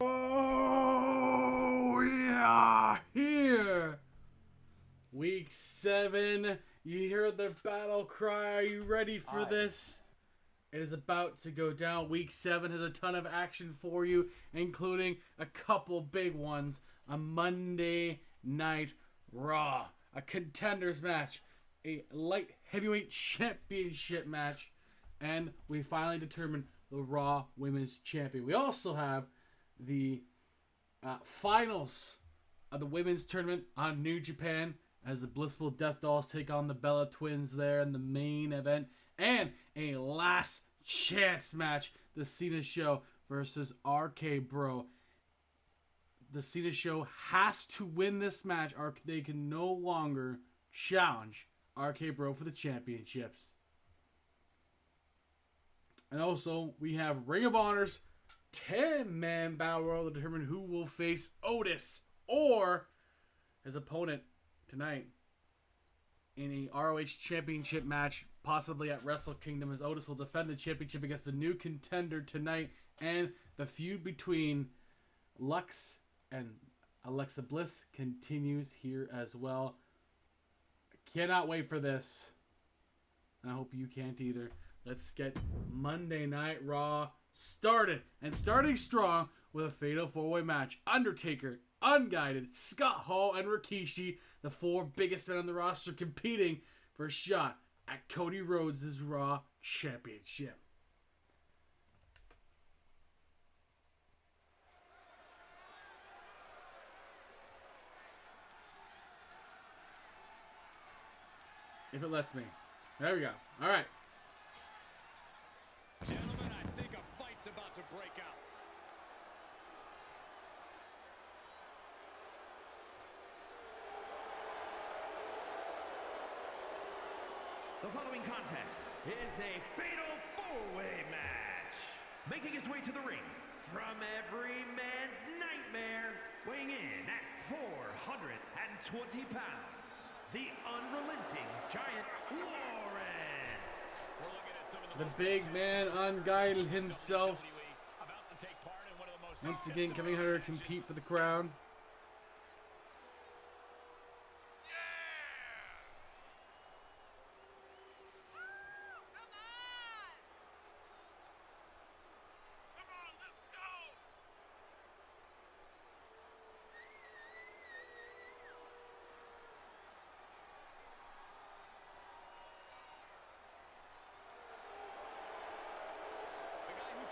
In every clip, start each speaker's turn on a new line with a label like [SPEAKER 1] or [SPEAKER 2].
[SPEAKER 1] Oh, we are here. Week 7. You hear the battle cry. Are you ready for this? It is about to go down. Week 7 has a ton of action for you, including a couple big ones. A Monday Night Raw. A contenders match. A light heavyweight championship match. And we finally determined the Raw Women's Champion. We also have the finals of the women's tournament on New Japan as the Blissful Death Dolls take on the Bella Twins there in the main event. And a last chance match, the Cena Show versus RK Bro. The Cena Show has to win this match or they can no longer challenge RK Bro for the championships. And also, we have Ring of Honor's 10-man battle royal to determine who will face Otis or his opponent tonight in a ROH championship match, possibly at Wrestle Kingdom, as Otis will defend the championship against the new contender tonight. And the feud between Lux and Alexa Bliss continues here as well. I cannot wait for this. And I hope you can't either. Let's get Monday Night Raw started. And starting strong with a fatal 4-way match. Undertaker, Unguided, Scott Hall, and Rikishi, the 4 biggest men on the roster, competing for a shot at Cody Rhodes' Raw Championship. If it lets me. There we go. All right.
[SPEAKER 2] Gentlemen, I think a fight's about to break out.
[SPEAKER 3] The following contest is a fatal 4-way match. Making his way to the ring from every man's nightmare, weighing in at 420 pounds, the unrelenting giant Lawrence.
[SPEAKER 1] The big man, Unguided himself, once again coming here to compete for the crown.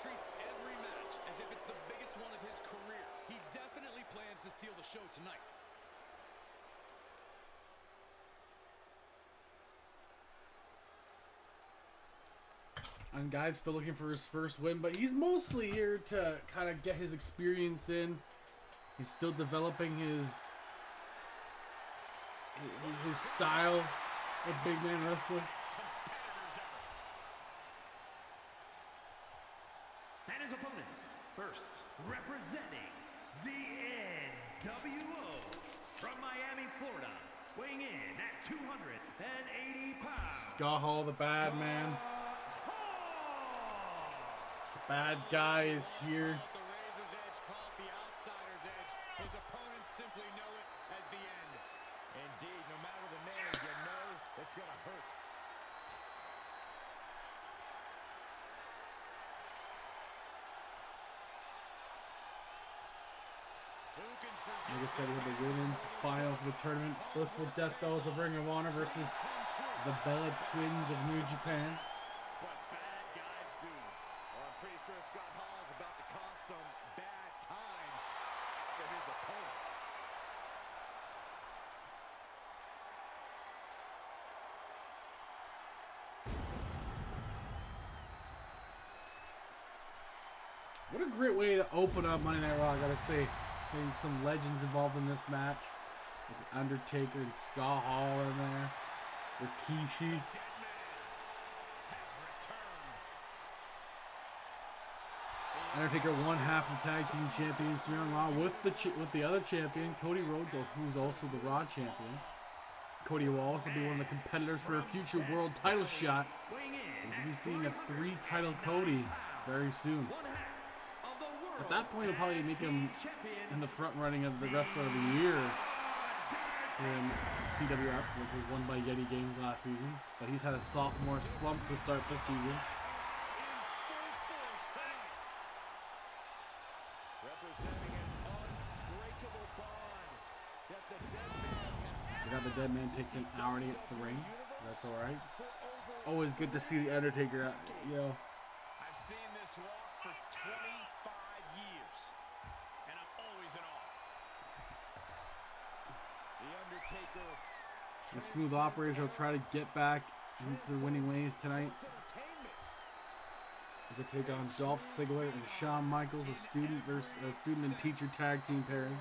[SPEAKER 2] Treats every match as if it's the biggest one of his career. He definitely plans to steal the show tonight.
[SPEAKER 1] Unguided still looking for his first win, but he's mostly here to kind of get his experience in. He's still developing his style of big man wrestling.
[SPEAKER 3] And his opponents, first representing the NWO from Miami, Florida, weighing in at 280 pounds.
[SPEAKER 1] Scott Hall, the bad man. The bad guy is here.
[SPEAKER 2] The razor's edge called the outsider's edge. His opponents simply know it as the end. Indeed, no matter the name, you know it's going to hurt.
[SPEAKER 1] Like I said, we have the women's final for the tournament. Blissful Death Dolls of Ring of Honor versus the Bella Twins of New Japan.
[SPEAKER 2] What bad guys do. Well, I'm pretty sure Scott Hall is about to cause some bad times for his opponent.
[SPEAKER 1] What a great way to open up Monday Night Raw, I gotta say. Getting some legends involved in this match. With Undertaker and Scott Hall in there. Rikishi. Undertaker won half the tag team champions here on Raw with the other champion, Cody Rhodes, who's also the Raw champion. Cody will also be one of the competitors for a future world title shot. So we'll be seeing a 3-title Cody very soon.
[SPEAKER 3] One half of the
[SPEAKER 1] At that point, it'll probably make him in the front running of the Wrestler of the Year in CWF, which was won by Yeti Games last season. But he's had a sophomore slump to start this season. We got the Dead Man takes an hour to get to the ring. That's all right. It's always good to see the Undertaker. Yo.
[SPEAKER 2] I've seen this walk for 25 years, and I'm always in awe. The Undertaker.
[SPEAKER 1] The Smooth Operators will try to get back into the winning ways tonight. As they take on Dolph Ziggler and Shawn Michaels, a student and teacher tag team pairing.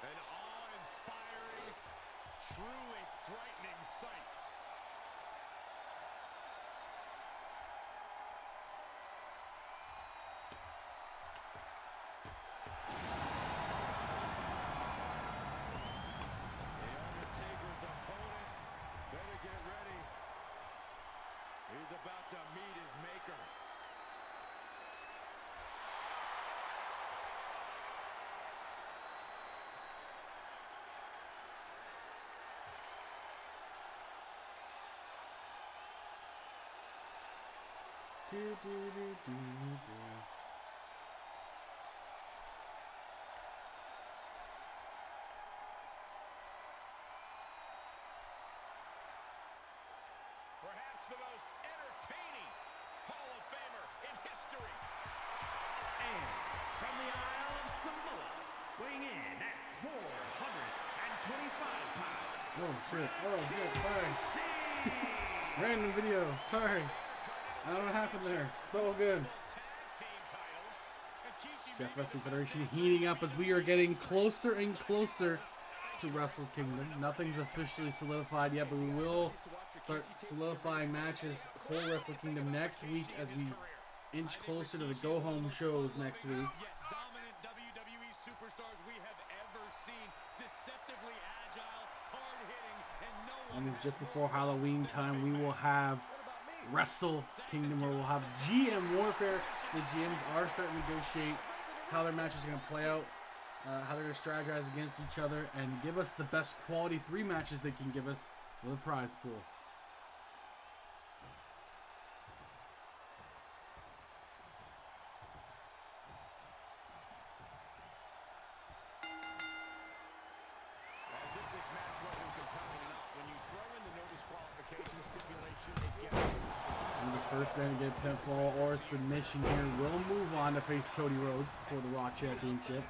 [SPEAKER 2] An awe-inspiring, truly frightening sight. The Undertaker's opponent better get ready. He's about to meet his maker. Perhaps the most entertaining Hall of Famer in history.
[SPEAKER 3] And from the Isle of Samoa, weighing in at 425 pounds.
[SPEAKER 1] Oh shit, sorry. Random video, sorry. I don't know what happened there. So good. Jeff Wrestling Federation heating up as we are getting closer and closer to Wrestle Kingdom. Nothing's officially solidified yet, but we will start solidifying matches for Wrestle Kingdom next week as we inch closer to the go-home shows next week.
[SPEAKER 2] Dominant WWE superstars we have ever seen. Deceptively agile, hard-hitting, and no one...
[SPEAKER 1] And just before Halloween time, we will have Wrestle Kingdom, where we'll have GM Warfare. The GMs are starting to negotiate how their matches are going to play out, how they're going to strategize against each other, and give us the best quality 3 matches they can give us with a prize pool.
[SPEAKER 2] As if this match wasn't compelling enough, when you throw in the no disqualification stipulation, it gets...
[SPEAKER 1] And the first man to get pinfall or submission here will move on to face Cody Rhodes for the Raw Championship.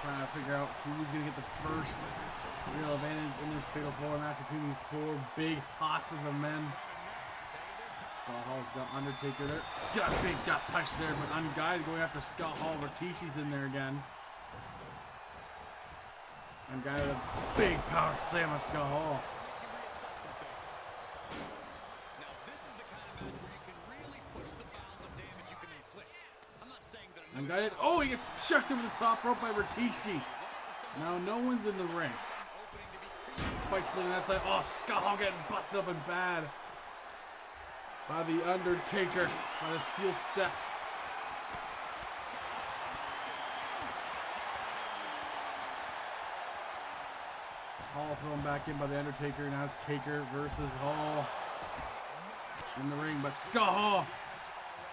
[SPEAKER 1] Trying to figure out who's going to get the first real advantage in this Fatal 4 match between these 4 big hoss of a men. Scott Hall's got Undertaker there. Got a big gut punch there, but Unguided going after Scott Hall. Rikishi's in there again. Unguided a big power slam on Scott Hall. Unguided. Oh, he gets shucked over the top rope by Rikishi. Now no one's in the ring. Fight splitting that side. Oh, Scott Hall getting busted up and bad. by the Undertaker, by the steel steps. Hall thrown back in by the Undertaker. Now it's Taker versus Hall in the ring, but Scott Hall,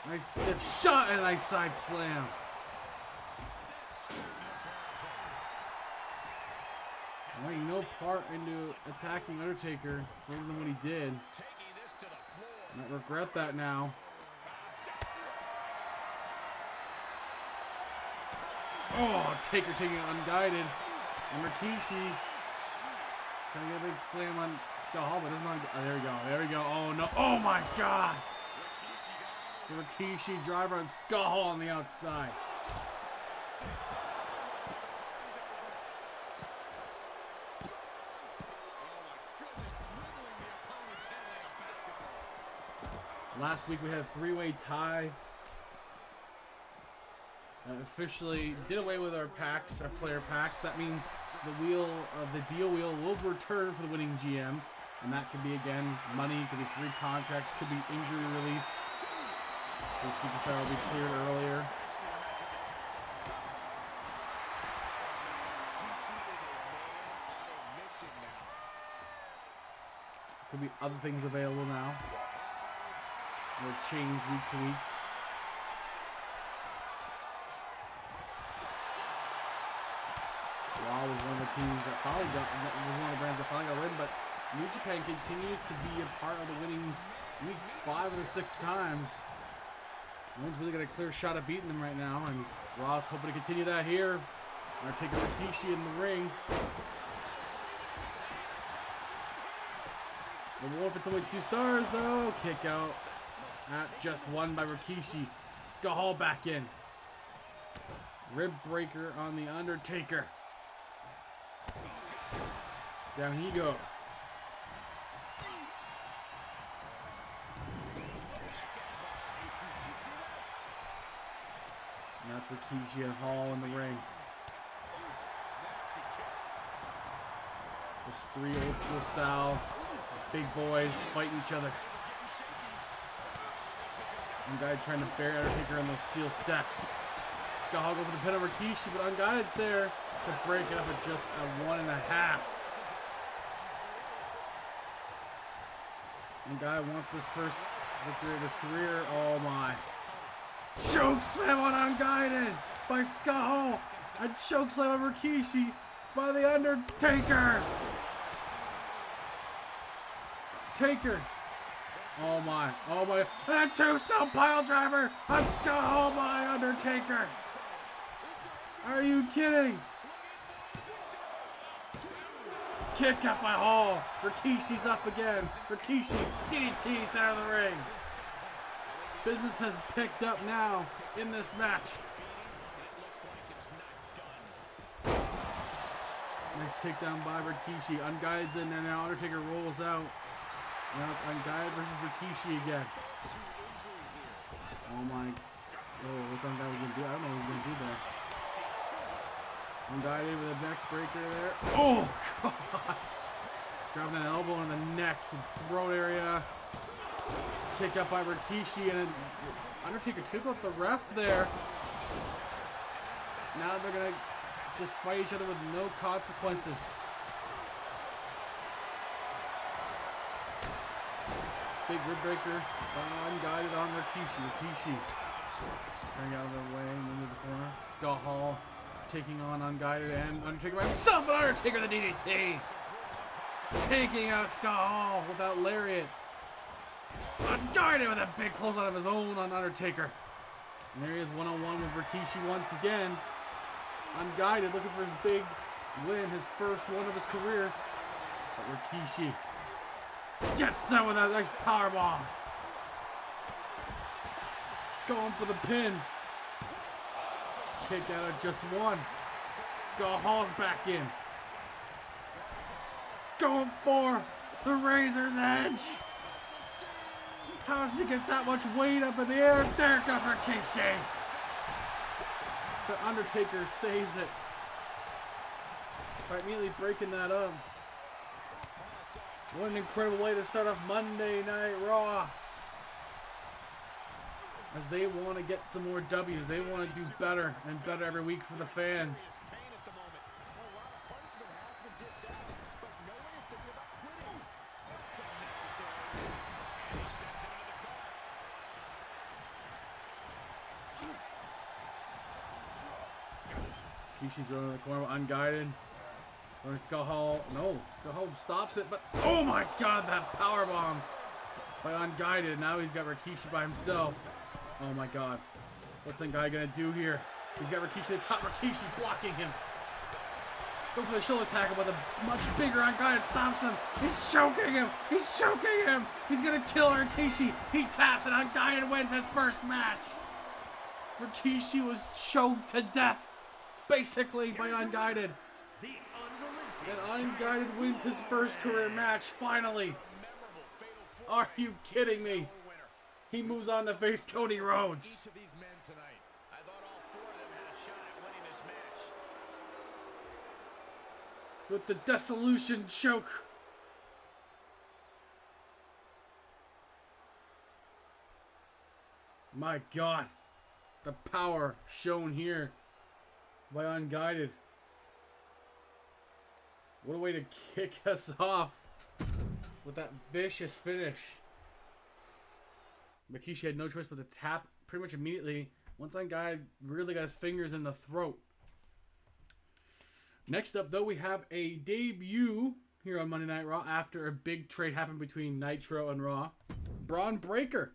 [SPEAKER 1] nice stiff shot and a nice side slam. Playing no part into attacking Undertaker further than what he did. Might regret that now. Oh, Taker taking it unguided. And Rikishi trying to get a big slam on Scott Hall, but doesn't. Oh, there we go. There we go. Oh no. Oh my God. The Rikishi driver on Scott Hall on the outside. Last week we had a three-way tie that officially did away with our packs, our player packs. That means the deal wheel will return for the winning GM, and that could be again money, could be free contracts, could be injury relief. The superstar will be cleared earlier. Could be other things available now. Will change week to week. Raw was one of the teams that finally got, was one of the brands that finally got win, but New Japan continues to be a part of the winning weeks 5 of the 6 times. No one's really got a clear shot at beating them right now, and Raw's hoping to continue that here. Gonna take a Rikishi in the ring. Number 1 for it's only 2 stars though. Kick out. At just 1 by Rikishi. Scott Hall back in. Rib breaker on the Undertaker. Down he goes. And that's Rikishi and Hall in the ring. There's 3 old school style big boys fighting each other. One guy trying to bury Undertaker on those steel steps. Scott Hall goes for the pin on Rikishi, but Unguided's there to break it up at just a 1.5. Unguided wants this first victory of his career. Oh my. Choke slam on Unguided by Scott Hall. A choke slam on Rikishi by the Undertaker. Taker. Oh my, oh my, and a 2-stone pile driver on Scott Hall by Undertaker. Are you kidding? Kick up by Hall. Rikishi's up again. Rikishi, DDT, center of the ring. Business has picked up now in this match. Nice takedown by Rikishi. Unguided's in there now. Undertaker rolls out. Now it's Unguided versus Rikishi again. Oh my. Oh, what's Unguided going to do? I don't know what he's going to do there. Unguided with a neck breaker there. Oh, God. Grabbing an elbow in the neck, throat area. Kick up by Rikishi, and Undertaker took out the ref there. Now they're going to just fight each other with no consequences. Big rib breaker, Unguided on Rikishi. Rikishi turning out of the way and into the corner. Scott Hall taking on Unguided and Undertaker by himself, but Undertaker the DDT. Taking out Scott Hall with that lariat. Unguided with a big closeout of his own on Undertaker. And there he is one-on-one with Rikishi once again. Unguided looking for his big win, his first one of his career. But Rikishi gets set with that nice powerbomb. Going for the pin. Kick out at just 1. Scott Hall's back in. Going for the Razor's Edge. How does he get that much weight up in the air? There goes Rikishi. The Undertaker saves it by immediately breaking that up. What an incredible way to start off Monday Night Raw. as they want to get some more W's. They want to do better and better every week for the fans.
[SPEAKER 2] Pain at the moment. A lot of punishment has been dished out, but no one is thinking about quitting. That's unnecessary. And he sends him into the corner.
[SPEAKER 1] Kishi's throwing in the corner, unguided. Or Skull Hall. No, Skull Hall stops it, but oh my god, that power bomb by Unguided. Now he's got Rikishi by himself. Oh my god. What's that guy gonna do here? He's got Rikishi at the top. Rikishi's blocking him. Go for the shoulder tackle, but the much bigger Unguided stomps him. He's choking him. He's choking him. He's gonna kill Rikishi. He taps and Unguided wins his first match. Rikishi was choked to death, basically, by Unguided. And Unguided wins his first career match, finally. Are you kidding me? He moves on to face Cody Rhodes.
[SPEAKER 2] Each of these men tonight, I thought all four of them had a shot at winning this match.
[SPEAKER 1] With the Dissolution choke. My god. The power shown here by Unguided. What a way to kick us off with that vicious finish. Rikishi had no choice but to tap pretty much immediately once Unguided really got his fingers in the throat. Next up, though, we have a debut here on Monday Night Raw after a big trade happened between Nitro and Raw. Braun Breaker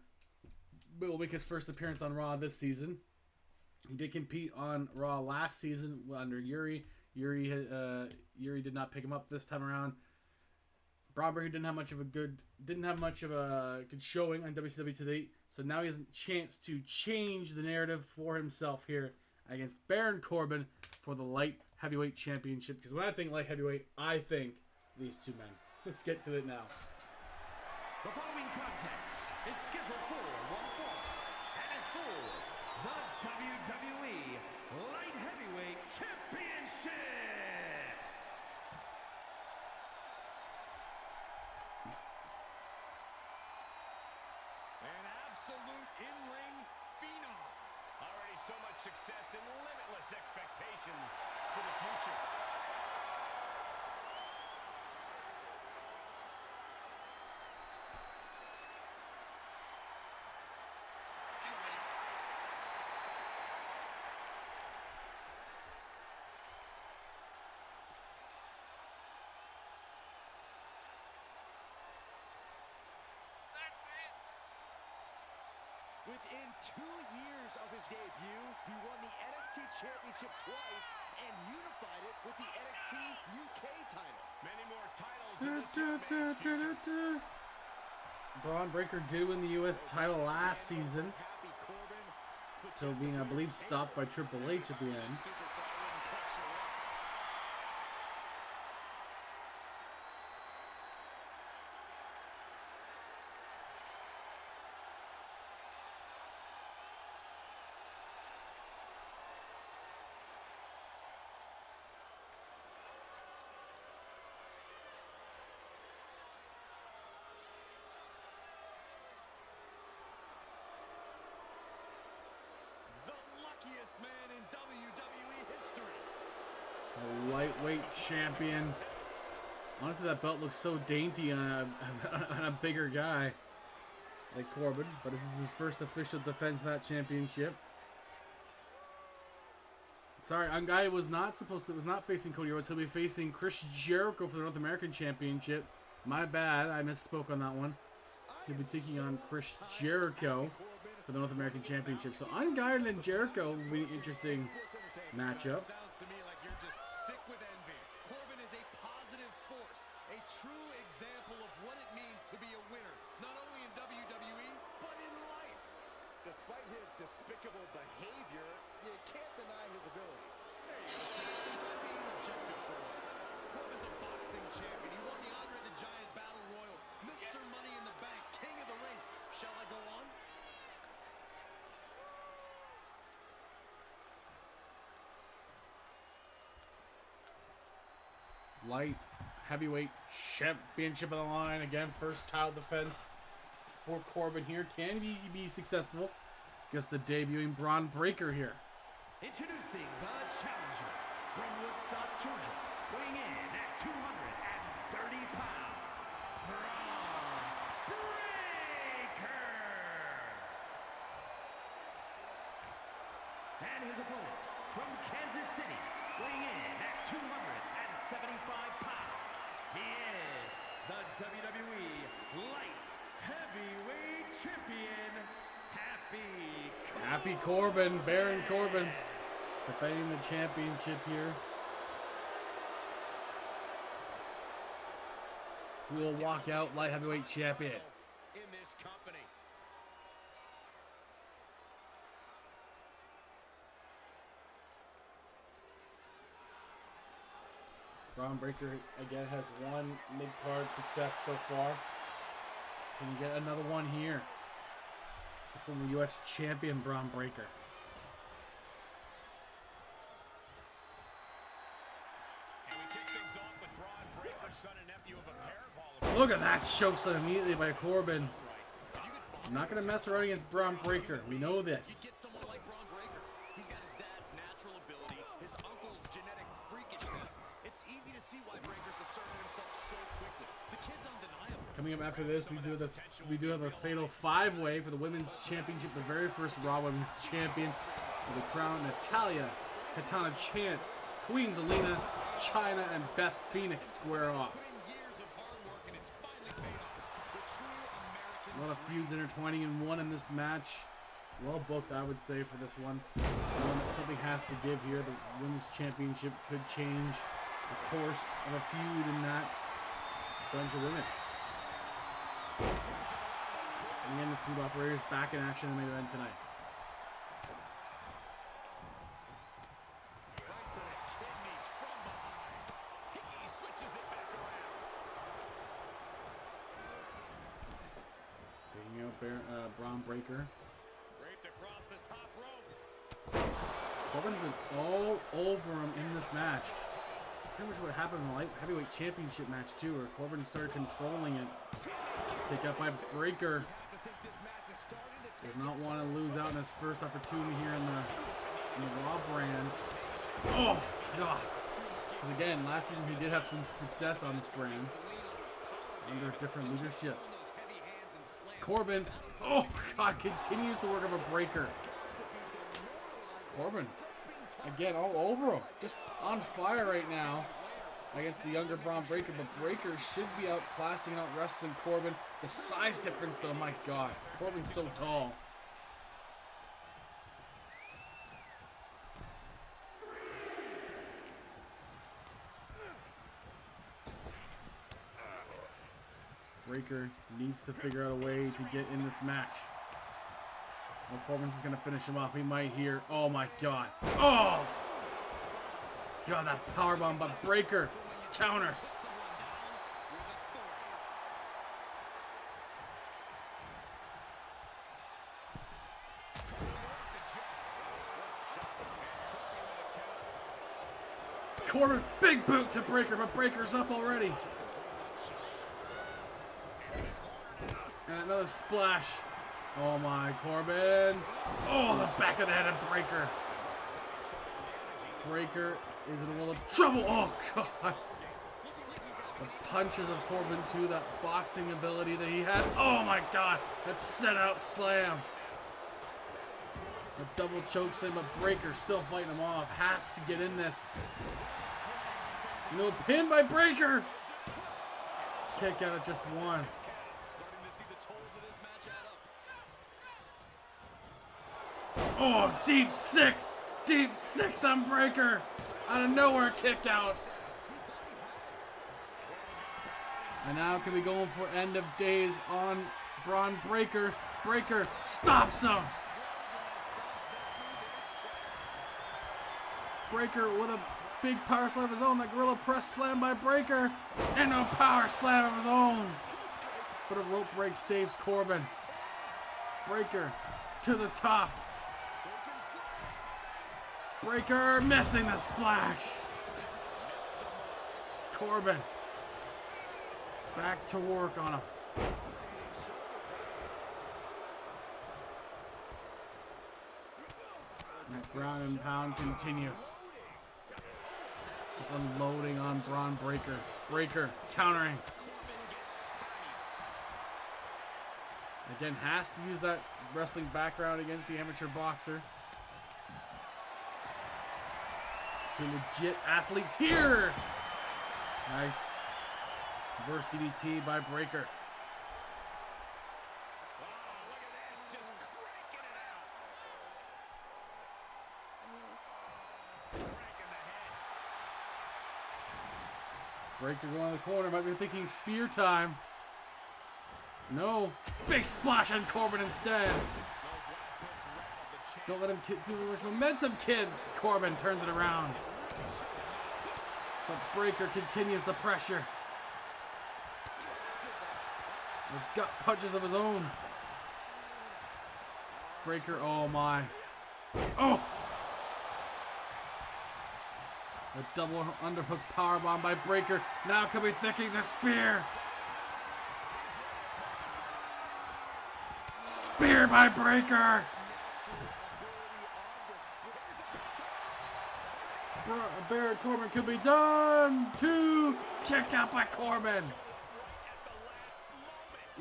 [SPEAKER 1] will make his first appearance on Raw this season. He did compete on Raw last season under Yuri. Yuri did not pick him up this time around. Braun Breaker didn't have much of a good showing on WCW to date, so now he has a chance to change the narrative for himself here against Baron Corbin for the light heavyweight championship. Because when I think light heavyweight, I think these two men. Let's get to it now.
[SPEAKER 3] The following contest is scheduled for one fall and is for the WWE Light Heavyweight Championship.
[SPEAKER 2] An absolute in-ring phenom. Already so much success and limitless expectations for the future. Within 2 years of his debut, he won the NXT Championship twice and unified it with the NXT UK title. Many more titles in this young man's future.
[SPEAKER 1] Braun Breaker did win the US title last season,
[SPEAKER 2] Happy Corbin,
[SPEAKER 1] so being, I believe, stopped by Triple H at the end.
[SPEAKER 2] superstar wouldn't question it. The luckiest man in WWE history.
[SPEAKER 1] A lightweight champion. Honestly, that belt looks so dainty on a bigger guy like Corbin, but this is his first official defense of that championship. Sorry, Unguided was not facing Cody Rhodes. He'll be facing Chris Jericho for the North American Championship. My bad, I misspoke on that one. He'll be taking on Chris Jericho for the North American Championship. So Unguided and Jericho will be an interesting matchup.
[SPEAKER 2] Sounds to me like you're just sick with envy. Corbin is a positive force, a true example of what it means to be a winner, not only in WWE, but in life. Despite his despicable behavior, you can't deny his ability. There you go, Saxton. Try being objective for once. Corbin's a boxing champion. He won the Andre the Giant Battle Royal, Mr. Money in the Bank, King of the Ring. Shall I go on?
[SPEAKER 1] Light heavyweight championship on the line. Again, first title defense for Corbin here. Can he be successful? Guess the debuting Braun Breaker here.
[SPEAKER 3] Introducing the challenger from Woodstock, Georgia, weighing in at 230 pounds, Braun Breaker. And his opponent from Kansas City, weighing in at 275 pounds, he is the WWE Light Heavyweight Champion,
[SPEAKER 1] Happy Corbin, Baron Corbin, defending the championship here. Who will walk out light heavyweight champion?
[SPEAKER 2] In this company.
[SPEAKER 1] Braun Breaker again has one mid-card success so far. Can you get another one here? From the U.S. champion Braun Breaker.
[SPEAKER 2] And we kick things off with Braun Breaker, son and nephew of a pair of Hall of
[SPEAKER 1] Look at that chokeslam immediately by Corbin. I'm not going to mess around against Braun Breaker. We know this.
[SPEAKER 2] Get someone like Braun Breaker. He's got his dad's natural ability, his uncle's genetic freakishness. It's easy to see why Breaker's asserted himself so quickly. The kid's undeniable.
[SPEAKER 1] Coming up after this, we do have a fatal five-way for the women's championship. The very first Raw Women's Champion with the crown: Natalya, Katana Chance, Queen Zelina, Chyna, and Beth Phoenix square off. A lot of feuds intertwining in one in this match. Well booked, I would say, for this one. Something has to give here. The women's championship could change the course of a feud in that bunch of women. And again, the Smooth Operators back in action in the main event tonight. Taking out Braun Breaker.
[SPEAKER 2] Across the top rope.
[SPEAKER 1] Corbin's been all over him in this match. It's pretty much what happened in the light heavyweight championship match too, where Corbin started controlling it. Pick up by Breaker. Does not want to lose out in his first opportunity here in the Raw brand. Oh God! Because again, last season he did have some success on this brand under different leadership. Corbin, oh God, continues the work of a Breaker. Corbin, again, all over him. Just on fire right now against the younger Braun Breaker. But Breaker should be outclassing, out-wrestling Corbin. The size difference, though, my God. Corbin's so tall. Breaker needs to figure out a way to get in this match. Well, Corbin's just going to finish him off. He might here. Oh, my God. Oh! God, that powerbomb, but Breaker counters. Corbin, big boot to Breaker, but Breaker's up already. And another splash. Oh my, Corbin. Oh, the back of the head of Breaker. Breaker is in a world of trouble. Oh, God. The punches of Corbin, too. That boxing ability that he has. Oh, my God. That set-out slam. A double choke slam, but Breaker still fighting him off. Has to get in this. You know, pin by Breaker. Kick out at just one. Oh, deep six on Breaker. Out of nowhere, kick out. And now can we go for end of days on Braun Breaker. Breaker stops him. Breaker with a big power slam of his own. That gorilla press slam by Breaker. And a power slam of his own. But a rope break saves Corbin. Breaker to the top. Breaker missing the splash. Corbin back to work on him. That ground and pound continues. Just unloading on Braun Breaker. Breaker countering. Again, has to use that wrestling background against the amateur boxer. Two legit athletes here. Nice. Reverse DDT by Breaker. Breaker going in the corner. Might be thinking spear time. No. Big splash on Corbin instead. Don't let him do too much momentum, kid. Corbin turns it around. But Breaker continues the pressure. With gut punches of his own. Breaker, oh my. Oh! A double underhook powerbomb by Breaker. Now could be thinking the spear. Spear by Breaker. Baron Corbin could be done. 2. Kick out by Corbin.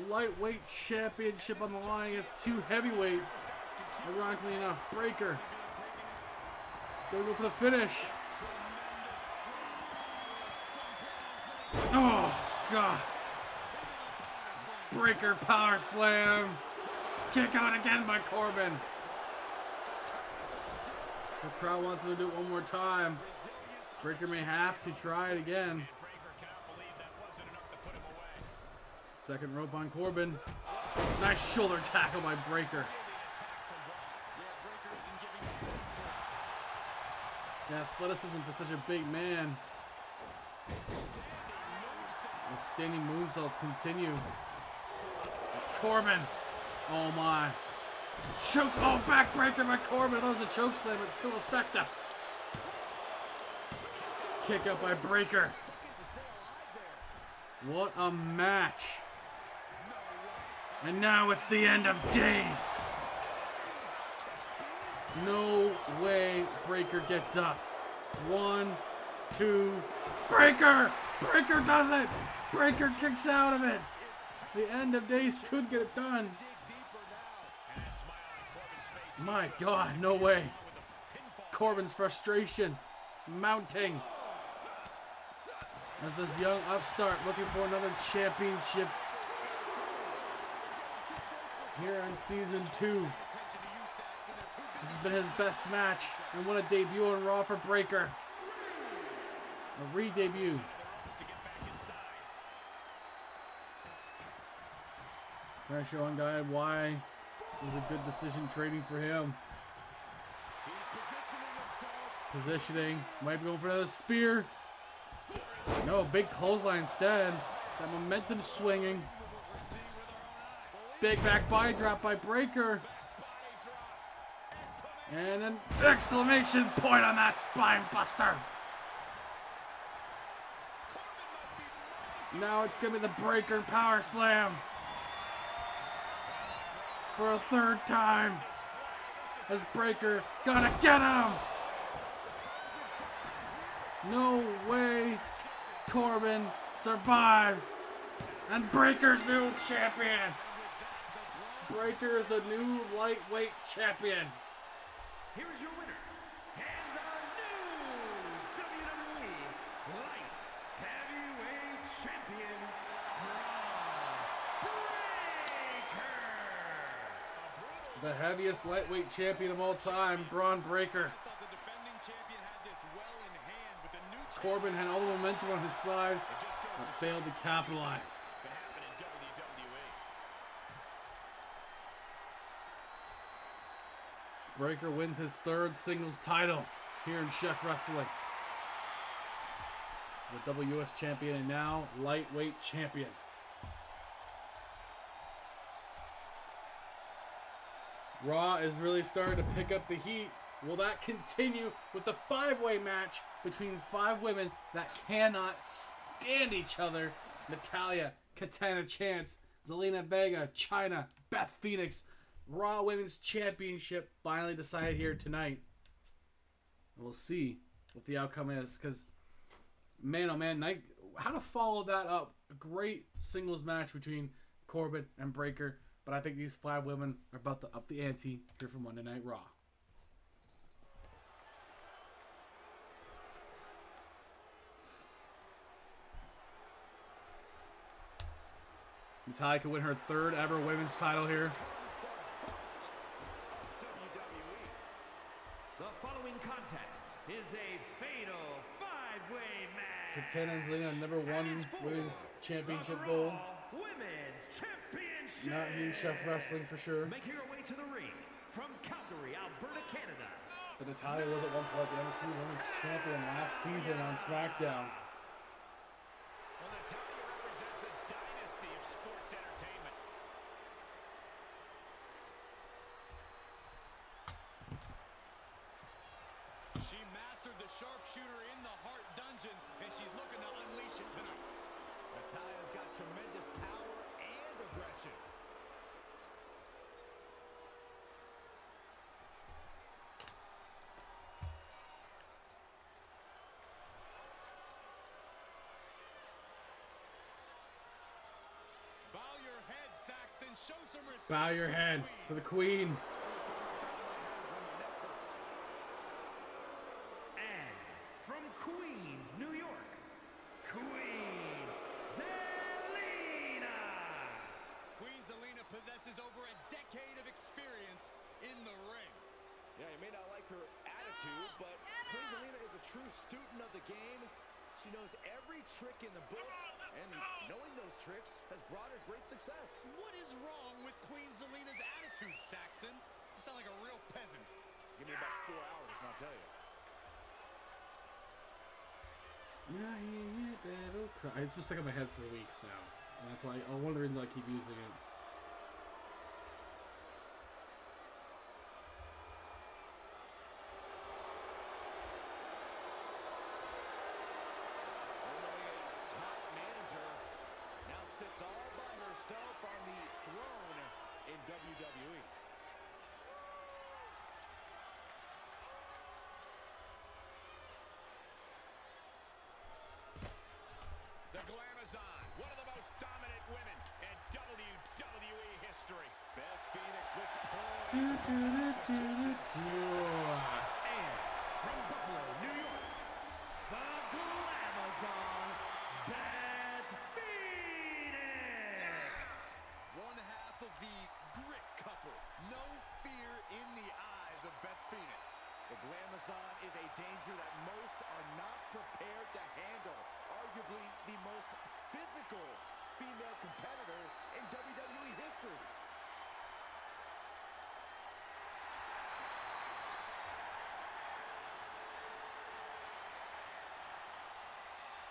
[SPEAKER 1] Lightweight championship on the line against 2 heavyweights. Ironically enough, Breaker gonna go for the finish. Oh, God. Breaker power slam. Kick out again by Corbin. The crowd wants him to do it one more time. Breaker may have to try it again. Second rope on Corbin. Nice shoulder tackle by Breaker. The athleticism for such a big man. The standing moonsaults continue. Corbin. Oh my. Chokes. Oh, backbreaker by Corbin. That was a choke slam, but still effective. Kick up by Breaker. What a match. And now it's the end of days. No way Breaker gets up. 1, 2. Breaker! Breaker does it! Breaker kicks out of it. The end of days could get it done. My God, no way. Corbin's frustrations mounting as this young upstart looking for another championship here on season 2. This has been his best match, and what a debut on Raw for Breaker. A re-debut. Trying to show one guy why it was a good decision trading for him. Positioning. Might be going for another spear. No, big clothesline instead. That momentum swinging. Big back body drop by Breaker. And an exclamation point on that spine buster. Now it's going to be the Breaker power slam. For a third time. As Breaker gonna get him. No way Corbin survives. And Breaker's new champion. Breaker is the new lightweight champion.
[SPEAKER 3] Here is your winner, and the new WWE Light Heavyweight Champion, Braun Breaker.
[SPEAKER 1] The heaviest lightweight champion of all time, Braun Breaker. Corbin had all the momentum on his side, but failed to capitalize. Breaker wins his third singles title here in Chef Wrestling. The WS champion and now lightweight champion. Raw is really starting to pick up the heat. Will that continue with the 5-way match between 5 women that cannot stand each other? Natalya, Katana Chance, Zelina Vega, Chyna, Beth Phoenix. Raw Women's Championship finally decided here tonight. We'll see what the outcome is, because man, oh man, how to follow that up? A great singles match between Corbin and Breakker, but I think these 5 women are about to up the ante here for Monday Night Raw. Natalya could win her 3rd ever women's title here.
[SPEAKER 3] The following contest is a fatal 5-way match.
[SPEAKER 1] Katana and Zelina never won women's championship gold.
[SPEAKER 3] Women's Championship.
[SPEAKER 1] Not huge Chef Wrestling for sure.
[SPEAKER 3] Making her way to the ring from Calgary, Alberta, Canada.
[SPEAKER 1] But Natalya was at one point the NXT Women's Champion last season on SmackDown.
[SPEAKER 2] Well, Natalya represents a dynasty of sports entertainment. She mastered the sharpshooter in the Heart Dungeon, and she's looking to unleash it tonight. Natalya's got tremendous power and aggression. Bow your head, Saxton. Show some respect.
[SPEAKER 1] Bow your head for the Queen.
[SPEAKER 3] And from Queens, New York, Queen Zelina.
[SPEAKER 2] Queen Zelina possesses over a decade of experience in the ring.
[SPEAKER 4] Yeah, you may not like her attitude, but Queen Zelina is a true student of the game. She knows every trick in the book, and knowing those tricks has brought her great success.
[SPEAKER 2] What is wrong with Queen Zelina's attitude, Saxton? You sound like a real peasant.
[SPEAKER 4] Give me about 4 hours, and I'll tell you.
[SPEAKER 1] It's been stuck in my head for weeks now. And that's why, one of the reasons I keep using it.
[SPEAKER 4] Formerly a top manager, now sits all by herself on the throne in WWE.
[SPEAKER 2] The Glamazon, one of the most dominant women in WWE history.
[SPEAKER 4] Beth Phoenix looks poised.
[SPEAKER 3] And from Buffalo, New York, the Glamazon, Beth Phoenix.
[SPEAKER 2] One half of the grit couple. No fear in the eyes of Beth Phoenix.
[SPEAKER 4] The Glamazon is a danger that most are not prepared to handle. Arguably the most physical female competitor in WWE history.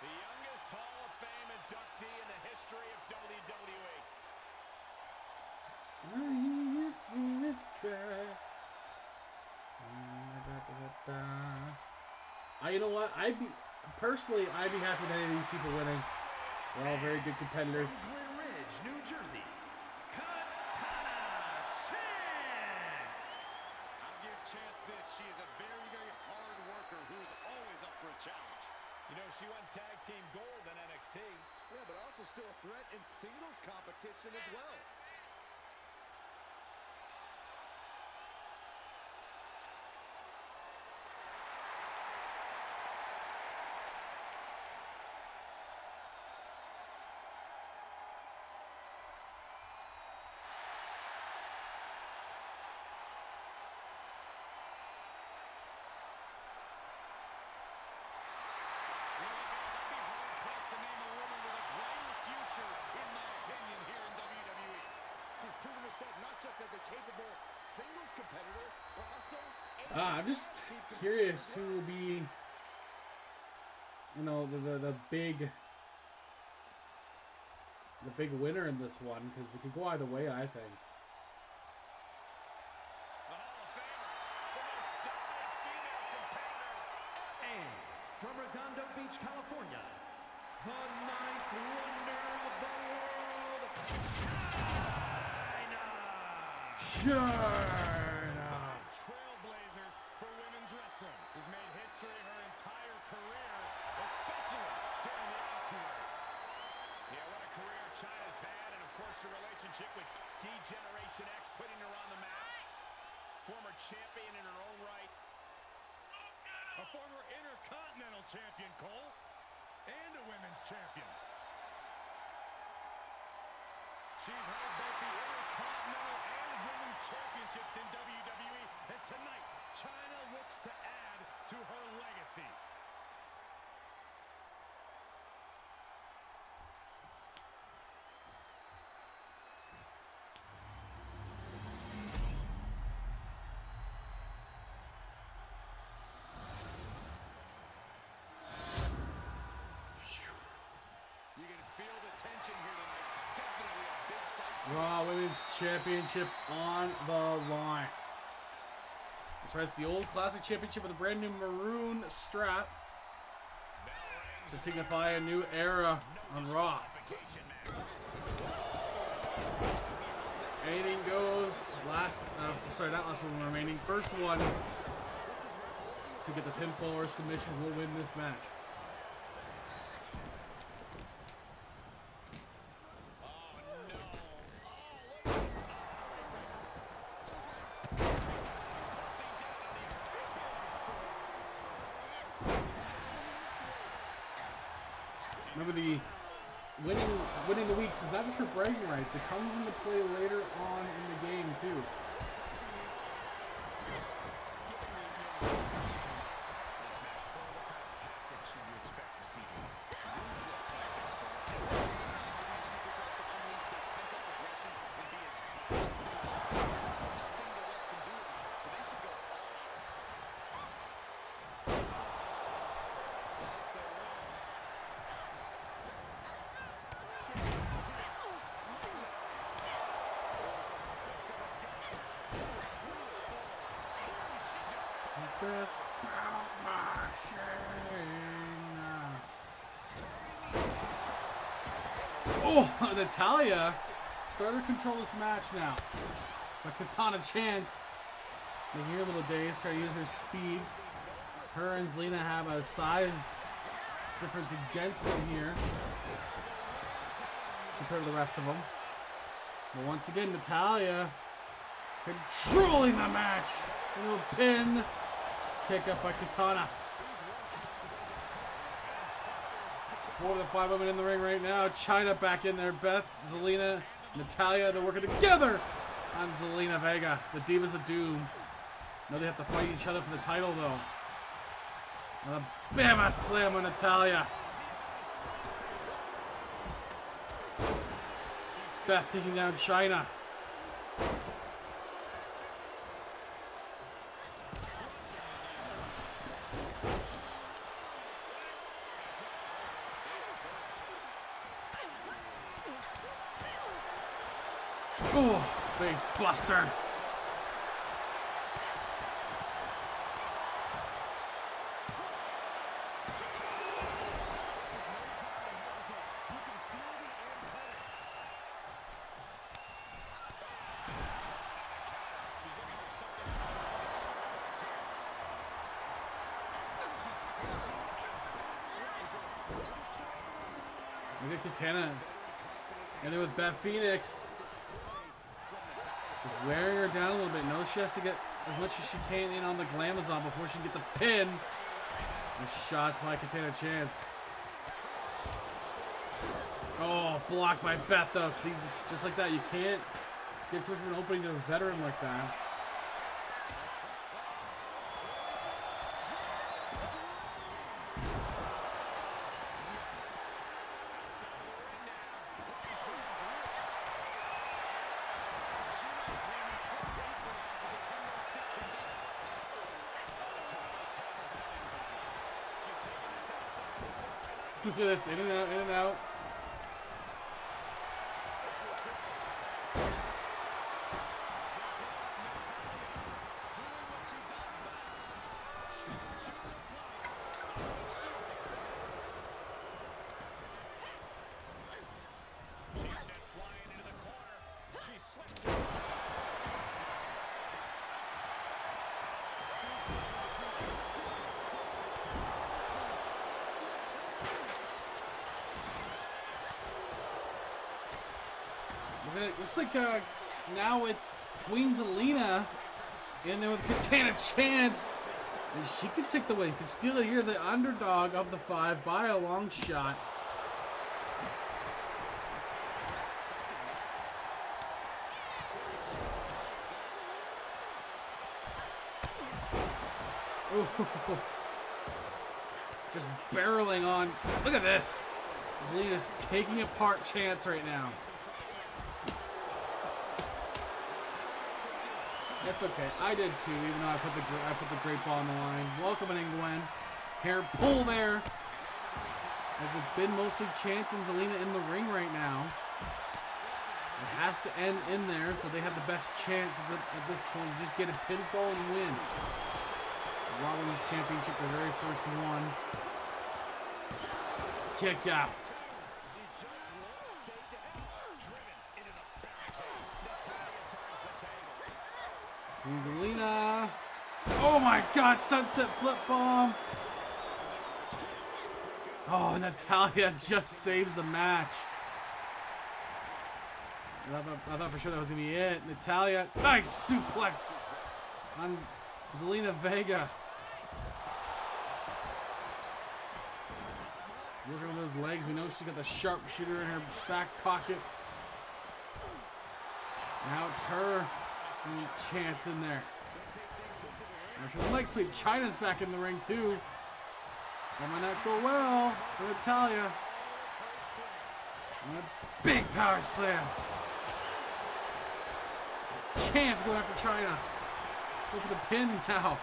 [SPEAKER 2] The youngest Hall of Fame inductee in the history of WWE.
[SPEAKER 1] You know what? I'd be happy with any of these people winning. They're all very good competitors.
[SPEAKER 3] From Glen Ridge, New Jersey, Katana Chance.
[SPEAKER 2] I'll give Chance this. She is a very, very hard worker who is always up for a challenge. You know, she won tag team gold in NXT.
[SPEAKER 4] Yeah, but also still a threat in singles competition as well.
[SPEAKER 2] You know what, guys? I'd be hard-pressed to name a woman with a brighter future, in my opinion, here in WWE.
[SPEAKER 4] She's proven herself not just as a capable singles competitor, but also a
[SPEAKER 1] I'm just
[SPEAKER 4] team competitor.
[SPEAKER 1] curious who will be, the big winner in this one, because it could go either way, I think.
[SPEAKER 2] The Hall of Famer, the most dominant female competitor.
[SPEAKER 3] And from Redondo Beach, California, the ninth wonder of the world, China.
[SPEAKER 1] Sure.
[SPEAKER 2] Trailblazer for women's wrestling, who's made Chick with Degeneration X putting her on the map. Former champion in her own right. A former Intercontinental Champion, Cole. And a women's champion. She's held both the Intercontinental and Women's Championships in WWE. And tonight, Chyna looks to add to her legacy. You can feel the tension here tonight. Definitely a big fight.
[SPEAKER 1] Raw Women's Championship on the line. That's right, it's the old classic championship with a brand new maroon strap to signify a new era on Raw. Anything goes. Not last one remaining. First one to get the pinfall or submission will win this match. Remember, the winning the weeks is not just for bragging rights. It comes into play later on in the game too. Best machine. Oh, Natalya started to control this match now. But Katana Chance making her little days, try to use her speed. Her and Zelina have a size difference against them here compared to the rest of them. But once again, Natalya controlling the match. A little pin. Kick up by Katana. 4 of the 5 women in the ring right now. Chyna back in there. Beth, Zelina, Natalya, they're working together on Zelina Vega. The Divas of Doom. Now they have to fight each other for the title though. And a Bama Slam on Natalya. Beth taking down Chyna. Oh, face buster. Look at Katana. And then with Beth Phoenix. Just wearing her down a little bit. Knows she has to get as much as she can in on the Glamazon before she can get the pin. And shots by Katana Chance. Oh, blocked by Beth though. See, just like that. You can't get too much of an opening to a veteran like that. Look at this, in and out, in and out. Looks like now it's Queen Zelina in there with Katana Chance. And she could take the win. Could steal it here, the underdog of the 5 by a long shot. Ooh. Just barreling on. Look at this. Zelina's taking apart Chance right now. That's okay. I did too, even though I put the great ball on the line. Welcoming Gwen. Hair pull there. As it's been mostly Chance and Zelina in the ring right now. It has to end in there, so they have the best chance at this point to just get a pinfall and win. Raw Women's Championship, the very first one. Kick out. Zelina. Oh my God, sunset flip bomb. Oh, Natalya just saves the match. I thought for sure that was going to be it. Natalya, nice suplex on Zelina Vega. Working on those legs. We know she got the sharpshooter in her back pocket. Now it's her and Chance in there. Marshall leg sweep. Chyna's back in the ring too. That might not go well for Natalya. And a big power slam. Chance going after Chyna. Go for the pin now.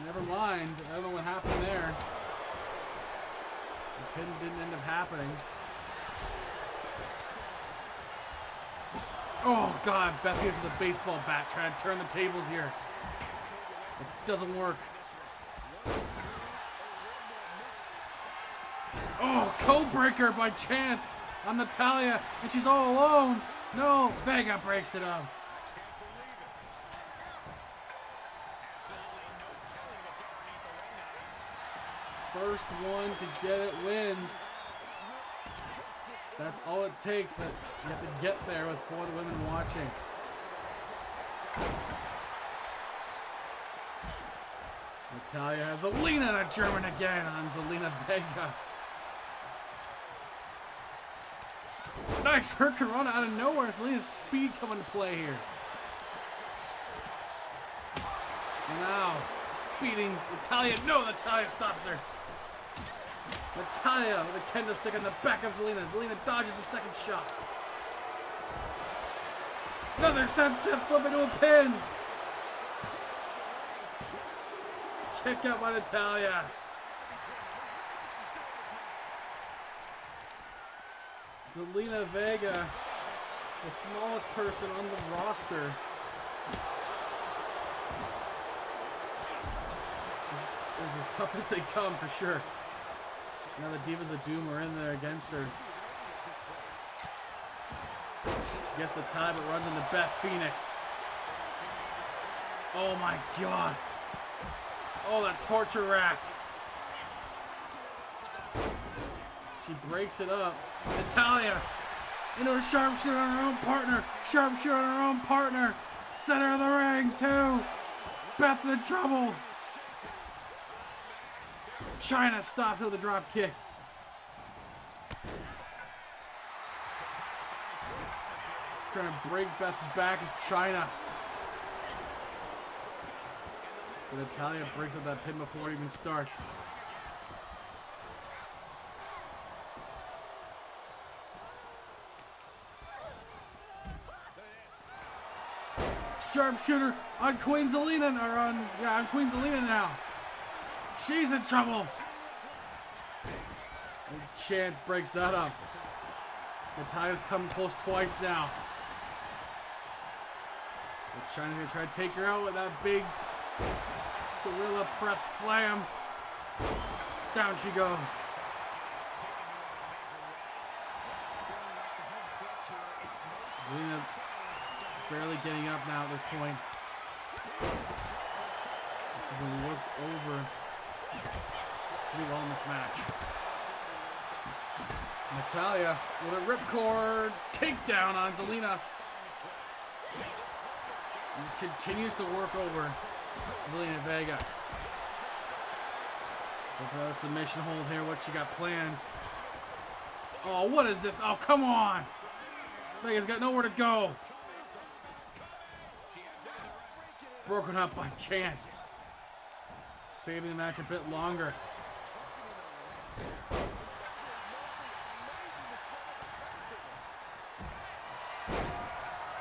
[SPEAKER 1] Never mind. I don't know what happened there. The pin didn't end up happening. Oh God, Beth hits with a baseball bat trying to turn the tables here. It doesn't work. Oh, code breaker by Chance on Natalya, and she's all alone. No, Vega breaks it up. First one to get it wins. That's all it takes, but you have to get there with 4 women watching. Natalya has Zelina and a German again on Zelina Vega. Nice Hurricanrana out of nowhere. Zelina's speed coming to play here. And now, beating Natalya. No, Natalya stops her. Natalya with a kendo stick on the back of Zelina. Zelina dodges the second shot. Another sunset flip into a pin. Kick out by Natalya. Zelina Vega, the smallest person on the roster. This is as tough as they come for sure. Now the Divas of Doom are in there against her. She gets the tie but runs into Beth Phoenix. Oh my God. Oh, that torture rack. She breaks it up. Natalya into a sharpshooter on her own partner. Sharpshooter on her own partner. Center of the ring too. Beth in trouble. Chyna stops with a drop kick. Trying to break Beth's back is Chyna. But Natalya breaks up that pin before it even starts. Sharpshooter on Queen Zelina, on Queen Zelina now. She's in trouble. And Chance breaks that up. Natalya's come close twice now. But Chyna's gonna try to take her out with that big gorilla press slam. Down she goes. Zelina barely getting up now at this point. She's been worked over pretty well in this match. Natalya with a ripcord takedown on Zelina. He just continues to work over Zelina Vega. With a submission hold here, what you got planned? Oh, what is this? Oh, come on! Vega's got nowhere to go. Broken up by chance. Saving the match a bit longer.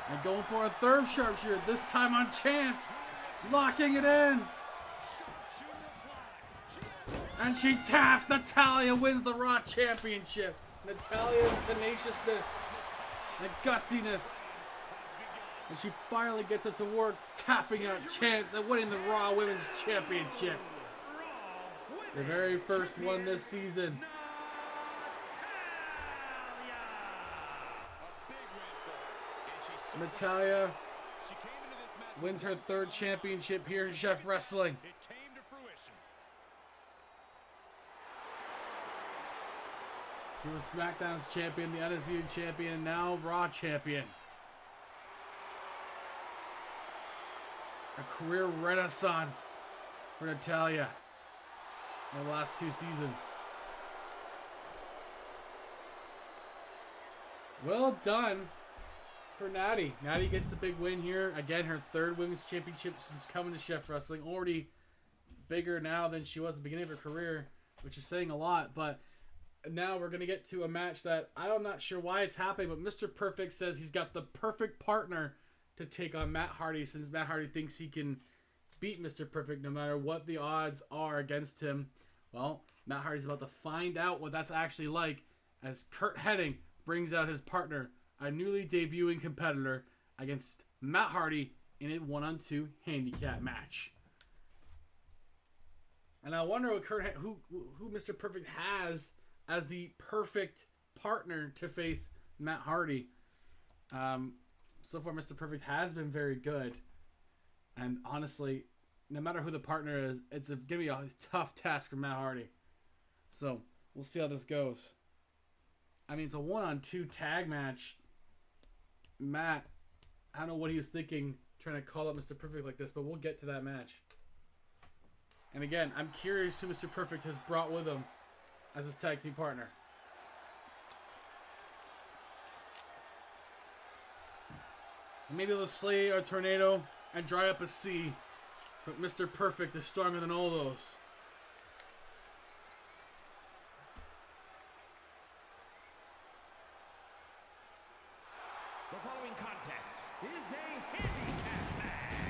[SPEAKER 1] And going for a third sharpshooter, this time on chance. Locking it in. And she taps. Natalya wins the Raw Championship. Natalya's tenaciousness and gutsiness. And she finally gets it to work, tapping out Chance and winning the Raw Women's Championship. The very first one this season. Natalya wins her third championship here in Chef Wrestling. She was SmackDown's champion, the Undisputed champion, and now Raw champion. A career renaissance for Natalya in the last 2 seasons. Well done for Natty. Natty gets the big win here. Again, her third women's championship since coming to Chef Wrestling. Already bigger now than she was at the beginning of her career, which is saying a lot. But now we're going to get to a match that I'm not sure why it's happening, but Mr. Perfect says he's got the perfect partner to take on Matt Hardy, since Matt Hardy thinks he can beat Mr. Perfect no matter what the odds are against him. Well, Matt Hardy's about to find out what that's actually like as Kurt Hennig brings out his partner, a newly debuting competitor, against Matt Hardy in a 1-on-2 handicap match. And I wonder what who Mr. Perfect has as the perfect partner to face Matt Hardy. So far, Mr. Perfect has been very good. And honestly, no matter who the partner is, it's going to be a tough task for Matt Hardy. So, we'll see how this goes. I mean, it's a 1-on-2 tag match. Matt, I don't know what he was thinking trying to call up Mr. Perfect like this, but we'll get to that match. And again, I'm curious who Mr. Perfect has brought with him as his tag team partner. Maybe they'll slay a tornado and dry up a sea, but Mr. Perfect is stronger than all those.
[SPEAKER 3] The following contest is a handicap match.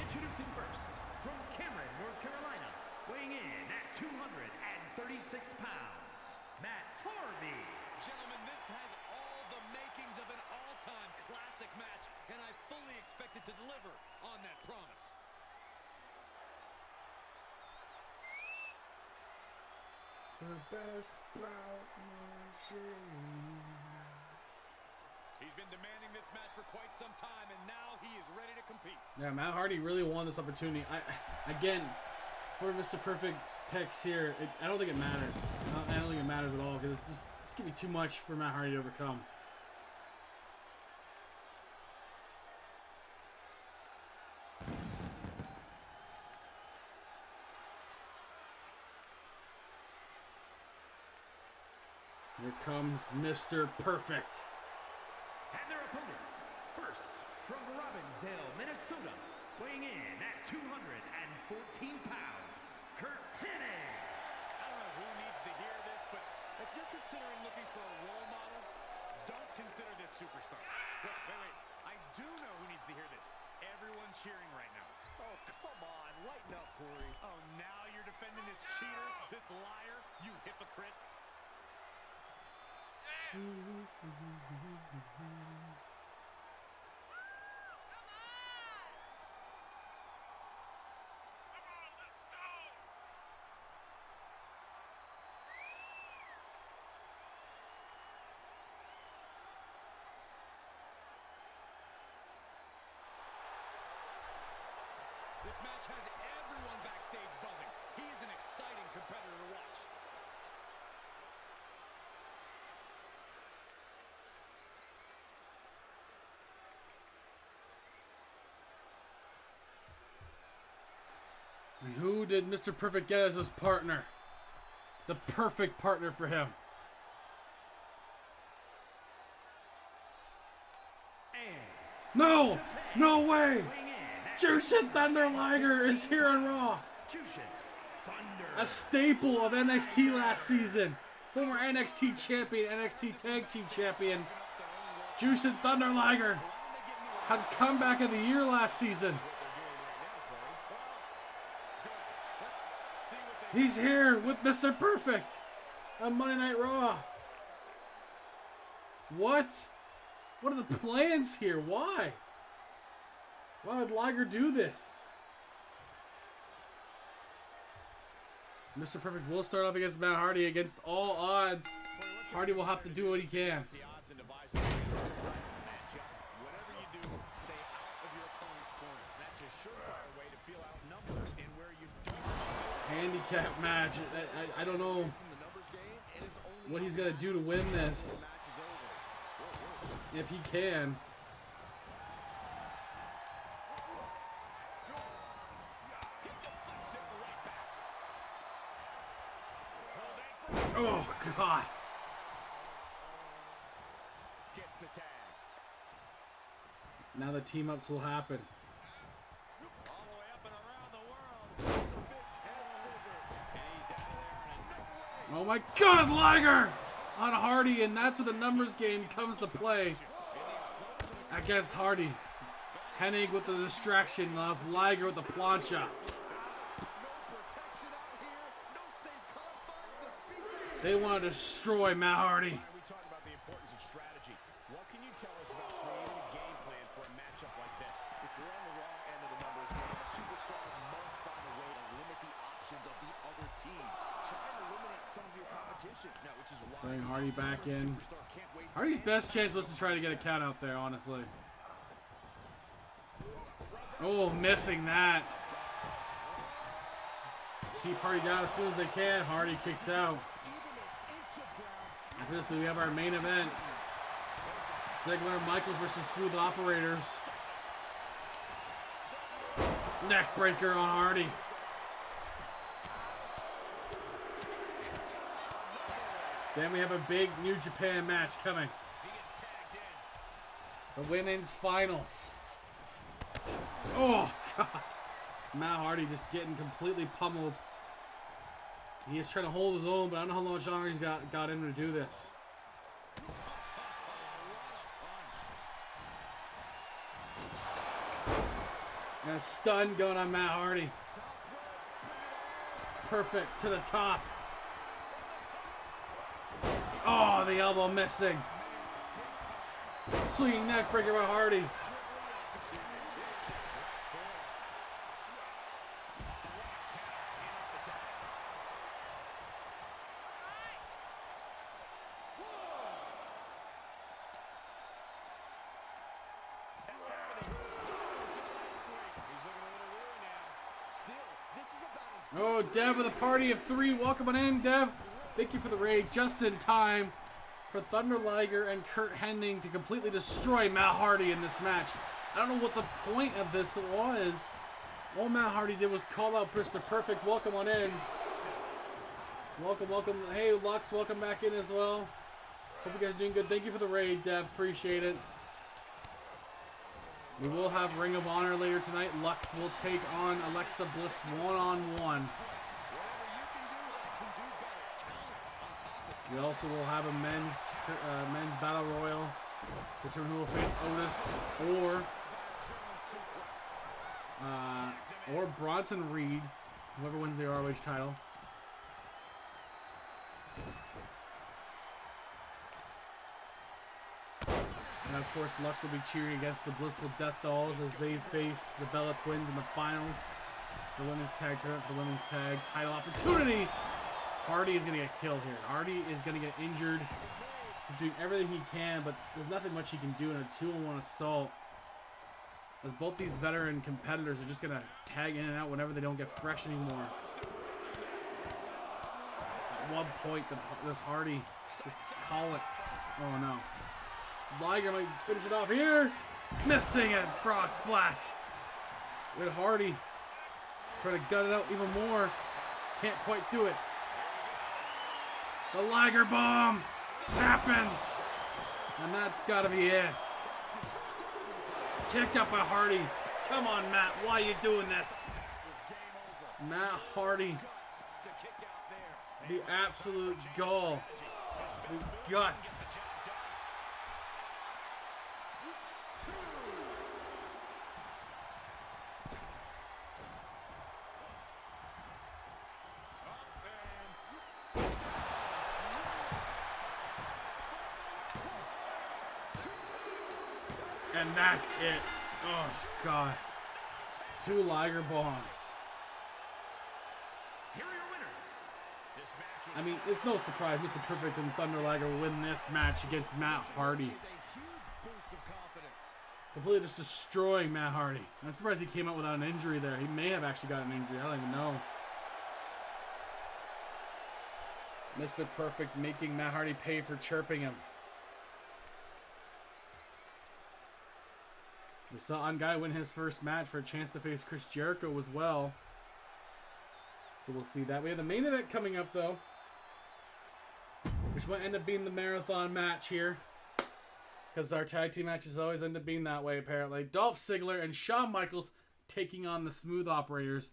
[SPEAKER 3] Introducing first, from Cameron, North Carolina, weighing in at 236 pounds, Matt Hardy.
[SPEAKER 2] Gentlemen, this has all the makings of an all-time classic match, and I fully expect it to deliver on that promise.
[SPEAKER 1] The best sprout machine.
[SPEAKER 2] He's been demanding this match for quite some time, and now he is ready to compete.
[SPEAKER 1] Yeah, Matt Hardy really won this opportunity. Again, for Mr. Perfect picks here, I don't think it matters. I don't think it matters at all, because it's going to be too much for Matt Hardy to overcome. Here comes Mr. Perfect.
[SPEAKER 3] And their opponents, first, from Robbinsdale, Minnesota, weighing in at 214 pounds, Kurt Hennig.
[SPEAKER 2] I don't know who needs to hear this, but if you're considering looking for a role model, don't consider this superstar. Wait. I do know who needs to hear this. Everyone's cheering right now.
[SPEAKER 4] Oh, come on. Lighten up, Corey.
[SPEAKER 2] Oh, now you're defending this cheater, this liar, you hypocrite. This match has everyone backstage buzzing. He is an exciting competitor to watch.
[SPEAKER 1] did Mr. Perfect get as his partner? The perfect partner for him. No! No way! Jushin Thunder Liger is here on Raw. A staple of NXT last season. Former NXT champion, NXT Tag Team champion. Jushin Thunder Liger had comeback of the year last season. He's here with Mr. Perfect on Monday Night Raw. What? What are the plans here? Why? Why would Liger do this? Mr. Perfect will start off against Matt Hardy against all odds. Hardy will have to do what he can. Handicap match. I don't know what he's going to do to win this. If he can. Oh, God.
[SPEAKER 2] Gets the tag.
[SPEAKER 1] Now the team ups will happen.
[SPEAKER 2] All the way up and around the world. Head scissor. And he's out of there.
[SPEAKER 1] Oh my God, Liger on Hardy, and that's where the numbers game comes to play against Hardy. Hennig with the distraction, allows Liger with the plancha. They want to destroy Matt Hardy.
[SPEAKER 2] We talk about the importance of strategy. What can you tell us about creating a game plan for a matchup like this? If you're on the wrong end of the numbers game, a superstar must find a way to limit the options of the other team. Try to eliminate some of your competition. Now, which is why
[SPEAKER 1] Bring Hardy back in. Hardy's best chance was to try to get a count out there, honestly. Oh, missing that. Keep Hardy down as soon as they can. Hardy kicks out. After this, we have our main event. Ziggler and Michaels versus Smooth Operators. Neckbreaker on Hardy. Then we have a big New Japan match coming. The women's finals. Oh, God. Matt Hardy just getting completely pummeled. He is trying to hold his own, but I don't know how much longer he's got in to do this. And a stun going on Matt Hardy. Perfect to the top. Oh, the elbow missing. Swinging neckbreaker by Hardy. Oh, Dev with a party of 3. Welcome on in, Dev. Thank you for the raid. Just in time for Thunder Liger and Curt Hennig to completely destroy Matt Hardy in this match. I don't know what the point of this was. All Matt Hardy did was call out Mr. Perfect. Welcome on in. Welcome, welcome. Hey, Lux, welcome back in as well. Hope you guys are doing good. Thank you for the raid, Dev. Appreciate it. We will have Ring of Honor later tonight. Lux will take on Alexa Bliss one-on-one. We also will have a men's battle royal. Determine who will face Otis or Bronson Reed, whoever wins the ROH title. And of course, Lux will be cheering against the Blissful Death Dolls as they face the Bella Twins in the finals. The women's tag tournament for the women's tag title opportunity. Hardy is going to get killed here. Hardy is going to get injured. He's doing everything he can, but there's nothing much he can do in a 2-on-1 assault. As both these veteran competitors are just going to tag in and out whenever they don't get fresh anymore. At one point, this Hardy just call it. Oh no. Liger might finish it off here. Missing a frog splash with Hardy. Trying to gut it out even more. Can't quite do it. The Liger Bomb happens. And that's got to be it. Kicked up by Hardy. Come on, Matt. Why are you doing this? Matt Hardy. The absolute gall. The guts. And that's it. Oh, God. 2 Liger bombs.
[SPEAKER 3] Here are your winners.
[SPEAKER 1] I mean, it's no surprise Mr. Perfect and Thunder Liger will win this match against Matt Hardy. Completely just destroying Matt Hardy. I'm surprised he came out without an injury there. He may have actually got an injury. I don't even know. Mr. Perfect making Matt Hardy pay for chirping him. We saw Angai win his first match for a chance to face Chris Jericho as well. So we'll see that. We have the main event coming up, though, which might end up being the marathon match here, because our tag team matches always end up being that way, apparently. Dolph Ziggler and Shawn Michaels taking on the Smooth Operators.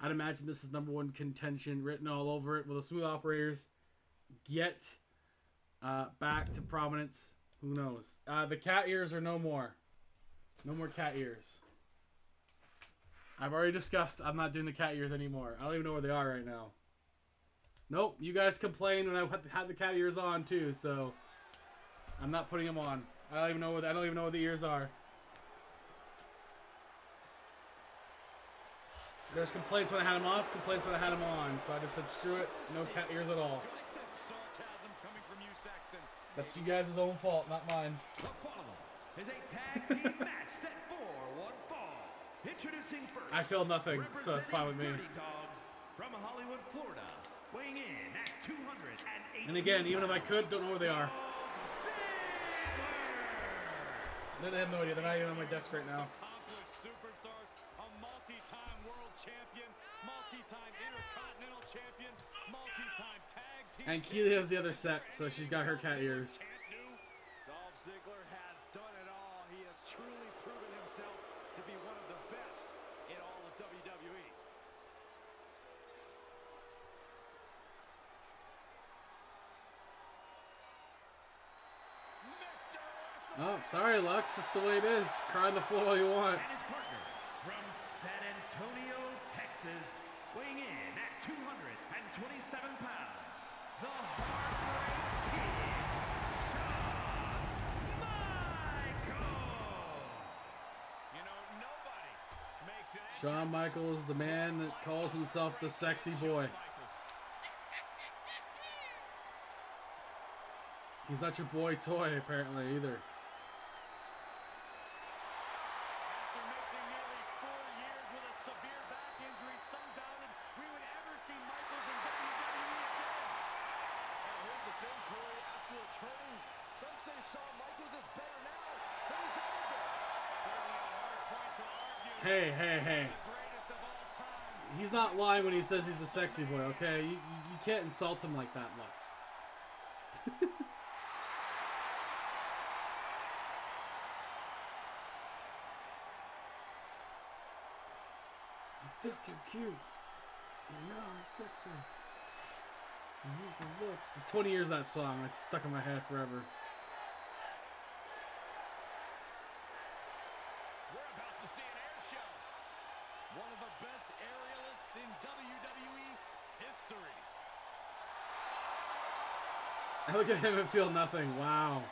[SPEAKER 1] I'd imagine this is #1 contention written all over it. Will the Smooth Operators get back to prominence? Who knows? The cat ears are no more. No more cat ears. I've already discussed I'm not doing the cat ears anymore. I don't even know where they are right now. Nope, you guys complained when I had the cat ears on too, so I'm not putting them on. I don't even know where the ears are. There's complaints when I had them off, complaints when I had them on, so I just said screw it, no cat ears at all. That's you guys' own fault, not mine.
[SPEAKER 3] Is a tag team match set for one fall. Introducing first.
[SPEAKER 1] I feel nothing, so it's fine with me.
[SPEAKER 3] Dirty Dogs from Hollywood, Florida, weighing in at 208.
[SPEAKER 1] And again, even if I could, don't know where they are. They have no idea. They're not even on my desk right now.
[SPEAKER 2] Superstars, a multi-time world champion, multi-time intercontinental champion, multi-time tag team.
[SPEAKER 1] And Keely has the other set, so she's got her cat ears.
[SPEAKER 4] Dolph Ziggler has done it all. He has truly proven himself to be one of the best in all of WWE.
[SPEAKER 1] Oh, sorry, Lux. That's the way it is. Cry on the floor all you want.
[SPEAKER 3] And his partner from San Antonio, Texas, weighing in at 227 pounds, the Heartbreak Kid, Shawn Michaels.
[SPEAKER 2] You know, nobody makes an
[SPEAKER 1] Shawn Michaels, the man that calls himself the sexy boy. He's not your boy toy, apparently, either.
[SPEAKER 2] After missing nearly 4 years with a severe back injury, some doubted we would ever see Michaels in WWE again.
[SPEAKER 4] And here's the thing, Corey, after returning, some say Shawn Michaels is better now than he's ever been.
[SPEAKER 2] Certainly a hard point to argue.
[SPEAKER 1] Hey.
[SPEAKER 2] The greatest of all time.
[SPEAKER 1] He's not lying when he says he's the sexy boy, okay? You can't insult him like that, Lux. You think you're cute. You're not sexy. You need the looks. It's 20 years of that song. It's stuck in my head forever.
[SPEAKER 2] We're about to see an air show. One of the best aerialists in WWE history.
[SPEAKER 1] I look at him and feel nothing. Wow.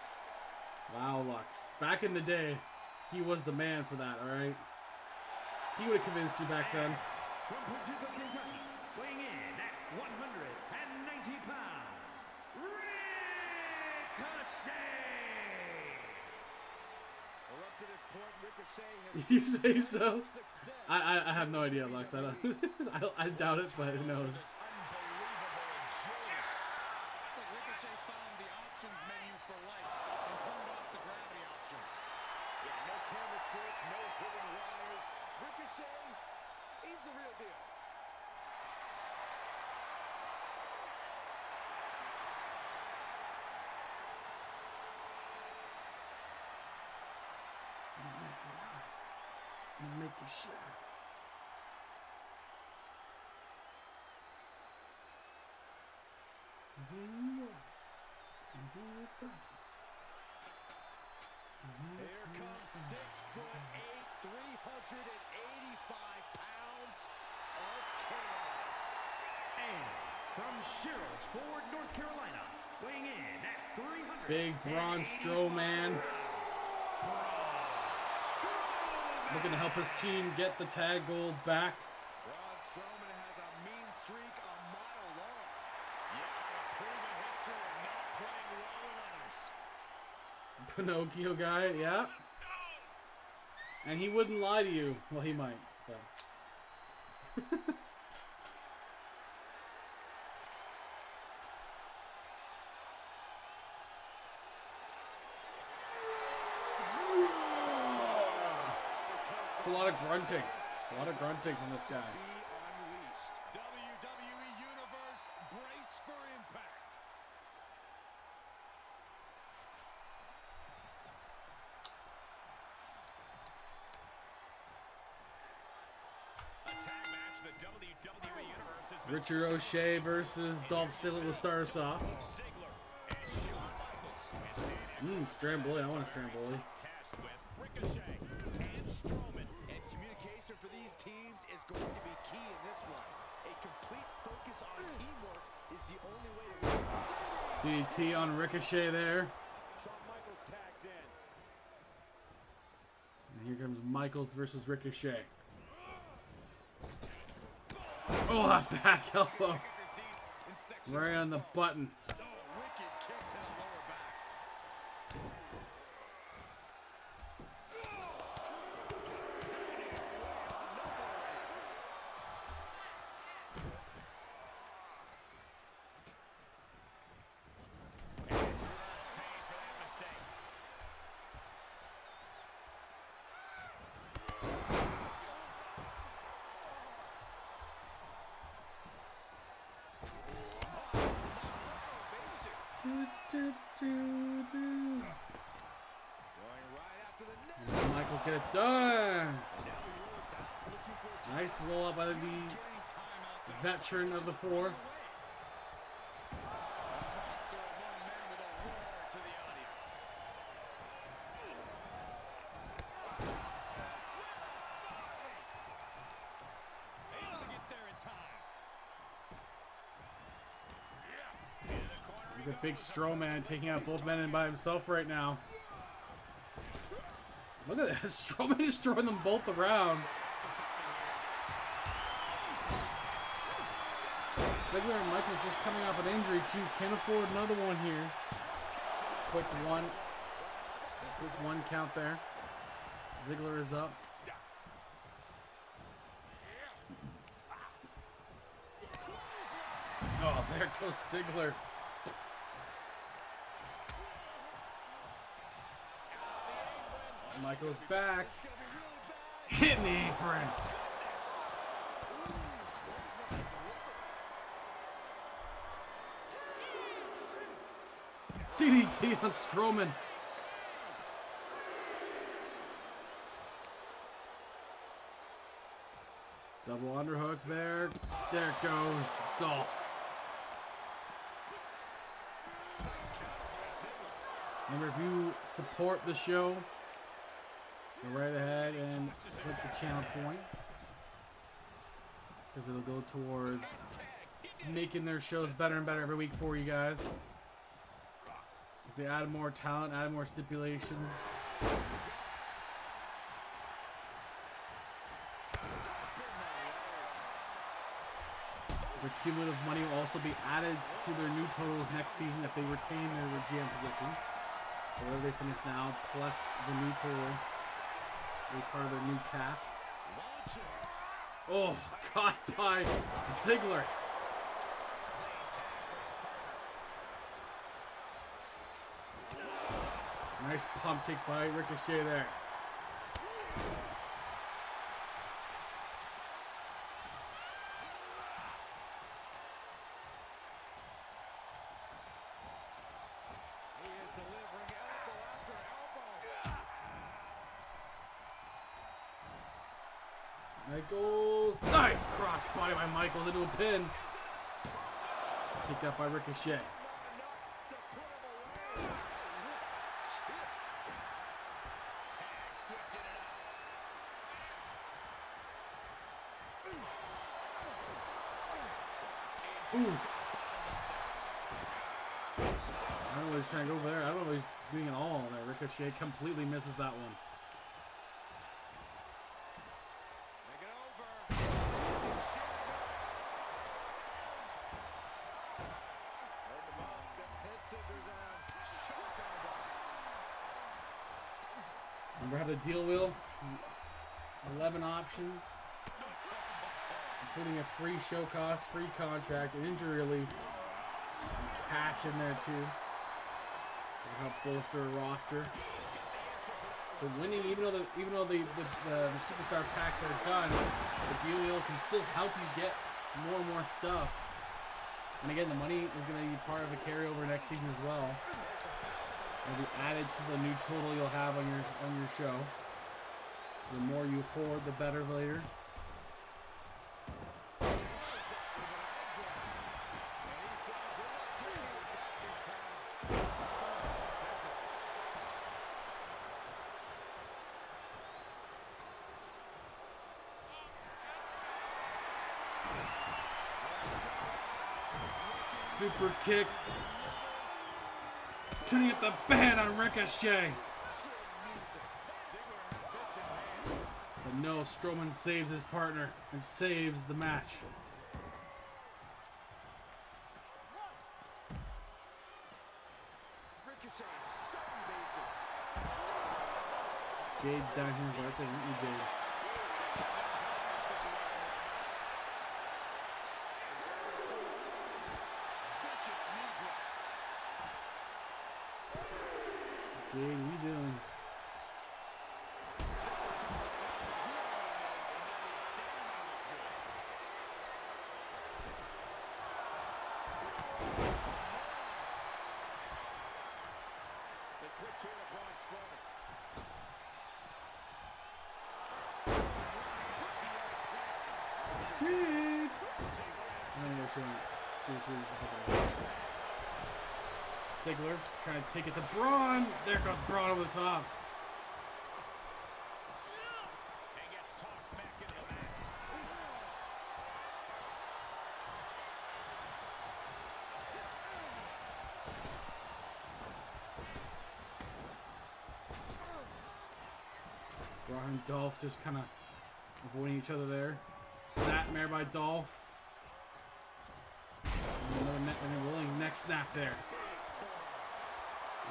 [SPEAKER 1] Wow, Lux. Back in the day, he was the man for that, alright? He would have convinced you back then.
[SPEAKER 3] From Paducah, Kentucky, weighing in at 190 pounds, Ricochet.
[SPEAKER 4] Well, up to this point, Ricochet has
[SPEAKER 1] You say so?
[SPEAKER 4] success.
[SPEAKER 1] I have no idea, Lux. I don't. I doubt it, but who knows?
[SPEAKER 2] Unbelievable agility. It's like Ricochet found the options menu for life and turned off the gravity option.
[SPEAKER 4] Yeah, no camera tricks, no hidden wires. Ricochet, he's the real deal.
[SPEAKER 1] Make you shiver.
[SPEAKER 4] Here comes 6'8", 385 pounds of chaos.
[SPEAKER 3] And from Sherrills Ford, North Carolina, weighing in at 300.
[SPEAKER 1] Big Braun Strowman. Looking to help his team get the tag gold back.
[SPEAKER 4] Braun Strowman has a mean streak a mile long. Yeah, proven history of not playing well with others.
[SPEAKER 1] Pinocchio guy, yeah. And he wouldn't lie to you. Well, he might, but. It's a lot of grunting. A lot of grunting from this guy.
[SPEAKER 4] Be unleashed. WWE Universe, brace for impact.
[SPEAKER 2] A tag match the WWE Universe has been
[SPEAKER 1] Richard O'Shea versus Dolph Ziggler will start us off.
[SPEAKER 2] Ziggler and Shawn Michaels. And
[SPEAKER 1] Stramboli. I want a Stramboli.
[SPEAKER 2] test with Ricochet and Strowman.
[SPEAKER 4] And communication for these teams is going to be key in this one. A complete focus on teamwork is the only way to win.
[SPEAKER 1] DDT on Ricochet there.
[SPEAKER 4] Shawn Michaels tags in.
[SPEAKER 1] And here comes Michaels versus Ricochet. Oh, a back elbow. Right on the button.
[SPEAKER 4] Oh, wicked kick to the lower back.
[SPEAKER 2] And it's realized pain for that mistake.
[SPEAKER 4] Going right after the net.
[SPEAKER 1] Michaels get it done.
[SPEAKER 4] Looking for a
[SPEAKER 1] Nice roll up by the
[SPEAKER 4] getting timeouts.
[SPEAKER 1] veteran of the four.
[SPEAKER 4] Monster among men with a roar to the audience. Able to get there in time.
[SPEAKER 1] Look at big Strowman taking out both men by himself right now. Look at that. Strowman just throwing them both around. Ziggler and Michaels just coming off an injury too. Can't afford another one here. Quick one count there. Ziggler is up. Oh, there goes Ziggler. Michaels back. Hitting the apron. DDT on Strowman. Double underhook there. There it goes. Dolph. Remember, if you support the show, go right ahead and hit the channel points, because it'll go towards making their shows better and better every week for you guys. As they add more talent, add more stipulations. The cumulative money will also be added to their new totals next season if they retain their GM position. So whatever they finish now, plus the new total, will be part of their new cap. Oh, caught by Ziggler. Nice pump kick by Ricochet there.
[SPEAKER 4] He is delivering elbow after elbow.
[SPEAKER 1] Michaels. Nice cross body by Michaels into a pin. Kicked up by Ricochet. Ooh. I don't know if he's trying to go over there. I don't know if he's doing it all there. Ricochet completely misses that one.
[SPEAKER 2] Make it over.
[SPEAKER 1] Remember how the deal wheel? 11 options, including a free show cost, free contract, an injury relief, some cash in there too. It'll help bolster a roster. So winning, even though the superstar packs are done, the deal wheel can still help you get more and more stuff. And again, the money is going to be part of the carryover next season as well. It'll be added to the new total you'll have on your show. So the more you hoard, the better later. Super kick. Turning up the band on Ricochet. But no, Strowman saves his partner and saves the match. Jade's down here working, isn't you, Jade? Jade, what are you doing? Jade! Ziggler trying to take it to Braun. There goes Braun over the top.
[SPEAKER 2] And gets tossed back into the mat.
[SPEAKER 1] Braun and Dolph just kind of avoiding each other there. Snapmare by Dolph. And a rolling neck snap there.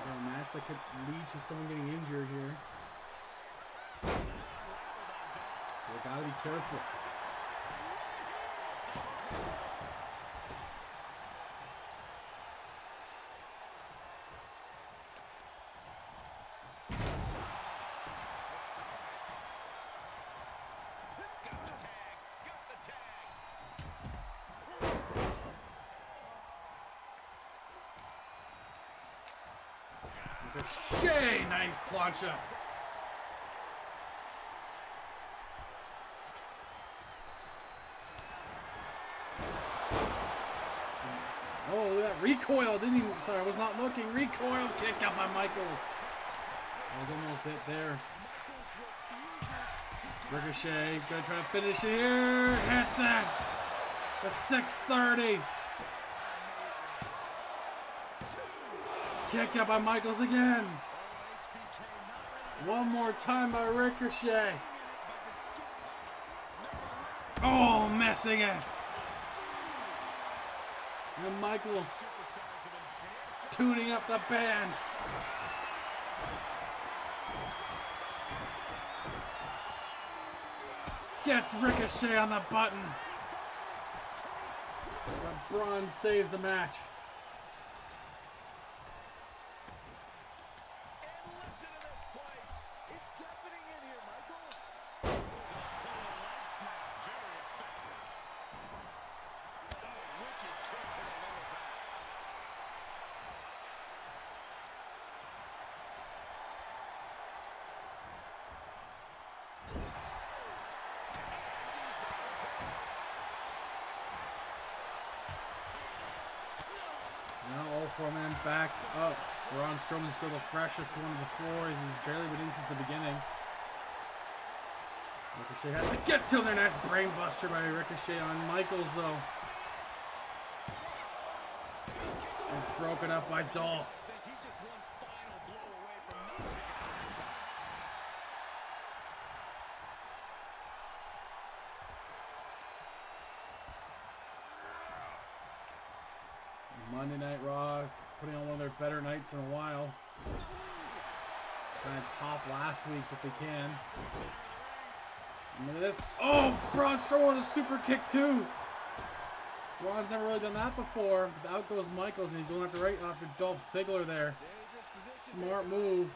[SPEAKER 1] A match that could lead to someone getting injured here. So they gotta be careful. Ricochet, nice plancha. Oh, look at that recoil. Didn't even, sorry, I was not looking. Recoil kick out by Michaels. That was almost it there. Ricochet, gonna try to finish it here. Hits it. The 630. Kicked out by Michaels again. One more time by Ricochet. Oh, missing it. And Michaels tuning up the band. Gets Ricochet on the button. But Braun saves the match. 4-man back up. Braun Strowman's still the freshest one of the four. He's barely been in since the beginning. Ricochet has to get to their next brain buster by Ricochet on Michaels, though. It's broken up by Dolph. Monday Night Raw putting on one of their better nights in a while. Trying to top last week's if they can. And look at this. Oh, Braun Strowman with a super kick too. Braun's never really done that before. But out goes Michaels, and he's going after Dolph Ziggler there. Smart move.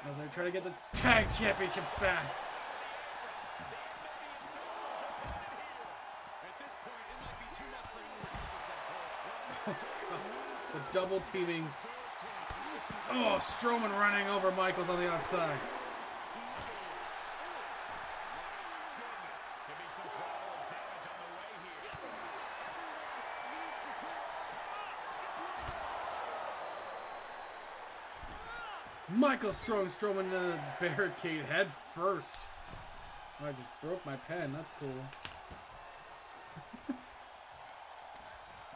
[SPEAKER 1] As they try to get the tag championships back. The double teaming. Oh, Strowman running over Michaels on the outside. Michaels throwing Strowman into the barricade head first. Oh, I just broke my pen. That's cool.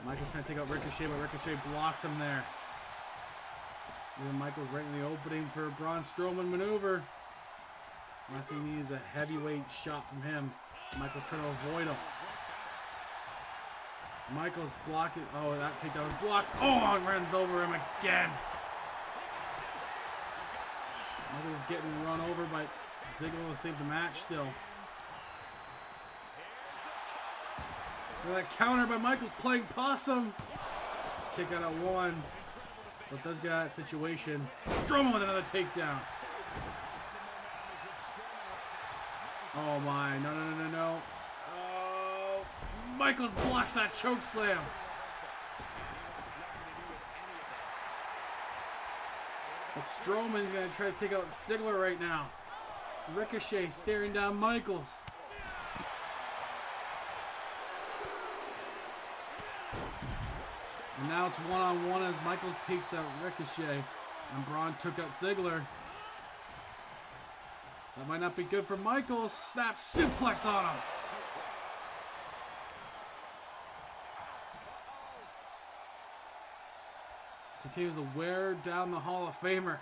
[SPEAKER 1] Michaels trying to take out Ricochet, but Ricochet blocks him there. And Michaels right in the opening for a Braun Strowman maneuver. Last thing he needs is a heavyweight shot from him. Michaels trying to avoid him. Michaels blocking. Oh, that takedown was blocked. Oh, and runs over him again. Michaels getting run over, but Ziggler will save the match still. Look at that counter by Michaels playing possum. Just kick out at one. But does get out of that situation. Strowman with another takedown. Oh my, no. Oh, Michaels blocks that choke slam. But Strowman's going to try to take out Ziggler right now. Ricochet staring down Michaels. And now it's one-on-one as Michaels takes out Ricochet. And Braun took out Ziggler. That might not be good for Michaels. Snap suplex on him. Continues to wear down the Hall of Famer.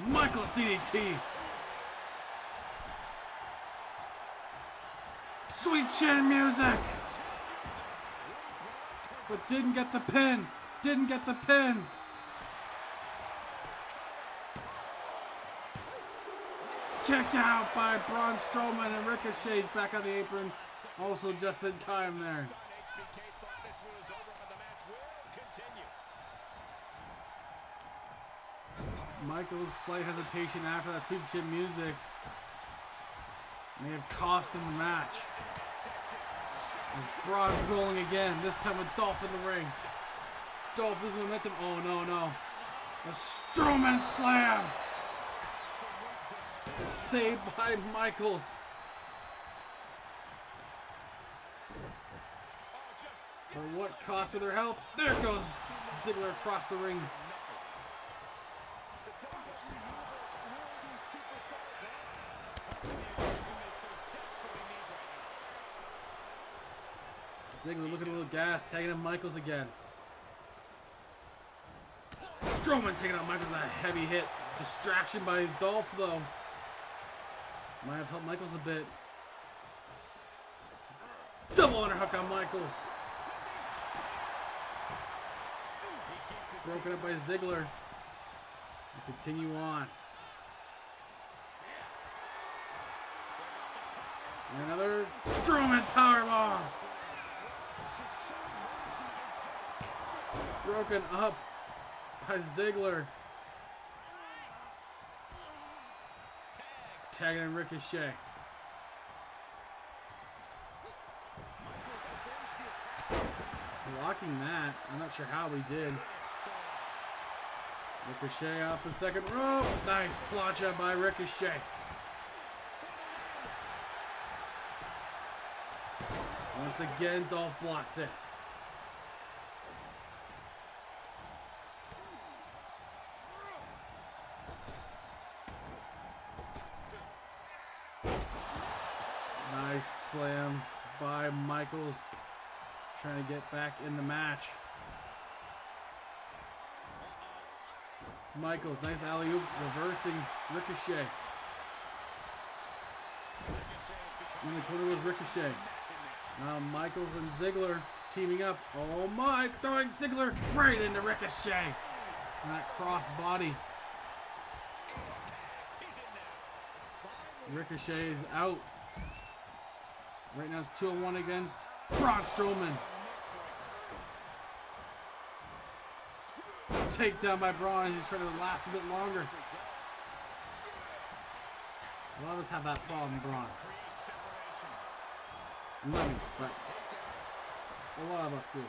[SPEAKER 1] Michaels DDT. Sweet chin music. But didn't get the pin. Didn't get the pin. Kick out by Braun Strowman, and Ricochet's back on the apron. Also just in time there. Michaels' slight hesitation after that sweet chin music may have cost him the match. As Braun's rolling again, this time with Dolph in the ring. Dolph losing momentum. Oh no. A Strowman slam. It's saved by Michaels. For what cost of their health? There goes Ziggler across the ring. Ziggler looking a little gassed, tagging in Michaels again. Strowman taking out Michaels with a heavy hit. Distraction by his Dolph though. Might have helped Michaels a bit. Double underhook on Michaels. Broken up by Ziggler. We'll continue on. And another Strowman powerbomb. Broken up by Ziggler. Tagging in Ricochet. Blocking that. I'm not sure how we did. Ricochet off the second rope. Nice plancha by Ricochet. Once again, Dolph blocks it. Nice slam by Michaels, trying to get back in the match. Michaels, nice alley-oop, reversing Ricochet. In the corner was Ricochet. Now Michaels and Ziggler teaming up. Oh my, throwing Ziggler right into Ricochet. And that cross body. Ricochet is out. Right now it's 2-on-1 against Braun Strowman. Takedown by Braun. He's trying to last a bit longer. A lot of us have that problem, Braun. Not me, but a lot of us do.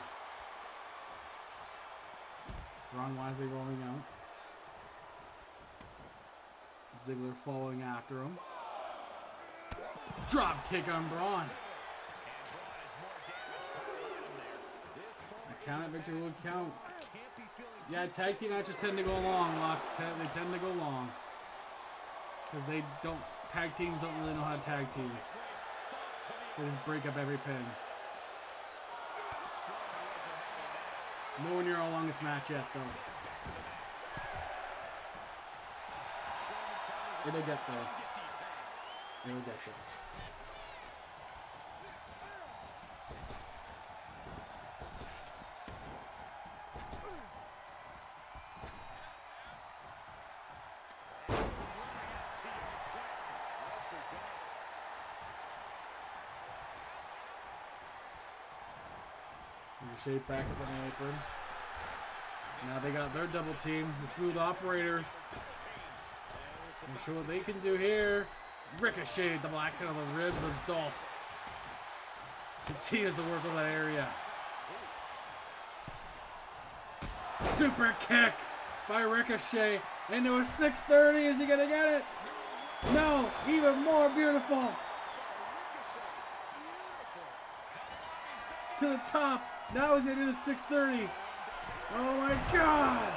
[SPEAKER 1] Braun wisely rolling out. Ziggler following after him. Drop kick on Braun. A count at victory would count. Yeah, tag team matches tend to go long, Lux. They tend to go long. Because tag teams don't really know how to tag team. They just break up every pin. Nowhere near our longest match yet, though. It'll get there. It'll get there. Shape back up on the apron. Now they got their double team, the Smooth Operators. Not sure what they can do here. Ricochet, double axe on the ribs of Dolph. Continues to work on that area. Super kick by Ricochet into a 630. Is he gonna get it? No, even more beautiful. To the top. Now he's into the 630. Oh my God!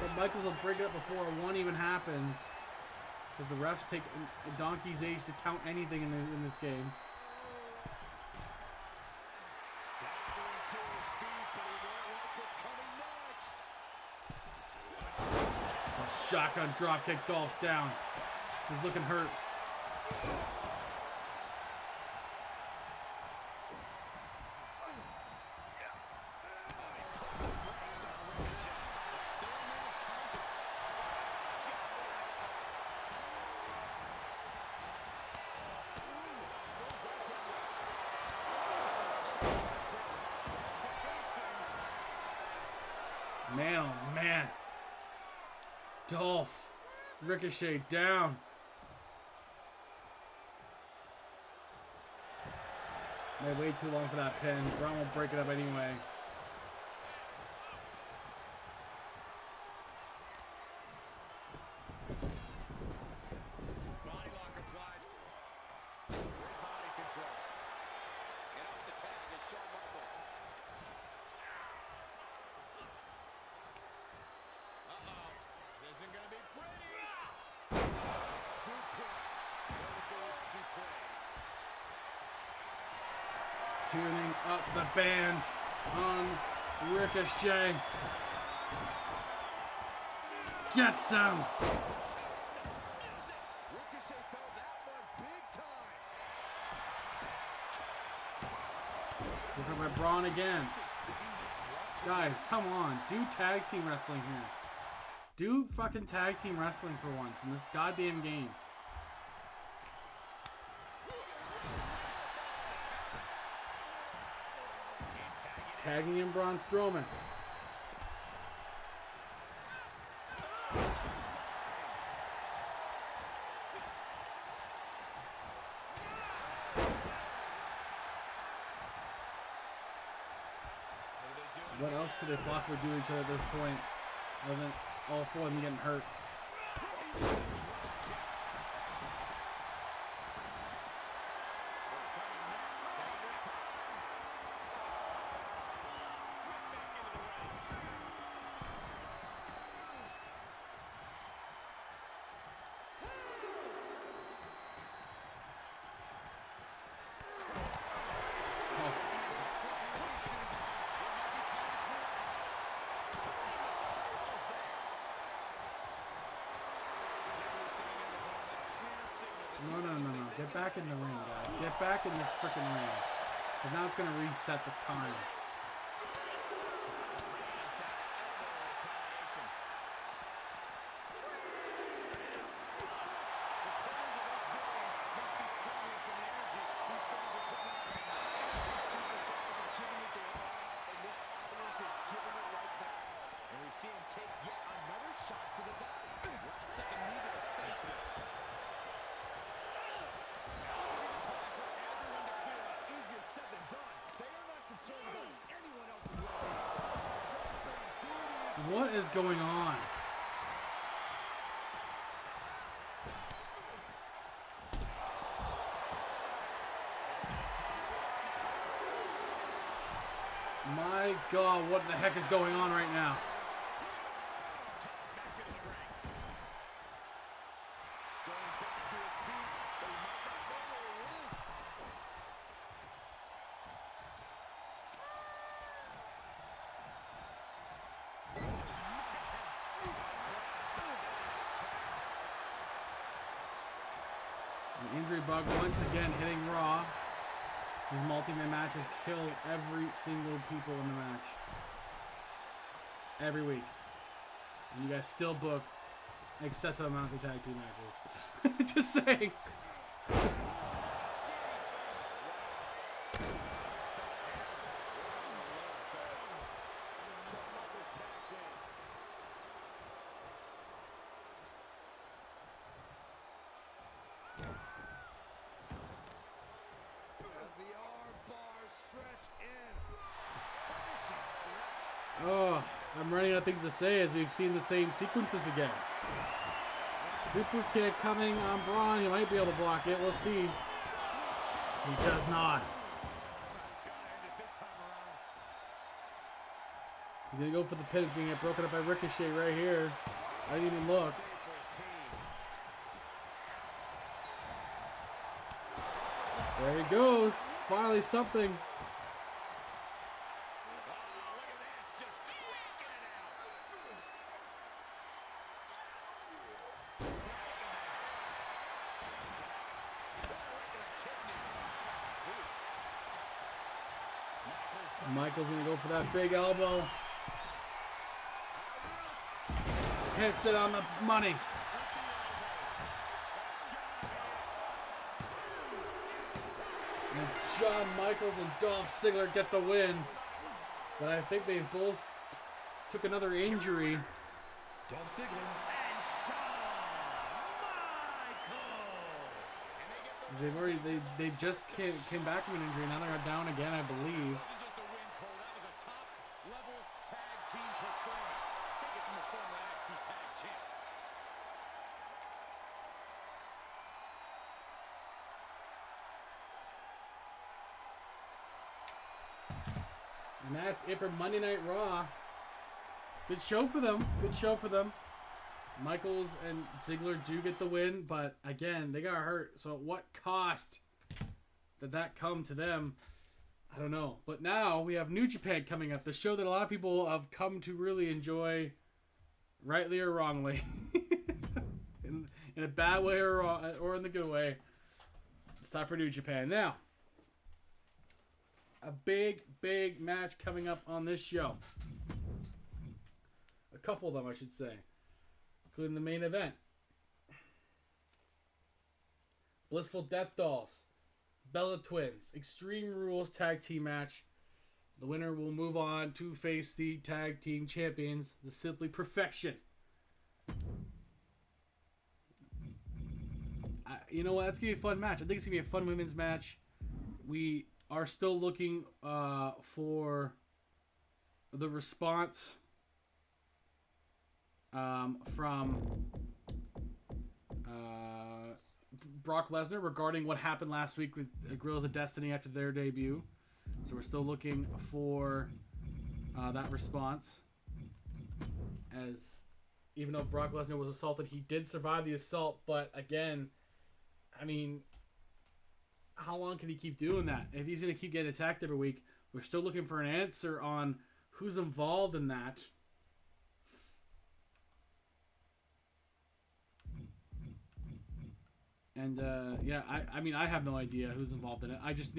[SPEAKER 1] But Michaels will break it up before one even happens. Because the refs take a donkey's age to count anything in this game. A shotgun dropkick, Dolph's down. He's looking hurt. Man, oh man. Dolph. Ricochet down. They wait too long for that pin. Braun will break it up anyway.
[SPEAKER 2] Body lock applied. Great body control. And off the tag is Shawn Michaels. This isn't going to be pretty. Suplex. Vertical suplex.
[SPEAKER 1] Tuning up the band on Ricochet. Gets him.
[SPEAKER 4] Ricochet felt that one big time.
[SPEAKER 1] Looking by Braun again. Guys, come on. Do tag team wrestling here. Do fucking tag team wrestling for once in this goddamn game. Tagging in Braun Strowman. What else could they possibly do to each other at this point other than all four of them getting hurt? Get back in the ring, guys. Get back in the freaking ring. Because now it's going to reset the time. What is going on? My God, what the heck is going on right now? An injury bug once again hitting Raw. These multi-man matches kill every single people in the match. Every week. And you guys still book excessive amounts of tag team matches. Just saying. Oh, I'm running out of things to say as we've seen the same sequences again. Super kick coming on Braun. He might be able to block it. We'll see. He does not. He's going to go for the pin. It's going to get broken up by Ricochet right here. I didn't even look. There he goes. Finally something. Michael's going to go for that big elbow. Hits it on the money. And Shawn Michaels and Dolph Ziggler get the win. But I think they both took another injury.
[SPEAKER 3] Dolph Ziggler and Shawn Michaels.
[SPEAKER 1] They just came back from an injury. Now they're down again, I believe. And that's it for Monday Night Raw. Good show for them. Good show for them. Michaels and Ziggler do get the win, but again, they got hurt. So at what cost did that come to them? I don't know. But now we have New Japan coming up. The show that a lot of people have come to really enjoy, rightly or wrongly. in a bad way or in the good way. It's time for New Japan. Now, a big match coming up on this show. A couple of them, I should say. Including the main event. Blissful Death Dolls. Bella Twins. Extreme Rules Tag Team match. The winner will move on to face the Tag Team Champions, the Simply Perfection. You know what? That's going to be a fun match. I think it's going to be a fun women's match. We are still looking for the response from Brock Lesnar regarding what happened last week with Guerrillas of Destiny after their debut. So we're still looking for that response. As even though Brock Lesnar was assaulted, he did survive the assault. But again, I mean, how long can he keep doing that? If he's going to keep getting attacked every week, we're still looking for an answer on who's involved in that. And yeah, I mean, I have no idea who's involved in it. I just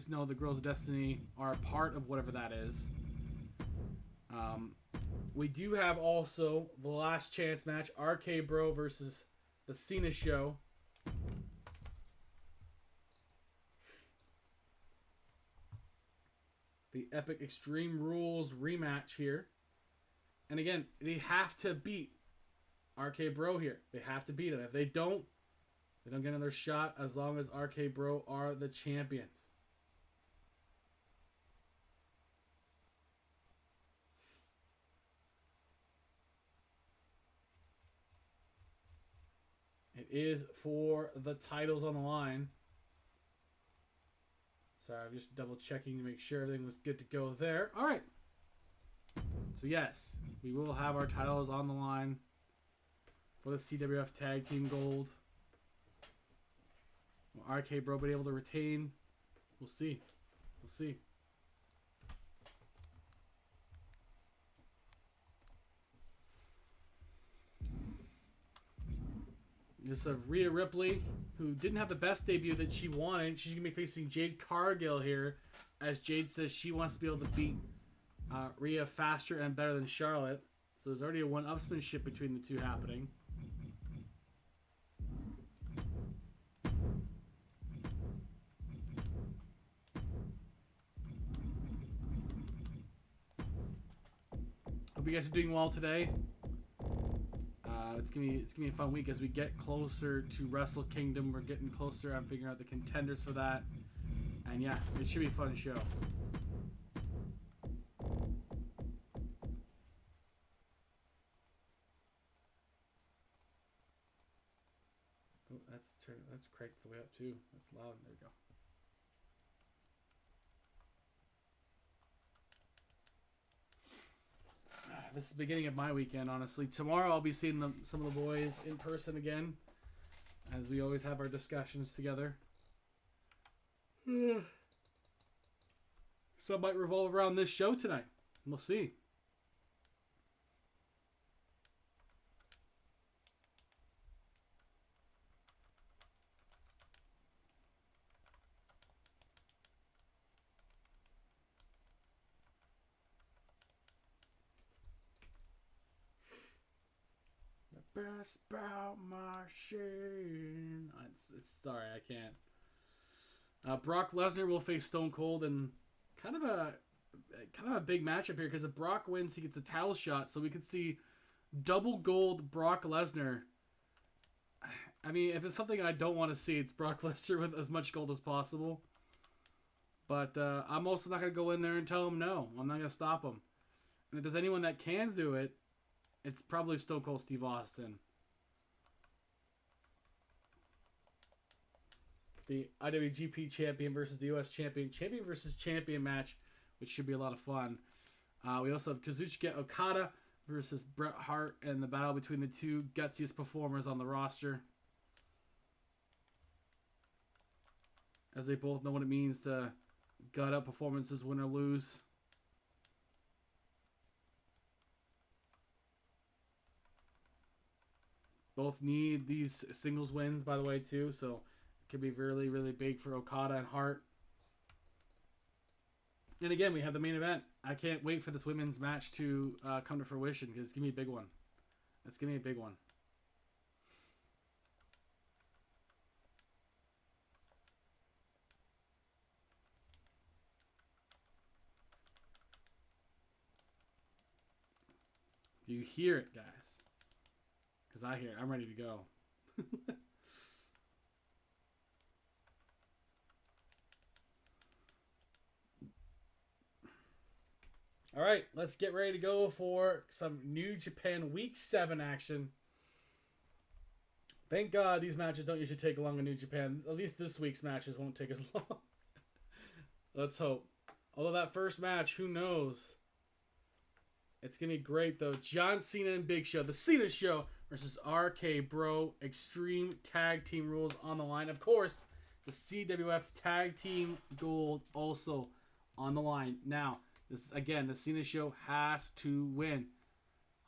[SPEAKER 1] know the Girls of Destiny are a part of whatever that is. We do have also the last chance match, RK Bro versus the Cena Show. The Epic Extreme Rules rematch here. And again, they have to beat RK Bro here. They have to beat him. If they don't get another shot as long as RK Bro are the champions. It is for the titles on the line. Sorry, I'm just double checking to make sure everything was good to go there. All right. So yes, we will have our titles on the line for the CWF Tag Team Gold. Will RK Bro be able to retain? We'll see. We'll see. Just Rhea Ripley, who didn't have the best debut that she wanted. She's going to be facing Jade Cargill here, as Jade says she wants to be able to beat Rhea faster and better than Charlotte. So there's already a one-upsmanship between the two happening. Hope you guys are doing well today. It's gonna be a fun week as we get closer to Wrestle Kingdom. We're getting closer. I'm figuring out the contenders for that, and yeah, it should be a fun show. Oh, that's cranked the way up too. That's loud. There we go. This is the beginning of my weekend, honestly. Tomorrow I'll be seeing some of the boys in person again, as we always have our discussions together. Some might revolve around this show tonight. We'll see. Best bout machine. It's sorry, I can't. Brock Lesnar will face Stone Cold in kind of a big matchup here, because if Brock wins, he gets a title shot. So we could see double gold Brock Lesnar. I mean, if it's something I don't want to see, it's Brock Lesnar with as much gold as possible. But I'm also not going to go in there and tell him no. I'm not going to stop him. And if there's anyone that can do it, it's probably Stone Cold Steve Austin. The IWGP champion versus the US champion. Champion versus champion match, which should be a lot of fun. We also have Kazuchika Okada versus Bret Hart, and the battle between the two gutsiest performers on the roster, as they both know what it means to gut up performances, win or lose. Both need these singles wins, by the way, too. So it could be really, really big for Okada and Hart. And again, we have the main event. I can't wait for this women's match to come to fruition, because it's going to be a big one. It's going to be a big one. Do you hear it, guys? Because I hear it. I'm ready to go. All right, let's get ready to go for some New Japan Week 7 action. Thank God these matches don't usually take long in New Japan. At least this week's matches won't take as long. Let's hope. Although that first match, who knows? It's going to be great, though. John Cena and Big Show. The Cena Show versus RK Bro. Extreme Tag Team Rules on the line. Of course, the CWF Tag Team Gold also on the line. Now, this again, the Cena Show has to win.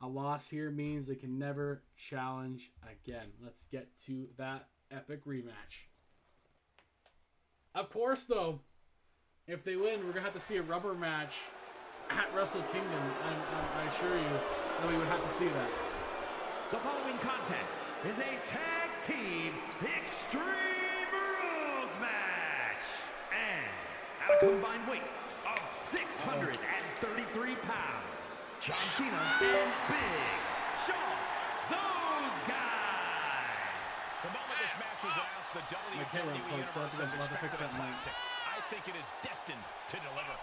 [SPEAKER 1] A loss here means they can never challenge again. Let's get to that epic rematch. Of course, though, if they win, we're going to have to see a rubber match at Wrestle Kingdom. I assure you that we would have to see that.
[SPEAKER 3] The following contest is a tag team Extreme Rules match. And at a combined weight of 633 pounds, John Cena and Big Show, those guys.
[SPEAKER 2] The moment this match was announced, the WWE Universe was expecting a classic. I think it is destined to deliver.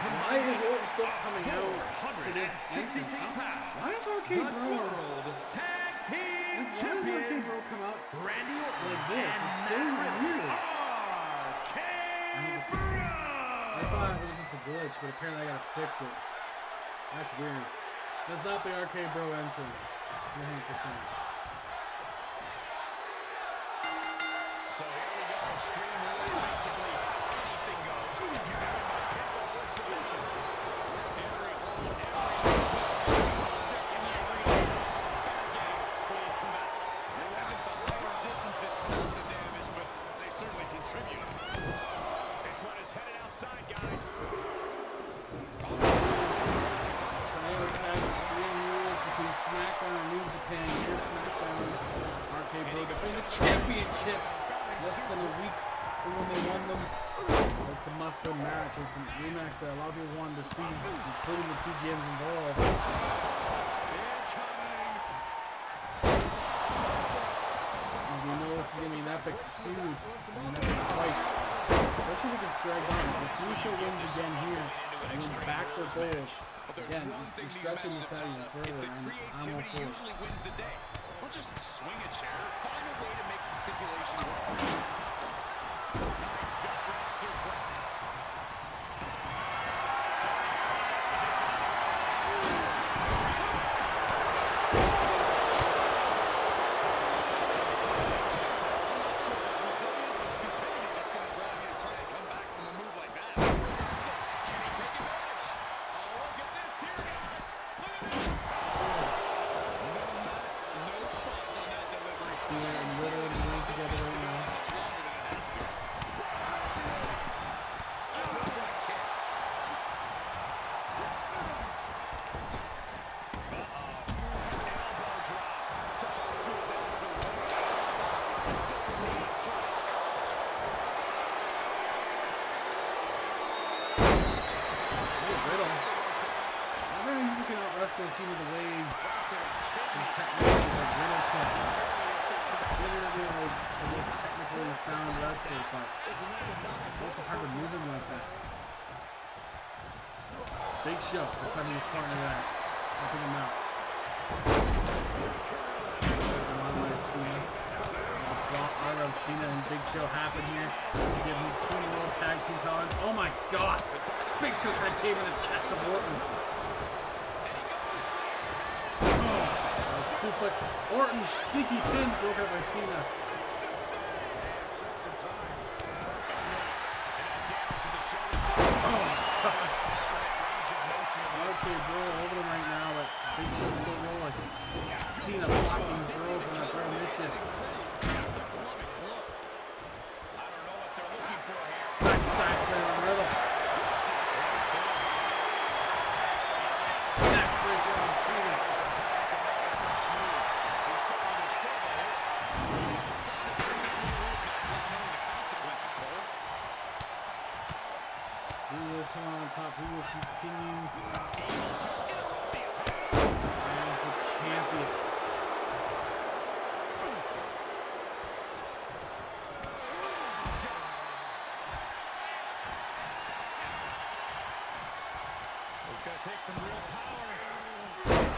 [SPEAKER 1] Why is Orton still coming out to this entrance? Why is RK Bro?
[SPEAKER 3] Tag Team
[SPEAKER 1] Why does RK Bro come out
[SPEAKER 3] Randy Orton
[SPEAKER 1] like this? It's so weird. I thought it was just a glitch, but apparently I gotta fix it. That's weird. That's not the RK Bro entrance. 100%.
[SPEAKER 2] So here we go. Extreme Rules, basically anything goes. You got it by pinfall or submission. Every hold, every sequence, every object in the arena is fair game for these combatants. It wasn't the height or distance that caused the damage, but they certainly contributed. This one is headed outside, guys.
[SPEAKER 1] Tornado tag Extreme Rules between SmackDown and New Japan. Here's SmackDown's RK Bro defending the championships. Less than a week from when they won them. It's a must-win match. It's a rematch that a lot of people wanted to see, including the TGMs involved. And we know this is going to be an epic feud, an epic fight. Especially if it's dragged on. If Suisha wins again here, and wins back to gold. Again, you're stretching this out even further, and I'm all for it.
[SPEAKER 2] Usually wins the day. Don't just swing a chair. Find a way to make the stipulation work for you. Nice gut-wrench suplex.
[SPEAKER 1] See the way some technical like Riddle cuts. Literally like the most technically sound wrestler, but it's also hard to move him like that. Big Show defending his partner there, helping him out. Art of Cena and Big Show happen here to give these two world tag team titles. Oh my God! Big Show trying to cave in the chest of Orton. Suplex. Orton, sneaky pin, broken by Cena. Oh, God. Okay, bro, over him right now, but Big Show's still rolling. Cena blocking throw from that third mission. Nice side slam on Riddle. Next breaker on Cena. Who will come on top? Who will continue as the champions?
[SPEAKER 2] It's going to take some real power.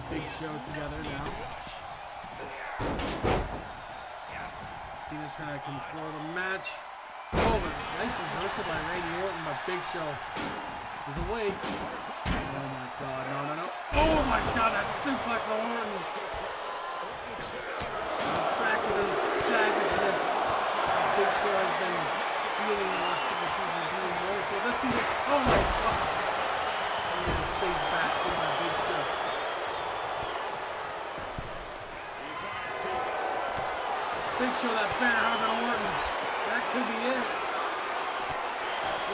[SPEAKER 1] Big Show together now. Cena's trying to control the match. Oh, but nice reversal by Randy Orton, but Big Show is awake. Oh my God, no. Oh my God, that suplex on Orton. Back to the savageness Big Show has been feeling the last couple of seasons even more. So this season, oh my God. Face back by Big Show. Big Show that bear hug on Orton. That could be it.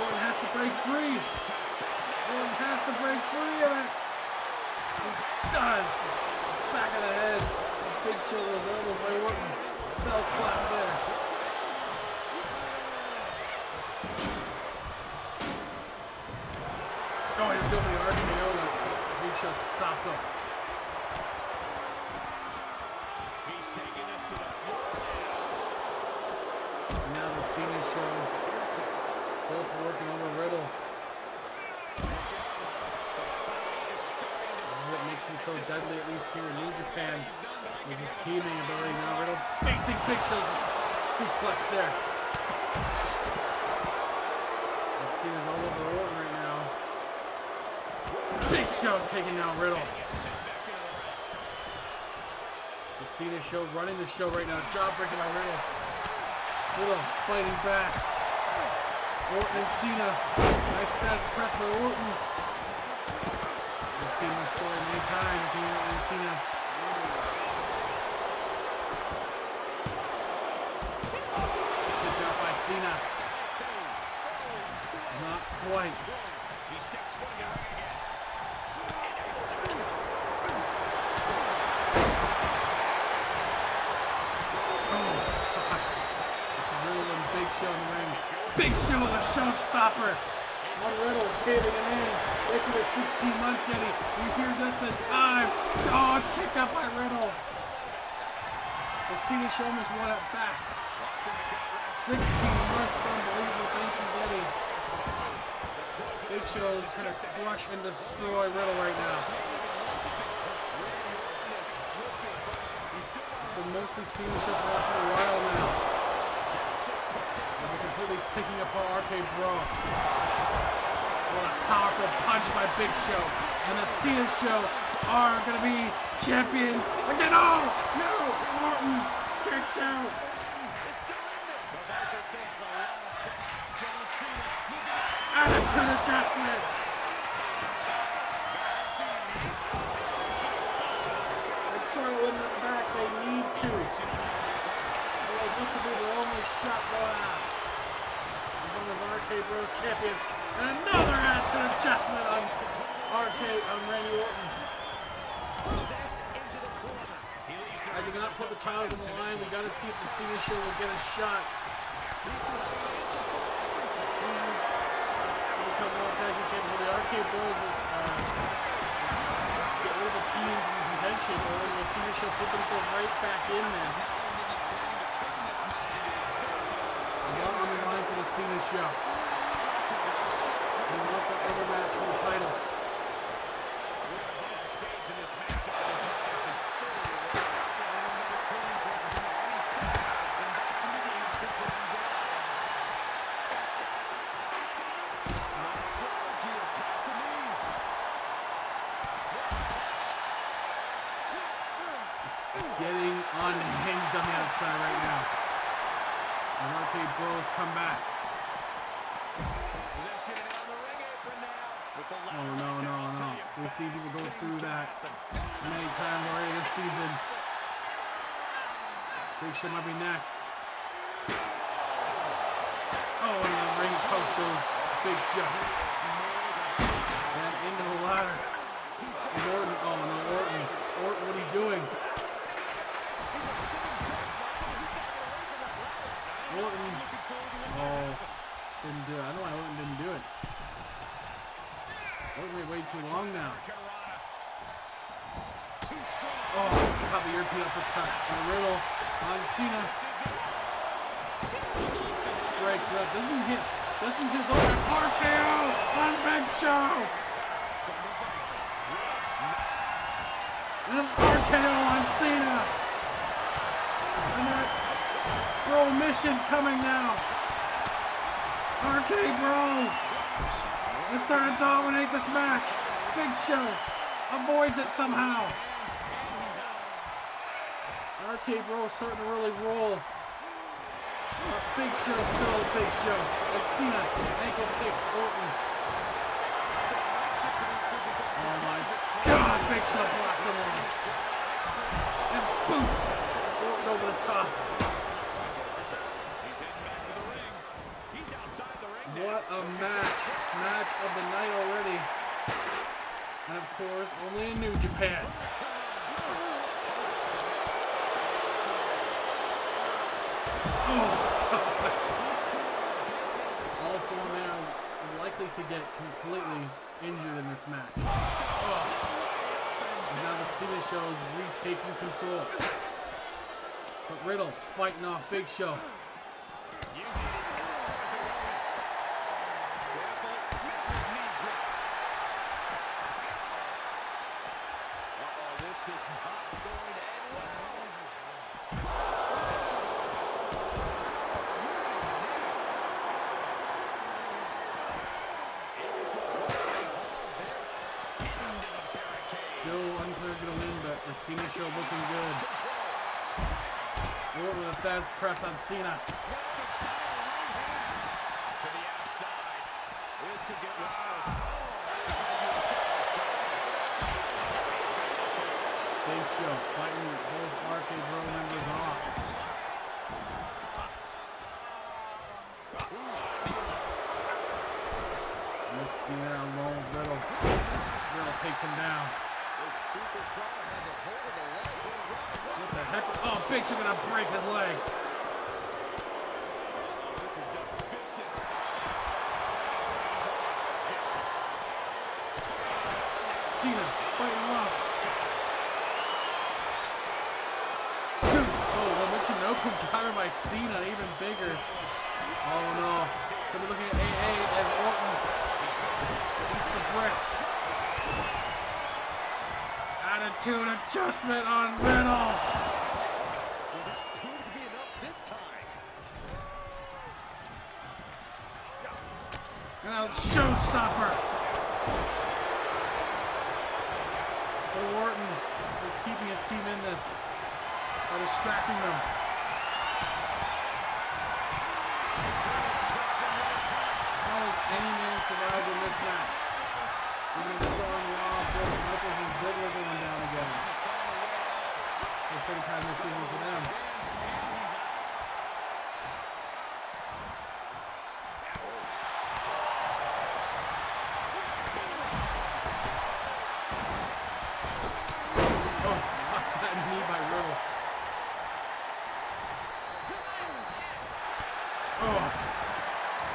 [SPEAKER 1] Orton has to break free. Orton has to break free of it. He does. Back of the head. Big Show was elbows by Orton. Bell clap there. Oh, he was going for the RKO, but Big Show stopped him.
[SPEAKER 2] He's taking us to the floor now.
[SPEAKER 1] And now the Cena Show. Both working over Riddle. This is what makes him so deadly, at least here in New Japan. Is his teaming ability. Now Riddle facing Big Show's suplex there. And Cena's all over Orton right now. Big Show taking down Riddle. The Cena Show running the show right now. Jawbreaker by Riddle. Riddle fighting back. Orton and Cena. Nice status press by Orton. We've seen this story many times. Orton and Cena. Picked out by Cena. Not quite.
[SPEAKER 2] He steps foot in the ring again.
[SPEAKER 1] Big Show in the ring. Big Show, the showstopper. On Riddle, caving him in. Making it 16 months in. You hear just in time. Oh, it's kicked out by Riddle. The Cena Show almost won it back. 16 months. It's unbelievable. Thank you, Eddie. Big Show is trying to crush and destroy Riddle right now. It's been mostly Cena Show for the last little while now. Completely picking apart RK Bro. What a powerful punch by Big Show. And the Cena Show are going to be champions again. Oh, no! Orton kicks out. Attitude adjustment. They're trying to win it back. They need to. This will be their only shot they'll have. As long as RK Bros champion. And another attitude adjustment on Randy Orton. I do not put the titles on the line. We got to see if the Cena Show will get a shot. Become World Tag Team Champion. The RK Bros will get rid of the team from contention, or will the Cena Show put themselves right back in this? On the line for the Cena Show. We want the other match for the titles. Edge on the outside right now. The RK Bros come back. Oh, no. We've seen people go through that many times already this season. Big Show might be next. Oh, and the ring post goes Big Show. And into the ladder. Orton. Oh, no, Orton. Orton, what are you doing? Orton. Oh, didn't do it. I don't know why Orton didn't do it. Orton wait way too long now. Oh, caught the European uppercut. And Riddle on Cena. Breaks it up. Doesn't hit his own RKO on Big Show. And an RKO on Cena. And that Bro mission coming now. RK Bro. Let's start to dominate this match. Big Show avoids it somehow. RK Bro starting to really roll. Big Show still a Big Show. And Cena ankle kicks Orton. Oh my God, Big Show blocks him off. And boots Orton over the top. What a match. Match of the night already. And of course, only in New Japan. Oh, God. All four men are likely to get completely injured in this match. Oh. And now the Cena Show is retaking control. But Riddle fighting off Big Show. Still unclear who's gonna win, but the Cena Show looking good. Orton with a fast press on Cena.
[SPEAKER 2] To the outside. This could get wild.
[SPEAKER 1] Big Show fighting both RK Bro members off. You see that alone with Riddle. Riddle takes him down. What the heck? Oh, Big Show gonna break his leg.
[SPEAKER 2] This is just vicious.
[SPEAKER 1] Cena fighting off. Scoops. Oh, well, Michinoku driver by Cena, even bigger. Oh no. We're looking at AA as Orton eats the bricks. Attitude adjustment on Riddle.
[SPEAKER 4] Proved to be enough this time.
[SPEAKER 1] And a showstopper. But Orton is keeping his team in this by distracting them. How has any man survived in this match? Even the song Raw, Brooks, Michaels, and Ziggler going down again. It's some kind of decision for them. Oh, that knee by Riddle. Oh,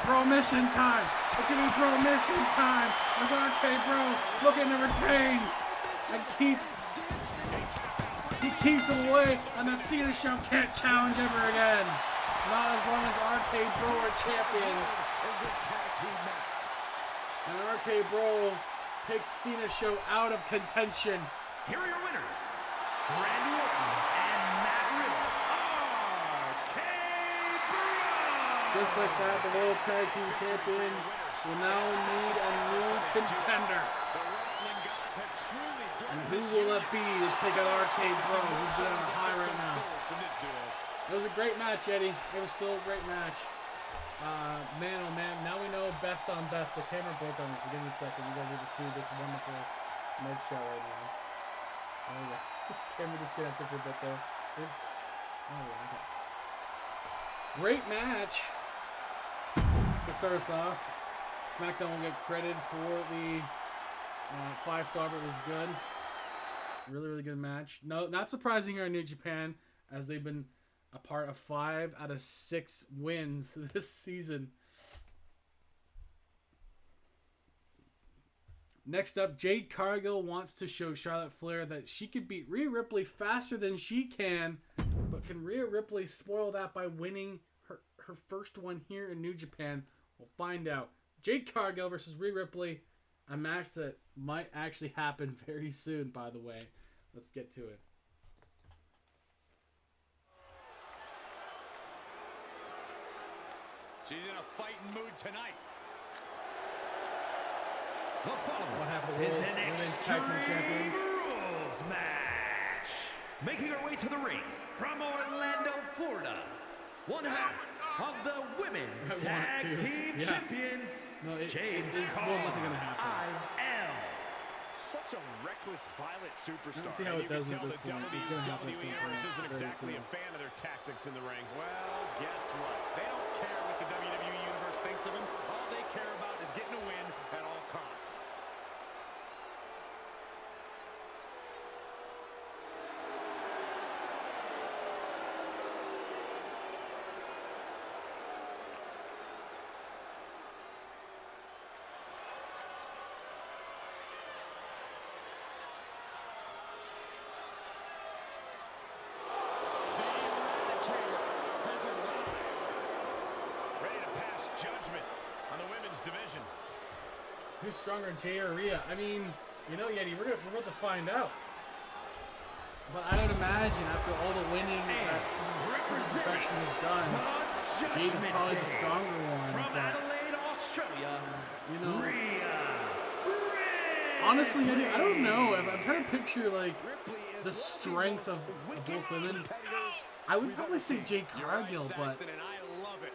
[SPEAKER 1] Bro mission time. Look at me, Bro mission time. As RK Bro looking to retain and he keeps him away, and the Cena Show can't challenge ever again. Not as long as RK Bro are champions. And RK Bro takes Cena Show out of contention.
[SPEAKER 3] Here are your winners, Randy Orton and Matt Riddle. RK Bro!
[SPEAKER 1] Just like that, the World Tag Team Champions will now need a new contender. And who will it be to take out RK Bro, who's been on a high right now? It was a great match, Eddie. It was still a great match. Man, oh man, now we know best on best. The camera broke on me, so give me a second. You guys need to see this wonderful merch show right now. Oh yeah. Camera disconnected for a bit there. Oops. Oh yeah, okay. Great match. To start us off, SmackDown will get credit for the 5-star, but it was good. Really, really good match. No, not surprising here in New Japan, as they've been a part of 5 out of 6 wins this season. Next up, Jade Cargill wants to show Charlotte Flair that she could beat Rhea Ripley faster than she can, but can Rhea Ripley spoil that by winning her first one here in New Japan? We'll find out. Jade Cargill versus Rhea Ripley, a match that might actually happen very soon, by the way. Let's get to it.
[SPEAKER 2] She's in a fighting mood tonight.
[SPEAKER 3] The following
[SPEAKER 1] What happened
[SPEAKER 3] is
[SPEAKER 1] to
[SPEAKER 3] an
[SPEAKER 1] Women's Tag Team Champions?
[SPEAKER 3] Rules match. Making her way to the ring from Orlando, Florida, one half of the Women's
[SPEAKER 1] I want
[SPEAKER 3] Tag
[SPEAKER 1] to.
[SPEAKER 3] Team
[SPEAKER 1] Yeah.
[SPEAKER 3] Champions,
[SPEAKER 1] No,
[SPEAKER 3] Jade
[SPEAKER 1] it's more likely going to happen.
[SPEAKER 3] IL.
[SPEAKER 4] Such a reckless, violent superstar.
[SPEAKER 1] Let's see how it
[SPEAKER 2] And you
[SPEAKER 1] does
[SPEAKER 2] can
[SPEAKER 1] at
[SPEAKER 2] tell
[SPEAKER 1] this
[SPEAKER 2] the
[SPEAKER 1] point. It's going to happen at some
[SPEAKER 2] WWE
[SPEAKER 1] point.
[SPEAKER 2] isn't
[SPEAKER 1] Very
[SPEAKER 2] exactly
[SPEAKER 1] soon.
[SPEAKER 2] a fan of their tactics in the ring. Well, guess what? They don't care what the WWE Universe thinks of them. All they care about is getting a win at all costs. Judgment on the women's division.
[SPEAKER 1] Who's stronger, Jay or Rhea? I mean, you know, Yeti, we're about to find out. But I would imagine after all the winning that Super Perfection has done, Jade is probably the stronger one.
[SPEAKER 3] From
[SPEAKER 1] But,
[SPEAKER 3] Adelaide, Australia,
[SPEAKER 1] you know,
[SPEAKER 3] Rhea
[SPEAKER 1] honestly, Yeti, I don't know. I'm trying to picture, like,
[SPEAKER 4] Ripley is
[SPEAKER 1] the strength of both women. I would probably say Jade Cargill, but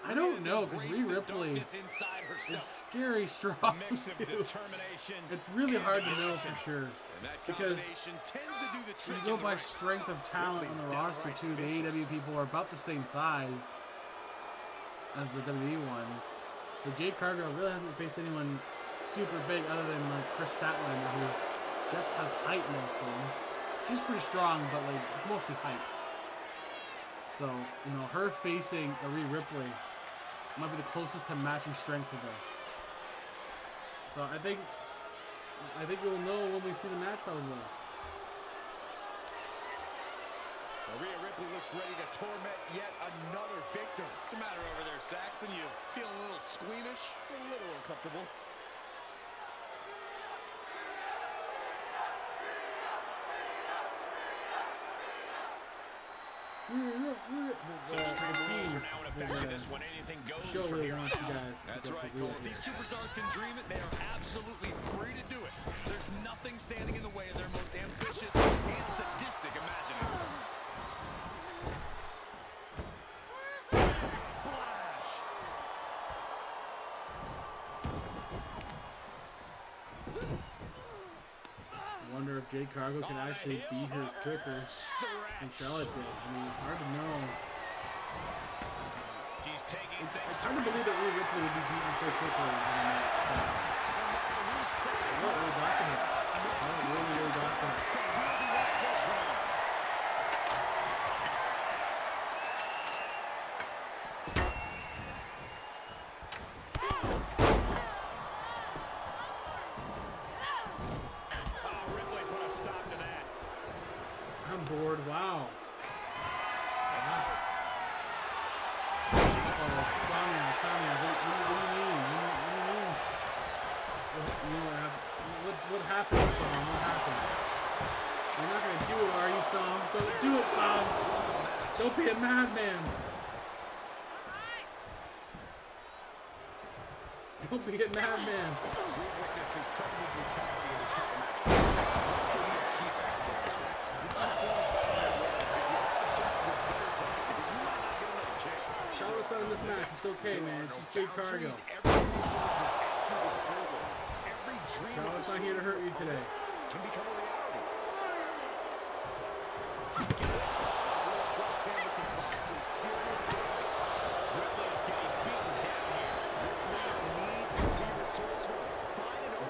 [SPEAKER 1] I don't know, because Rhea Ripley is scary strong, too. It's really hard to know for sure. Because when you go by strength of talent on the roster, too, the AEW people are about the same size as the WWE ones. So Jade Cargill really hasn't faced anyone super big other than like Chris Statlander, who just has height mostly. She's pretty strong, but like it's mostly height. So, you know, her facing Rhea Ripley might be the closest to matching strength to her. So I think we'll know when we see the match probably.
[SPEAKER 4] Well, Rhea Ripley looks ready to torment yet another victim.
[SPEAKER 2] What's the matter over there, Saxton? You feeling a little squeamish?
[SPEAKER 4] A little uncomfortable.
[SPEAKER 1] The team,
[SPEAKER 2] When anything goes
[SPEAKER 1] show
[SPEAKER 2] from
[SPEAKER 1] really
[SPEAKER 2] here on
[SPEAKER 1] wants you
[SPEAKER 2] out.
[SPEAKER 1] guys to
[SPEAKER 2] That's
[SPEAKER 1] go
[SPEAKER 2] right,
[SPEAKER 1] for
[SPEAKER 2] Cole.
[SPEAKER 1] Rhea.
[SPEAKER 2] If these superstars can dream it, they are absolutely free to do it. There's nothing standing in the way of their most ambitious and sadistic imaginings. Splash!
[SPEAKER 1] I wonder if Jade Cargill can actually beat her quicker than Charlotte did. I mean, it's hard to know.
[SPEAKER 2] She's taking
[SPEAKER 1] It's hard to believe that Rhea Ripley would be beaten so quickly in a match. What really got to her? What really got to her?
[SPEAKER 2] Oh, Ripley put a stop to that.
[SPEAKER 1] I'm bored. Wow. Sonya, what do you mean? What happened, Sam? What happened? You're not gonna do it, are you, Sam? Don't do it, Sam! Don't be a madman! Don't be a madman!
[SPEAKER 2] We've witnessed incredible brutality in this type of match. What could be a key factor in this one? This is a form of if you have a shot, you better take it, because you might not
[SPEAKER 1] win this match. It's okay, man. It's just Jade Cargill. Charlotte's not here to hurt you today.
[SPEAKER 4] Can become a reality.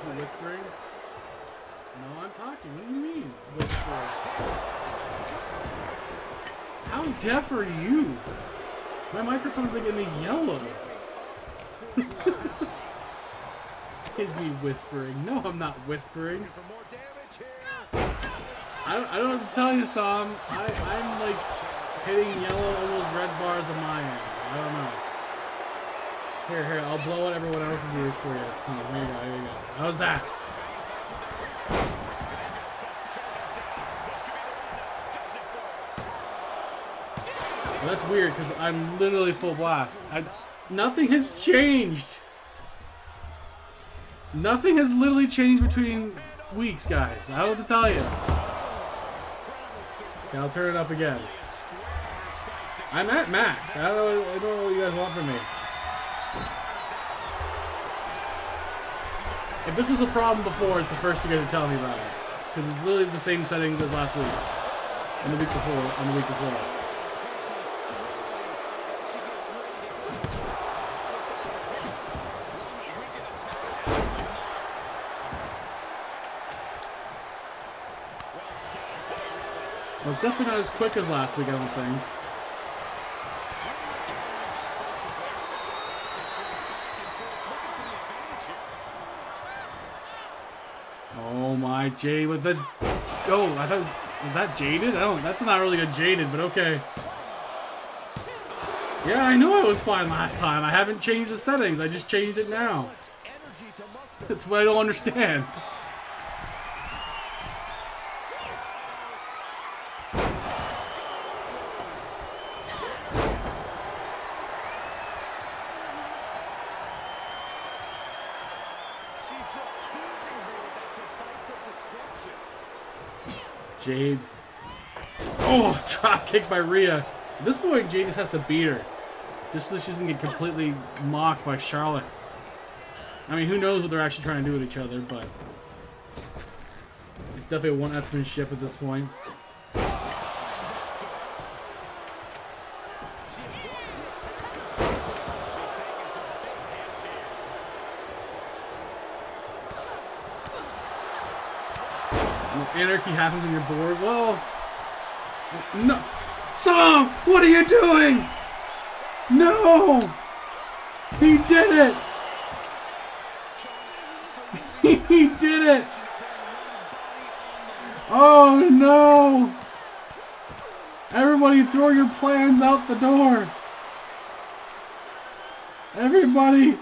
[SPEAKER 1] Are you whispering? No, I'm talking. What do you mean, whispering? How deaf are you? My microphone's like in the yellow. Is me whispering? No, I'm not whispering. I don't know what to tell you, Sam. I'm like hitting yellow, almost red bars on my end. I don't know. Here, I'll blow out everyone else's ears for you. Here you go. How's that? Well, that's weird because I'm literally full blast. Nothing has changed. Nothing has literally changed between weeks, guys. I don't know what to tell you. Okay, I'll turn it up again. I'm at max. I don't know what you guys want from me. If this was a problem before, it's the first you're going to tell me about it. Because it's literally the same settings as last week. And the week before. And the week before. Well, it's definitely not as quick as last week, I don't think. Oh my, Jade with the... Oh, I thought... Was that jaded? That's not really a jaded, but okay. Yeah, I know I was fine last time. I haven't changed the settings. I just changed it now. That's what I don't understand. Jade. Oh, drop kick by Rhea. At this point, Jade just has to beat her. Just so she doesn't get completely mocked by Charlotte. I mean, who knows what they're actually trying to do with each other, but... It's definitely a one-upsmanship at this point. Anarchy happens when you're bored. Well, no. Sam, what are you doing? No! He did it! He did it! Oh no! Everybody throw your plans out the door! Everybody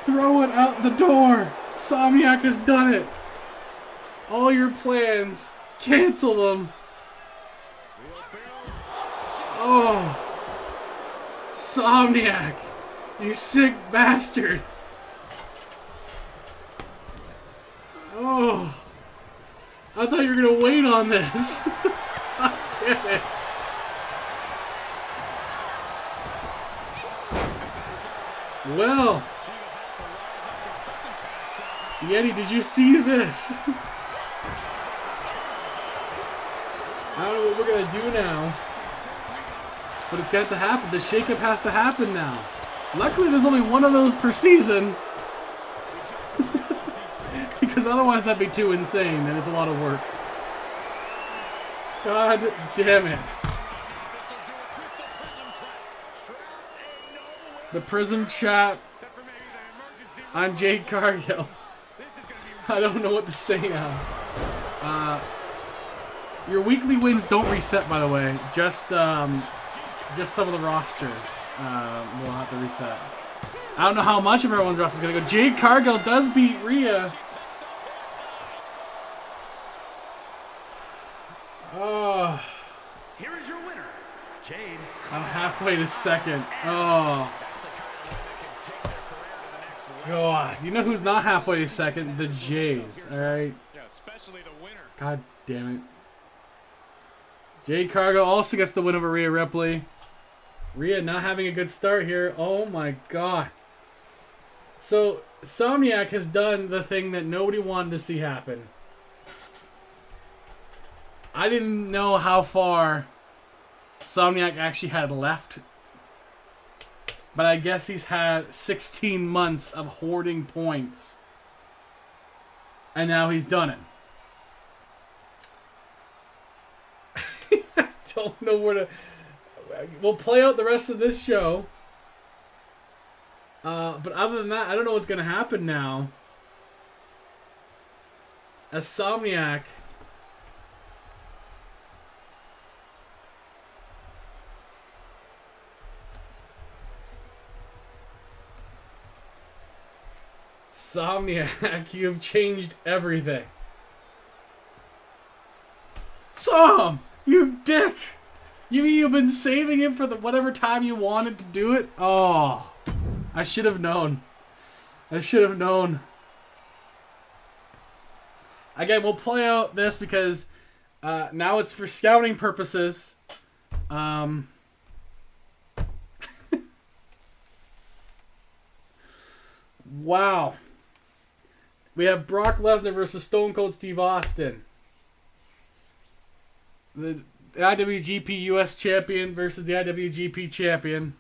[SPEAKER 1] throw it out the door! Somniac has done it! All your plans, cancel them. Oh, Somniac, you sick bastard. Oh, I thought you were gonna wait on this. God damn it. Well, Yeti, did you see this? I don't know what we're gonna do now, but it's got to happen. The shakeup has to happen now. Luckily, there's only one of those per season, because otherwise that'd be too insane, and it's a lot of work. God damn it! The Prism Trap on Jade Cargill. I don't know what to say now. Your weekly wins don't reset, by the way. Just some of the rosters will have to reset. I don't know how much of everyone's roster is going to go. Jade Cargill does beat Rhea. Oh.
[SPEAKER 3] Here is your winner, Jade.
[SPEAKER 1] I'm halfway to second. Oh. God. You know who's not halfway to second? The Jays. Alright? God damn it. Jade Cargill also gets the win over Rhea Ripley. Rhea not having a good start here. Oh my god. So, Somniac has done the thing that nobody wanted to see happen. I didn't know how far Somniac actually had left. But I guess he's had 16 months of hoarding points. And now he's done it. I don't know where to... We'll play out the rest of this show. But other than that, I don't know what's going to happen now. As Somniac... Somniac, you have changed everything. Som! You dick! You mean you've been saving him for the whatever time you wanted to do it? Oh, I should have known. I should have known. Again, we'll play out this because now it's for scouting purposes. Wow. We have Brock Lesnar versus Stone Cold Steve Austin. The IWGP US Champion versus the IWGP Champion.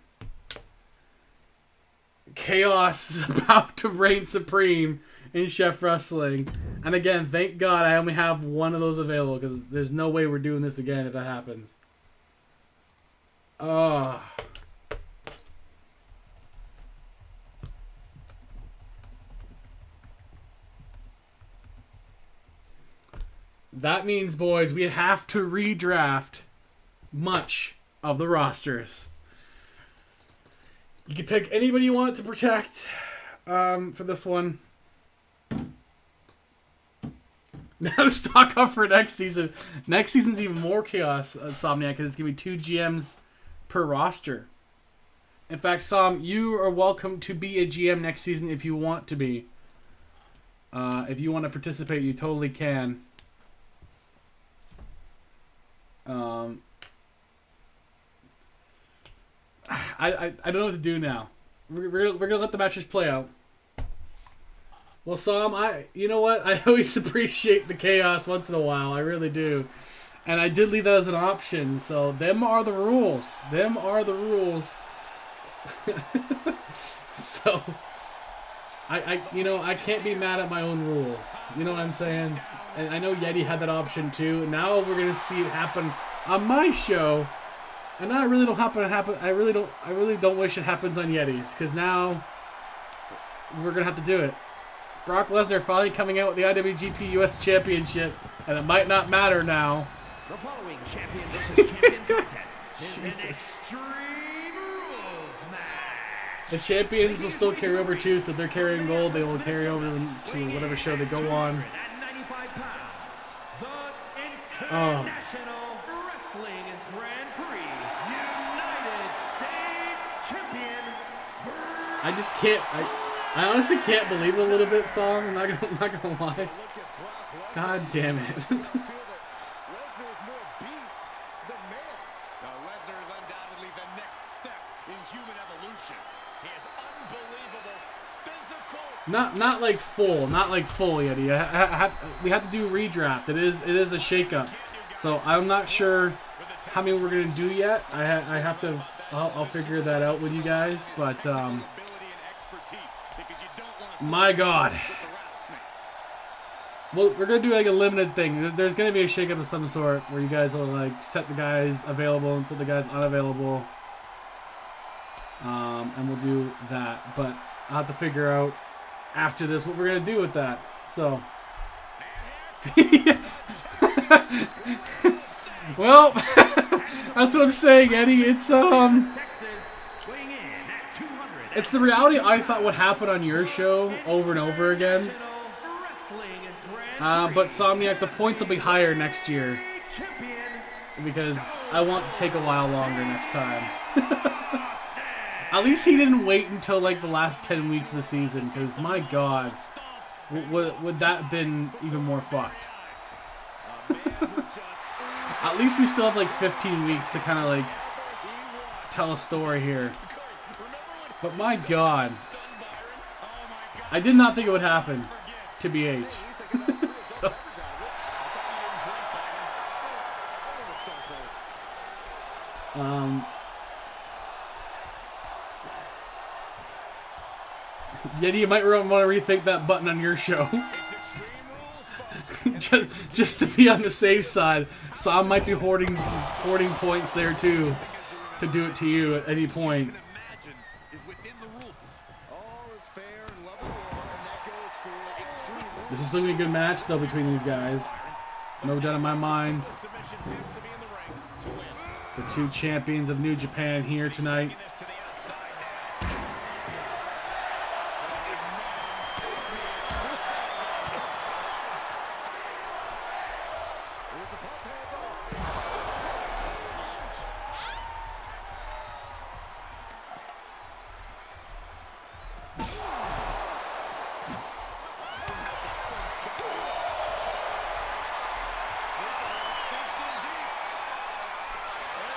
[SPEAKER 1] Chaos is about to reign supreme in Chef Wrestling. And again, thank God I only have one of those available because there's no way we're doing this again if that happens. Oh. That means, boys, we have to redraft much of the rosters. You can pick anybody you want to protect for this one. Now to stock up for next season. Next season's even more chaos, Somniac, because it's going to be 2 GMs per roster. In fact, Som, you are welcome to be a GM next season if you want to be. If you want to participate, you totally can. I don't know what to do now. We're gonna let the matches play out. Well, Som, you know what? I always appreciate the chaos once in a while. I really do. And I did leave that as an option. So them are the rules. Them are the rules. So I can't be mad at my own rules. You know what I'm saying? And I know Yeti had that option too. Now we're gonna see it happen on my show. And now I really don't happen. I really don't wish it happens on Yetis, because now we're gonna have to do it. Brock Lesnar finally coming out with the IWGP US Championship, and it might not matter now.
[SPEAKER 3] The following champion versus champion contest is an Extreme Rules match.
[SPEAKER 1] The champions will still carry over too, so if they're carrying gold, they will carry over to whatever show they go on. Oh.
[SPEAKER 3] Wrestling Grand Prix United States Champion.
[SPEAKER 1] I just can't. I honestly can't believe it a little bit, Song. I'm not gonna lie. God damn it.
[SPEAKER 2] Lesnar is more beast than man. Now Lesnar is undoubtedly the next step in human evolution. He is unbelievable, physical.
[SPEAKER 1] Not like full, Yeti. We have to do redraft. It is a shakeup. So I'm not sure how many we're gonna do yet. I'll figure that out with you guys. But my God. Well, we're gonna do like a limited thing. There's gonna be a shakeup of some sort where you guys will like set the guys available and set the guys unavailable. And we'll do that. But I'll have to figure out after this what we're gonna do with that. So well, that's what I'm saying, Eddie. It's the reality I thought would happen on your show over and over again. But Somniac, the points will be higher next year because I want to take a while longer next time. At least he didn't wait until like the last 10 weeks of the season, because my God, would that have been even more fucked? At least we still have like 15 weeks to kind of like tell a story here. But my God, I did not think it would happen to BH. So. Yeti, you might want to rethink that button on your show. just to be on the safe side. Sam might be hoarding points there too, to do it to you at any point. This is looking a good match though between these guys. No doubt in my mind. The two champions of New Japan here tonight.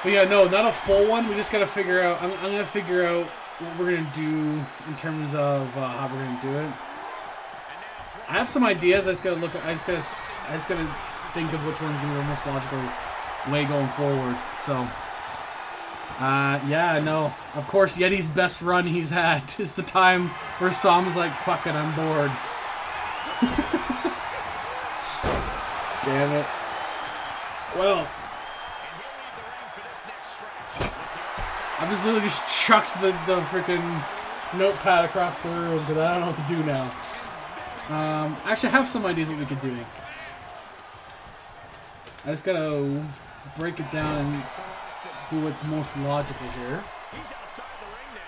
[SPEAKER 1] But yeah, no, not a full one. We just gotta figure out. I'm gonna figure out what we're gonna do in terms of how we're gonna do it. I have some ideas. I just gotta look. I just gotta think of which one's gonna be the most logical way going forward. So, yeah, no. Of course, Yeti's best run he's had is the time where Sam's like, "Fuck it, I'm bored." Damn it. Well. I just literally chucked the freaking notepad across the room because I don't know what to do now. Actually, I have some ideas what we could do. I just gotta break it down and do what's most logical here.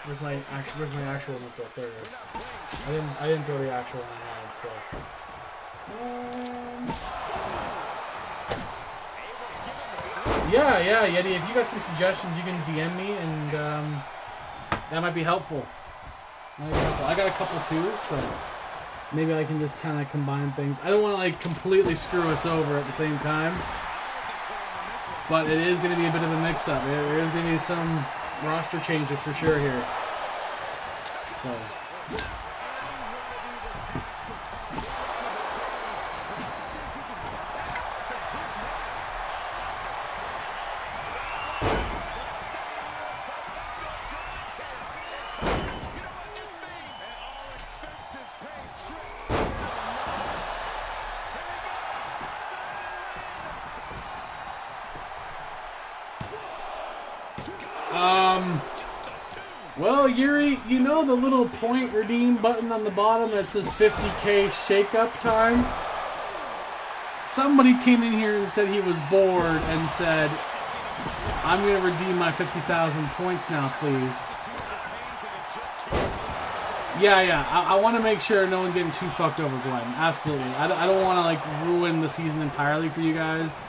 [SPEAKER 1] Where's my actual notebook? There it is. I didn't throw the actual one I had, so. Yeah, Yeti, if you got some suggestions, you can DM me, and that might be helpful. I got a couple too, so maybe I can just kind of combine things. I don't want to like completely screw us over at the same time, but it is going to be a bit of a mix-up. There is going to be some roster changes for sure here. So. Well, Yuri, you know the little point redeem button on the bottom that says 50K shake-up time? Somebody came in here and said he was bored and said, I'm going to redeem my 50,000 points now, please. Yeah, I want to make sure no one's getting too fucked over, Glenn. Absolutely. I don't want to, like, ruin the season entirely for you guys.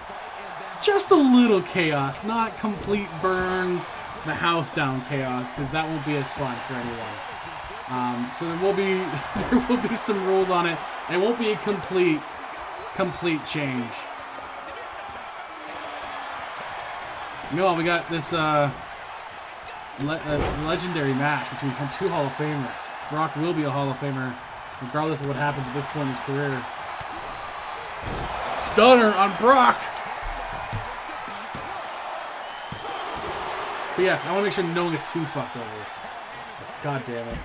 [SPEAKER 1] Just a little chaos, not complete burn the house down chaos, because that won't be as fun for anyone. So there will be some rules on it. It won't be a complete change. No, we got this legendary match between two Hall of Famers. Brock will be a Hall of Famer regardless of what happens at this point in his career. Stunner on Brock. But yes, I want to make sure no one gets too fucked over. God damn it.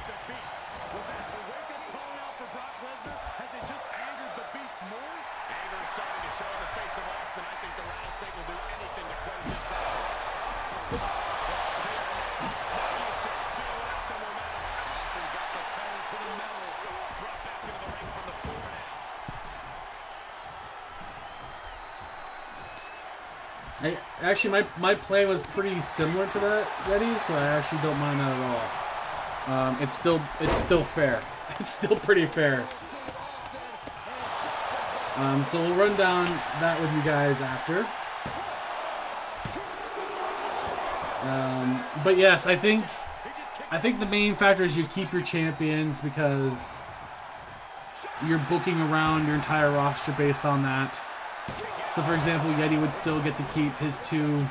[SPEAKER 1] Actually, my plan was pretty similar to that, Reddy, so I actually don't mind that at all. It's still fair. It's still pretty fair. So we'll run down that with you guys after. But yes, I think the main factor is you keep your champions because you're booking around your entire roster based on that. So, for example, Yeti would still get to keep his two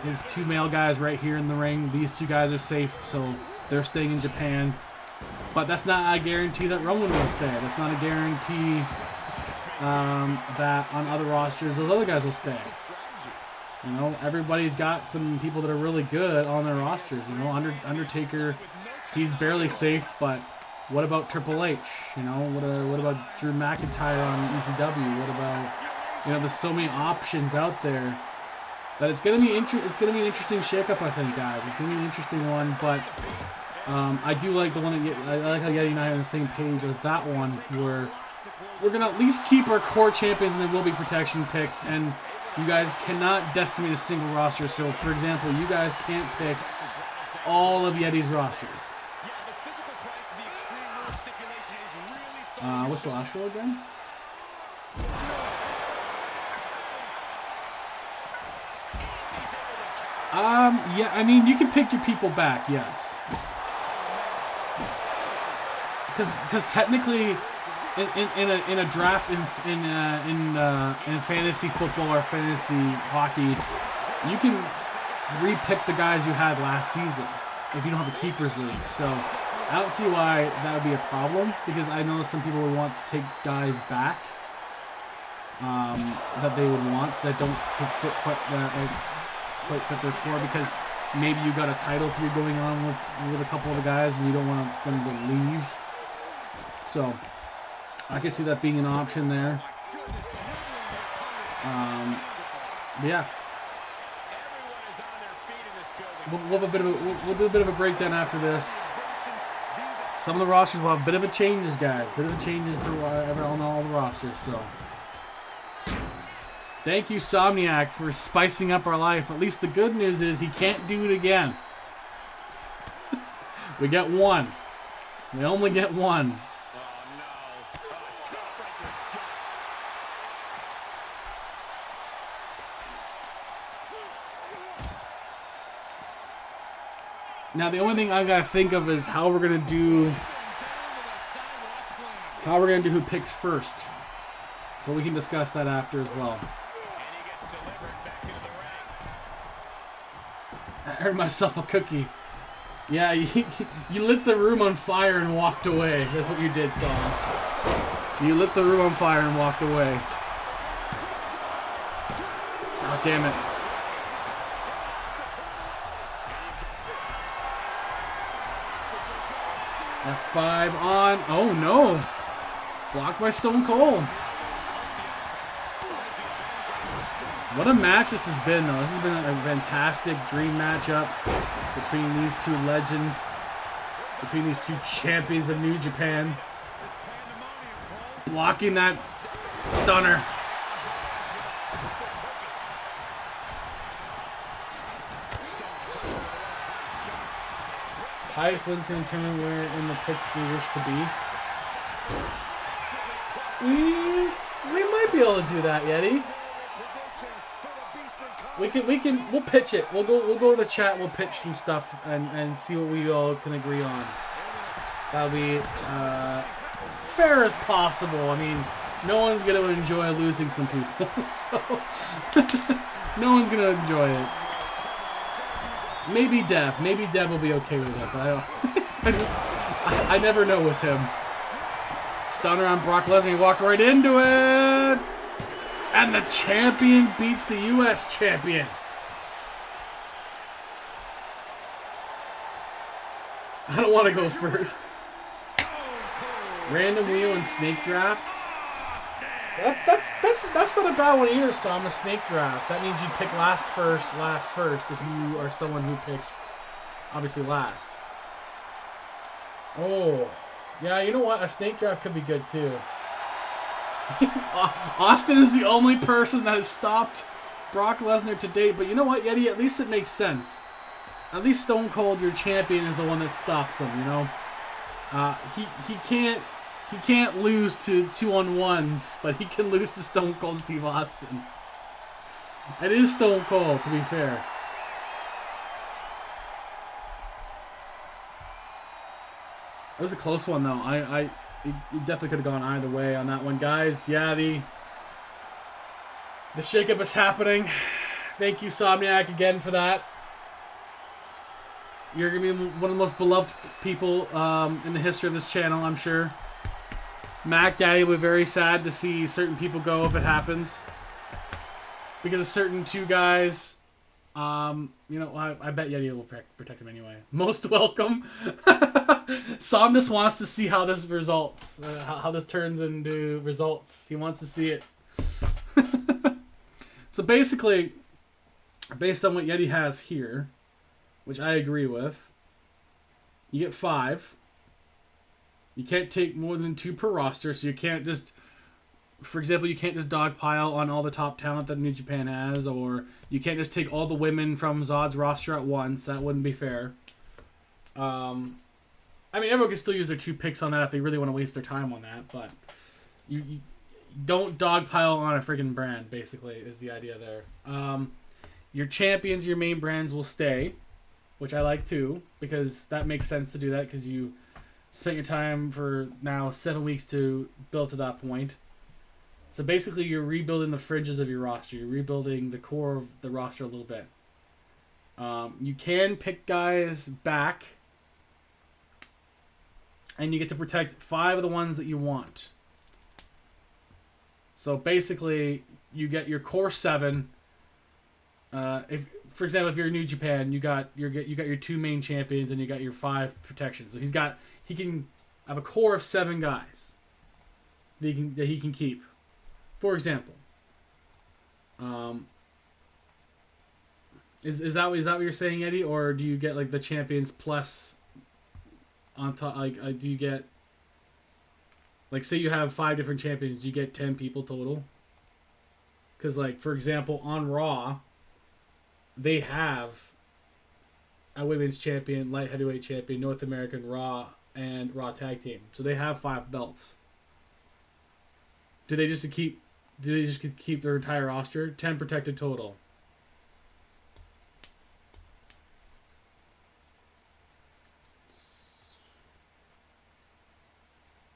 [SPEAKER 1] his 2 male guys right here in the ring. These 2 guys are safe, so they're staying in Japan. But that's not a guarantee that Roman will stay. That's not a guarantee that on other rosters those other guys will stay. You know, everybody's got some people that are really good on their rosters. You know, Undertaker, he's barely safe, but what about Triple H? You know, what about Drew McIntyre on ECW? What about, you know, there's so many options out there that it's gonna be an interesting shakeup, I think, guys. It's gonna be an interesting one, but I do like the one that I like how Yeti and I are on the same page with that one, where we're gonna at least keep our core champions and there will be protection picks, and you guys cannot decimate a single roster. So, for example, you guys can't pick all of Yeti's rosters. What's the last rule again? Yeah, I mean, you can pick your people back, yes. Because technically, in a draft in fantasy football or fantasy hockey, you can re-pick the guys you had last season if you don't have a keepers league. So I don't see why that would be a problem, because I know some people would want to take guys back that they would want that don't quite fit their core, because maybe you got a title feud going on with a couple of the guys and you don't want them to leave. So I could see that being an option there. Yeah. We'll do a bit of a breakdown after this. Some of the rosters will have a bit of a changes, guys. A bit of a changes on all the rosters. So, thank you, Somniac, for spicing up our life. At least the good news is he can't do it again. We get one. We only get one. Now the only thing I gotta think of is how we're gonna do who picks first. But we can discuss that after as well. I earned myself a cookie. Yeah, you lit the room on fire and walked away. That's what you did, Sauce. You lit the room on fire and walked away. Oh, damn it. F5 on. Oh no. Blocked by Stone Cold. What a match this has been, though. This has been a fantastic dream matchup between these 2 legends, between these 2 champions of New Japan. Blocking that stunner. Highest wins can determine where in the pits we wish to be. We might be able to do that, Yeti. We'll pitch it. We'll go to the chat. We'll pitch some stuff and see what we all can agree on. That'll be fair as possible. I mean, no one's gonna enjoy losing some people, so no one's gonna enjoy it. Maybe Dev will be okay with it, but I never know with him. Stunner on Brock Lesnar. He walked right into it. And the champion beats the U.S. champion. I don't want to go first. Random wheel and snake draft. That's not a bad one either, so I'm a snake draft. That means you pick last first if you are someone who picks obviously last. Oh. Yeah, you know what? A snake draft could be good too. Austin is the only person that has stopped Brock Lesnar to date, but you know what, Yeti? At least it makes sense. At least Stone Cold, your champion, is the one that stops him. You know, he can't lose to 2-on-1s, but he can lose to Stone Cold Steve Austin. It is Stone Cold, to be fair. It was a close one, though. It definitely could have gone either way on that one, guys. Yeah, the shakeup is happening. Thank you, Somniac, again for that. You're going to be one of the most beloved people in the history of this channel, I'm sure. Mac Daddy will be very sad to see certain people go if it happens. Because of certain two guys, you know, I bet Yeti will protect him anyway. Most welcome. Som just wants to see how this results, how this turns into results. He wants to see it. So basically, based on what Yeti has here, which I agree with, you get 5. You can't take more than 2 per roster, so you can't just, for example, you can't just dogpile on all the top talent that New Japan has, or you can't just take all the women from Zod's roster at once. That wouldn't be fair. I mean, everyone can still use their 2 picks on that if they really want to waste their time on that, but you don't dogpile on a friggin' brand, basically, is the idea there. Your champions, your main brands will stay, which I like too, because that makes sense to do that, because you spent your time for now 7 weeks to build to that point. So basically, you're rebuilding the fringes of your roster. You're rebuilding the core of the roster a little bit. You can pick guys back, and you get to protect 5 of the ones that you want. So basically, you get your core 7. If, for example, if you're in New Japan, you got your 2 main champions and you got your 5 protections. So he can have a core of 7 guys that he can keep. For example, is that what you're saying, Eddie, or do you get like the champions plus on top? Like, do you get, like, say you have 5 different champions, do you get 10 people total? Because, like, for example, on Raw, they have a women's champion, light heavyweight champion, North American Raw, and Raw tag team. So they have 5 belts. Do they just keep their entire roster? 10 protected total.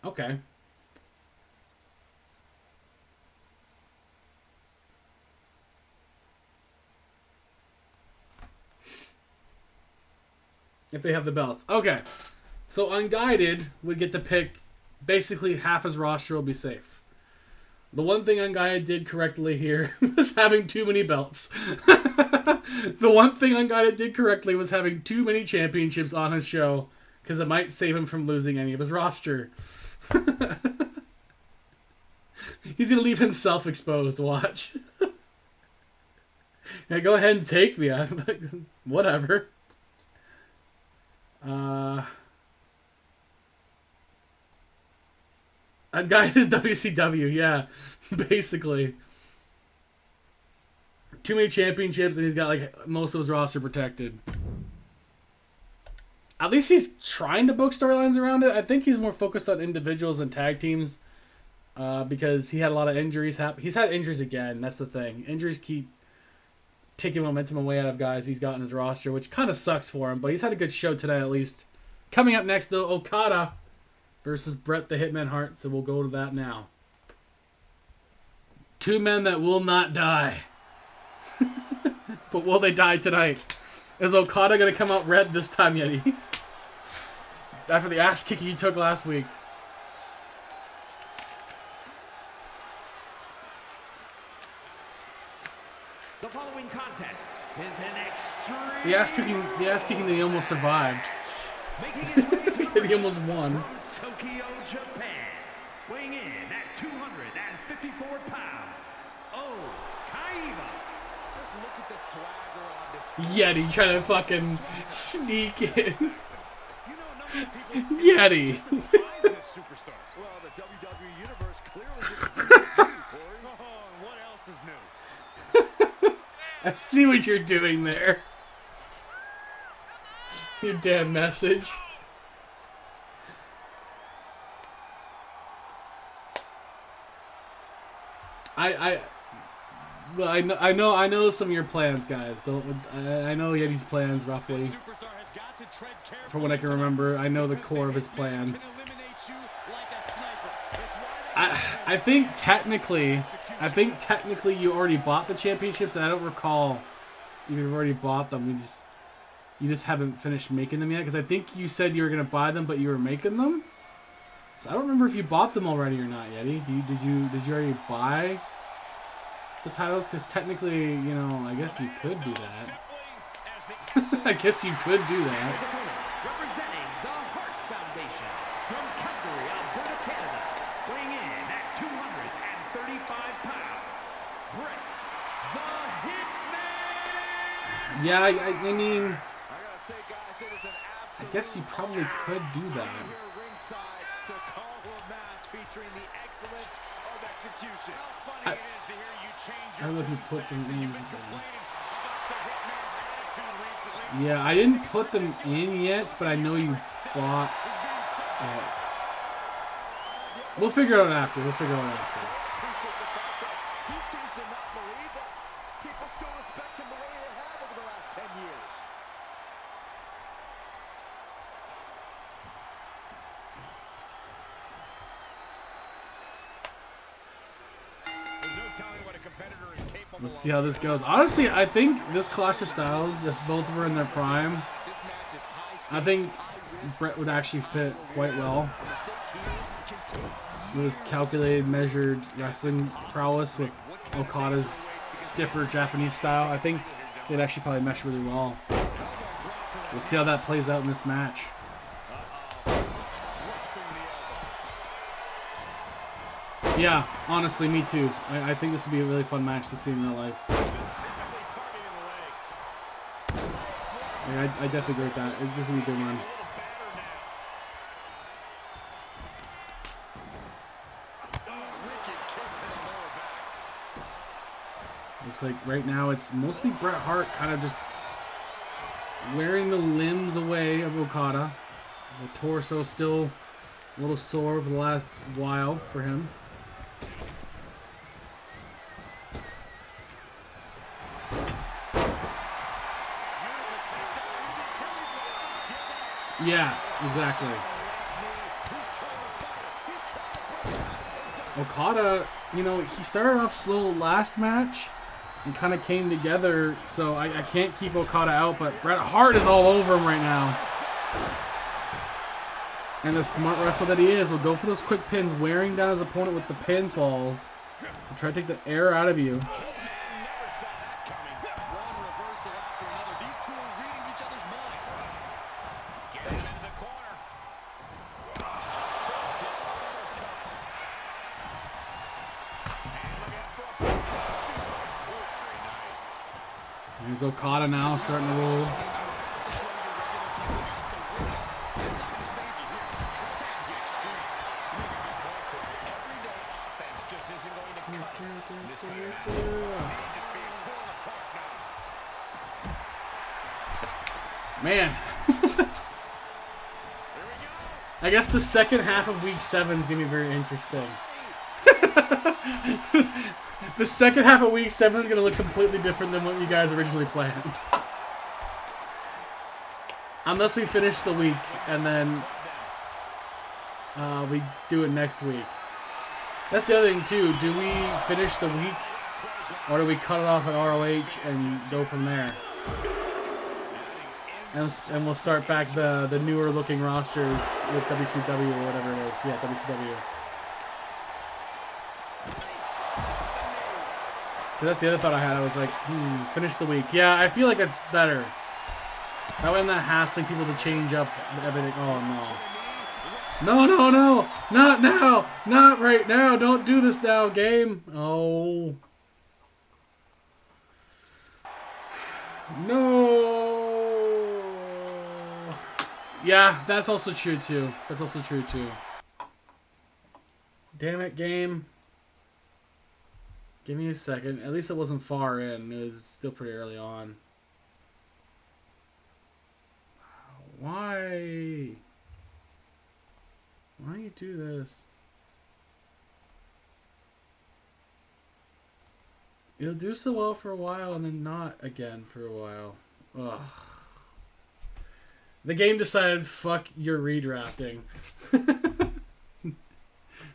[SPEAKER 1] Okay. If they have the belts. Okay. So Unguided would get to pick basically half his roster will be safe. The one thing Unguided did correctly here was having too many belts. The one thing Unguided did correctly was having too many championships on his show, because it might save him from losing any of his roster. He's going to leave himself exposed, watch. Yeah, go ahead and take me. Whatever. Unguided is WCW, yeah. Basically. Too many championships, and he's got like most of his roster protected. At least he's trying to book storylines around it. I think he's more focused on individuals than tag teams, because he had a lot of injuries. He's had injuries again. That's the thing. Injuries keep taking momentum away out of guys he's got in his roster, which kind of sucks for him. But he's had a good show tonight, at least. Coming up next, though, Okada versus Bret the Hitman Hart. So we'll go to that now. 2 men that will not die. But will they die tonight? Is Okada going to come out red this time, Yeti? After the ass kicking he took last week.
[SPEAKER 3] The following contest is an extreme...
[SPEAKER 1] The ass kicking that he almost survived.
[SPEAKER 3] Making his way to the
[SPEAKER 1] That he
[SPEAKER 3] ring
[SPEAKER 1] almost won.
[SPEAKER 3] from Tokyo, Japan. Weighing in at 254 pounds. Oh, Kaiba.
[SPEAKER 4] Just look at the swagger on this.
[SPEAKER 1] Yeti trying to fucking sneak in.
[SPEAKER 2] You know, a number of people
[SPEAKER 1] Yeti.
[SPEAKER 2] despise this superstar.
[SPEAKER 4] Well, the WWE Universe clearly didn't do you, Corey.
[SPEAKER 2] Oh, and what else is new?
[SPEAKER 1] I see what you're doing there. Your damn message. I know some of your plans, guys. I know Yeti's plans roughly.
[SPEAKER 2] Superstar has got to tread carefully.
[SPEAKER 1] From what I can remember, I know the core of his plan.
[SPEAKER 2] Can eliminate you like a sniper. It's why
[SPEAKER 1] I think technically you already bought the championships, and I don't recall you've already bought them. You just haven't finished making them yet. Because I think you said you were gonna buy them, but you were making them. So I don't remember if you bought them already or not, Yeti. Did you already buy the titles? Because technically, you know, I guess you could do that. I guess you could do that.
[SPEAKER 3] Representing the Hart Foundation from Calgary, Alberta, Canada, weighing in at 235 pounds, Bret the Hitman.
[SPEAKER 1] Yeah, I mean, I guess you probably could do that. I don't know if you put them in. Yeah, I didn't put them in yet, but I know you bought it. We'll figure it out after. We'll see how this goes. Honestly, I think this Clash of Styles, if both were in their prime, I think Bret would actually fit quite well with his calculated, measured wrestling prowess with Okada's stiffer Japanese style. I think they'd actually probably mesh really well. We'll see how that plays out in this match. Yeah, honestly, me too. I think this would be a really fun match to see in real life. Yeah, I definitely agree with that. This is a good one. Looks like right now it's mostly Bret Hart kind of just wearing the limbs away of Okada. The torso still a little sore for the last while for him. Yeah, exactly. Okada, you know, he started off slow last match and kind of came together, so I can't keep Okada out, but Bret Hart is all over him right now. And the smart wrestler that he is will go for those quick pins, wearing down his opponent with the pinfalls. He'll try to take the air out of you. There's Okada now starting to roll. Man. I guess the second half of week 7 is going to be very interesting. The second half of week 7 is going to look completely different than what you guys originally planned. Unless we finish the week and then we do it next week. That's the other thing too. Do we finish the week or do we cut it off at ROH and go from there? And we'll start back the newer looking rosters with WCW or whatever it is. Yeah, WCW. So that's the other thought I had. I was like, finish the week. Yeah, I feel like it's better. That way I'm not hassling people to change up everything. Oh, no. No. Not now. Not right now. Don't do this now, game. Oh. No. Yeah, that's also true, too. Damn it, game. Give me a second. At least it wasn't far in. It was still pretty early on. Why? Why you do this? It'll do so well for a while and then not again for a while. Ugh. The game decided, fuck your redrafting.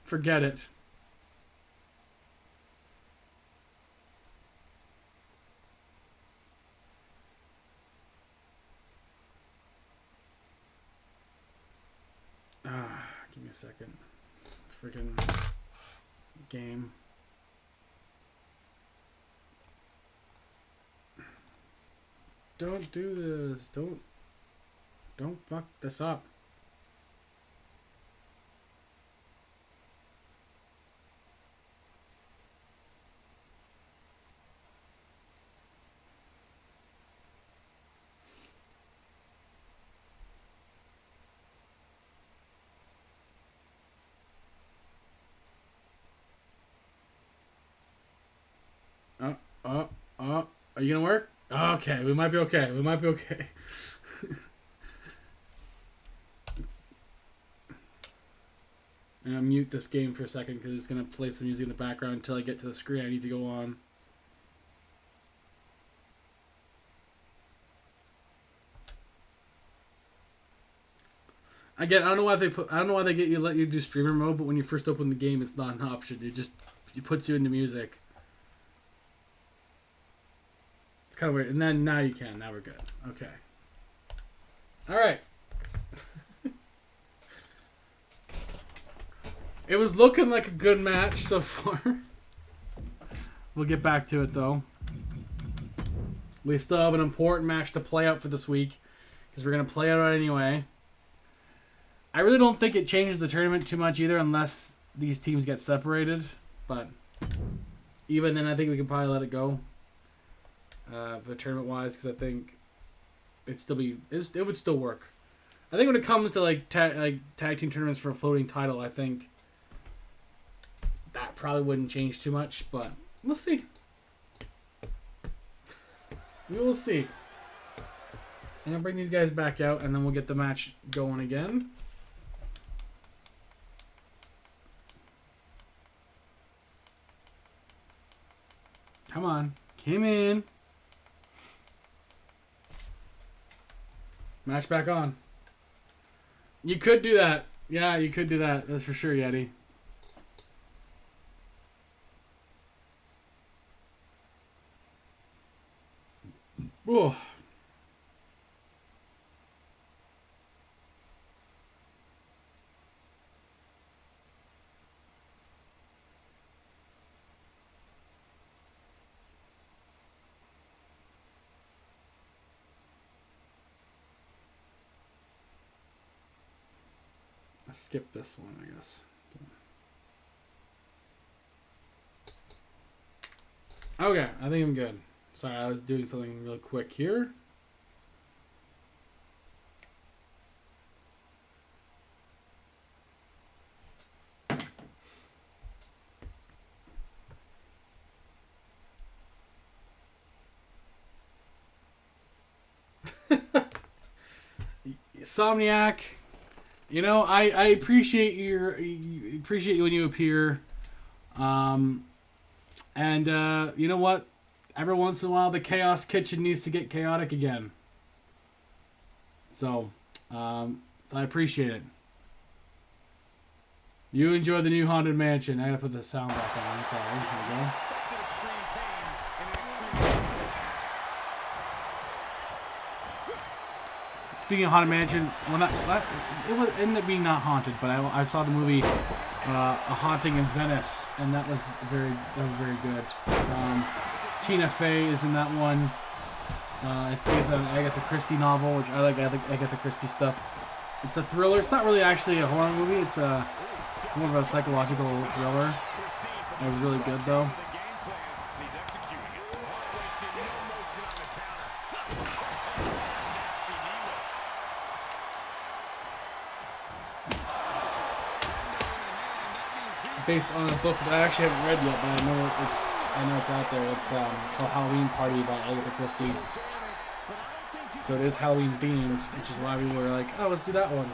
[SPEAKER 1] Forget it. second. Freaking game. Don't do this. Don't fuck this up. Are you gonna work? Okay, we might be okay. We might be okay. I'm gonna mute this game for a second because it's gonna play some music in the background until I get to the screen I need to go on. Again, I don't know why they let you do streamer mode, but when you first open the game, it's not an option. It puts you into music. It's kind of weird. And then now you can. Now we're good. Okay. All right. It was looking like a good match so far. We'll get back to it though. We still have an important match to play out for this week because we're gonna play it out anyway. I really don't think it changes the tournament too much either unless these teams get separated. But even then, I think we can probably let it go. The tournament wise, because I think it would still work. I think when it comes to like tag team tournaments for a floating title, I think that probably wouldn't change too much, but we'll see. We will see. I'm gonna bring these guys back out, and then we'll get the match going again. Come on, came in. Match back on. You could do that. Yeah, you could do that. That's for sure, Yeti. Whoa. I'll skip this one, I guess. Okay, I think I'm good. Sorry, I was doing something real quick here. Somniac, you know, I appreciate appreciate you when you appear, and you know what? Every once in a while, the Chaos Kitchen needs to get chaotic again. So I appreciate it. You enjoy the new haunted mansion. I gotta put the sound back on. I'm sorry. Here we go. Speaking of haunted mansion, it ended up being not haunted, but I saw the movie A Haunting in Venice, and that was very good. Tina Fey is in that one. It's based on an Agatha Christie novel, which I like Agatha Christie stuff. It's a thriller. It's not really actually a horror movie. It's more of a psychological thriller. It was really good though. Based on a book that I actually haven't read yet, but I know it's out there. It's called Halloween Party by Agatha Christie. So it is Halloween themed, which is why we were like, oh, let's do that one.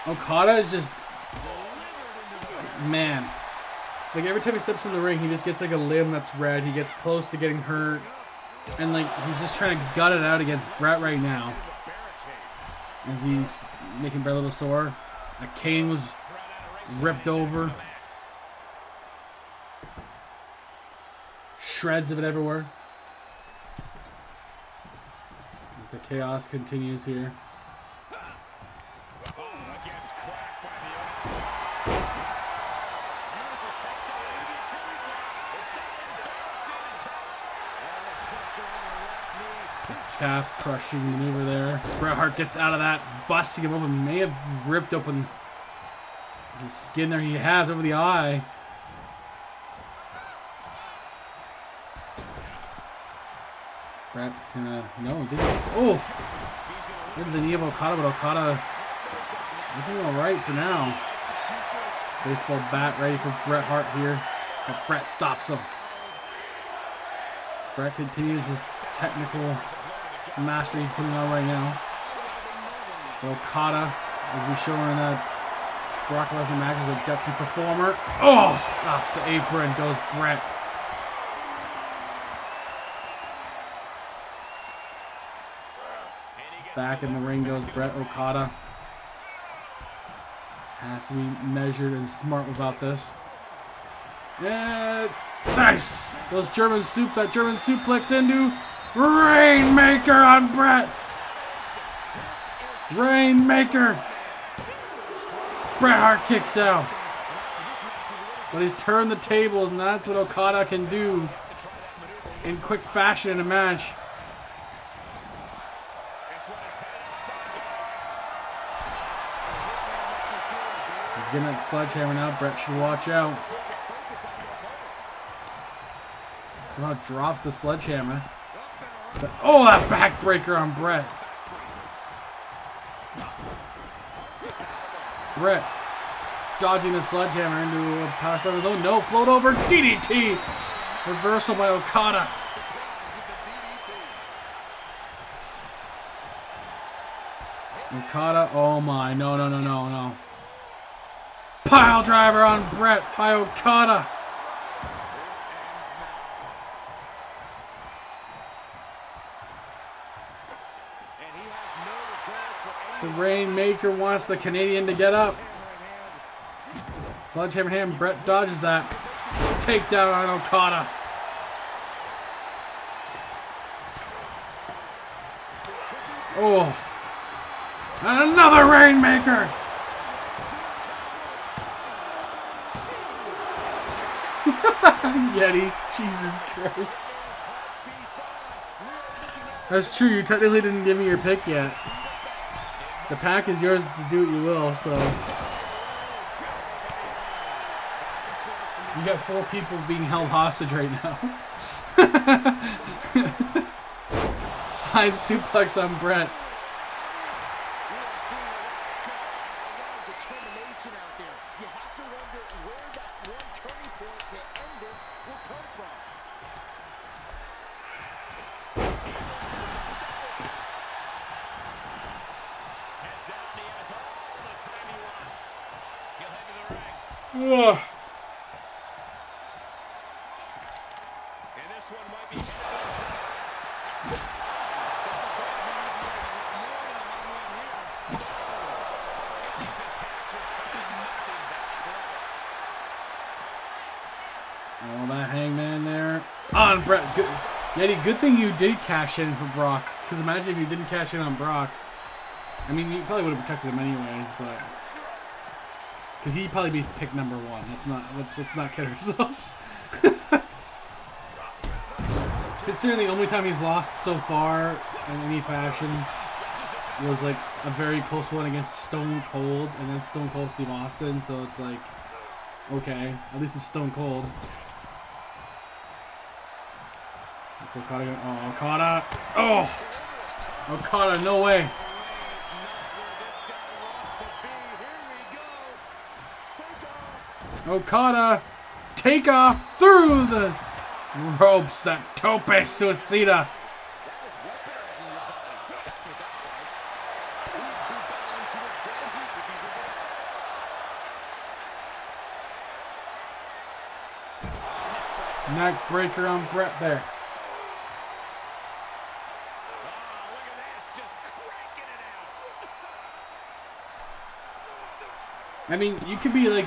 [SPEAKER 1] Okada is just, man. Like every time he steps in the ring, he just gets like a limb that's red. He gets close to getting hurt. And like he's just trying to gut it out against Brett right now. As he's making Brett a little sore. That cane was ripped over. Shreds of it everywhere. As the chaos continues here. Calf crushing maneuver there. Bret Hart gets out of that, busting him open. May have ripped open the skin there he has over the eye. Bret's gonna, no, did he? Oh! There's the knee of Okada, but Okada looking alright for now. Baseball bat ready for Bret Hart here. But Bret stops him. Bret continues his technical mastery he's putting on right now. Okada, as we show in that Brock Lesnar match, is a gutsy performer. Oh! Off the apron goes Bret. Back in the ring goes Bret. Okada has to be measured and smart about this. Yeah, nice! That German suplex into Rainmaker on Bret. Rainmaker. Bret Hart kicks out. But he's turned the tables, and that's what Okada can do in quick fashion in a match. He's getting that sledgehammer now. Bret should watch out. Somehow drops the sledgehammer. But, oh, that backbreaker on Bret. Bret dodging the sledgehammer into a pass on his own. No, float over DDT. Reversal by Okada. Okada, oh my, no. Pile driver on Bret by Okada. The Rainmaker wants the Canadian to get up. Sledgehammer hand, Bret dodges that. Takedown on Okada. Oh. And another Rainmaker. Yeti, Jesus Christ. That's true, you technically didn't give me your pick yet. The pack is yours to do what you will, so. You got 4 people being held hostage right now. Side suplex on Bret. Ugh. Oh, that Hangman there on Bret. Good, Yeti, good thing you did cash in for Brock. Because imagine if you didn't cash in on Brock. I mean, you probably would have protected him anyways, but because he'd probably be pick number 1. Let's not kid ourselves. Considering the only time he's lost so far in any fashion was like a very close one against Stone Cold and then Stone Cold Steve Austin, so it's like, okay, at least it's Stone Cold. It's Okada. Oh, Okada. Oh! Okada, no way. Okada, take off through the ropes, that tope suicida. back breaker on Brett there. I mean, you could be like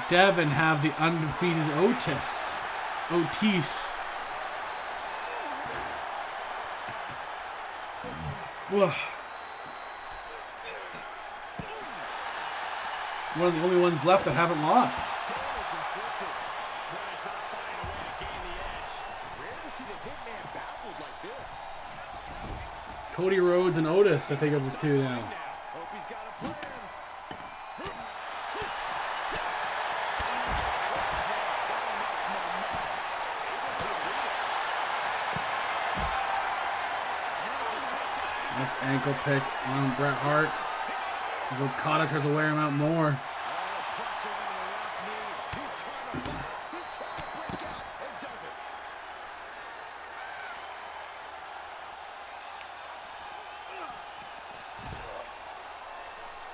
[SPEAKER 1] Dev and have the undefeated Otis. Ugh. One of the only ones left that haven't lost. Cody Rhodes and Otis, I think, are the two now. Nice ankle pick on Bret Hart. As Okada tries to wear him out more.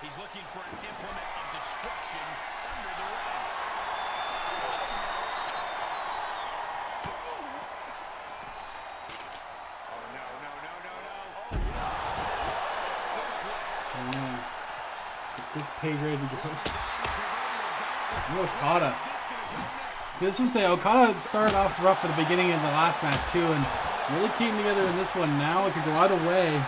[SPEAKER 3] He's looking for an implement of destruction under the ring. Oh, no.
[SPEAKER 1] This page ready to go. Okada. See, this one say Okada started off rough at the beginning of the last match too, and really came together in this one. Now it could go either way.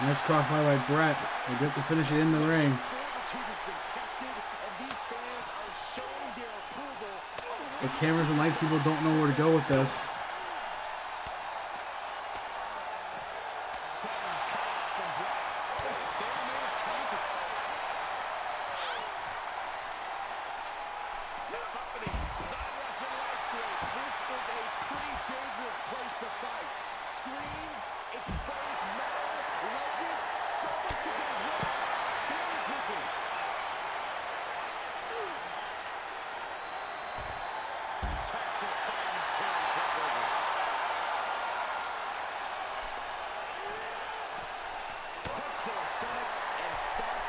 [SPEAKER 1] Nice cross by Brett. They get to finish it in the ring. The cameras and lights people don't know where to go with this.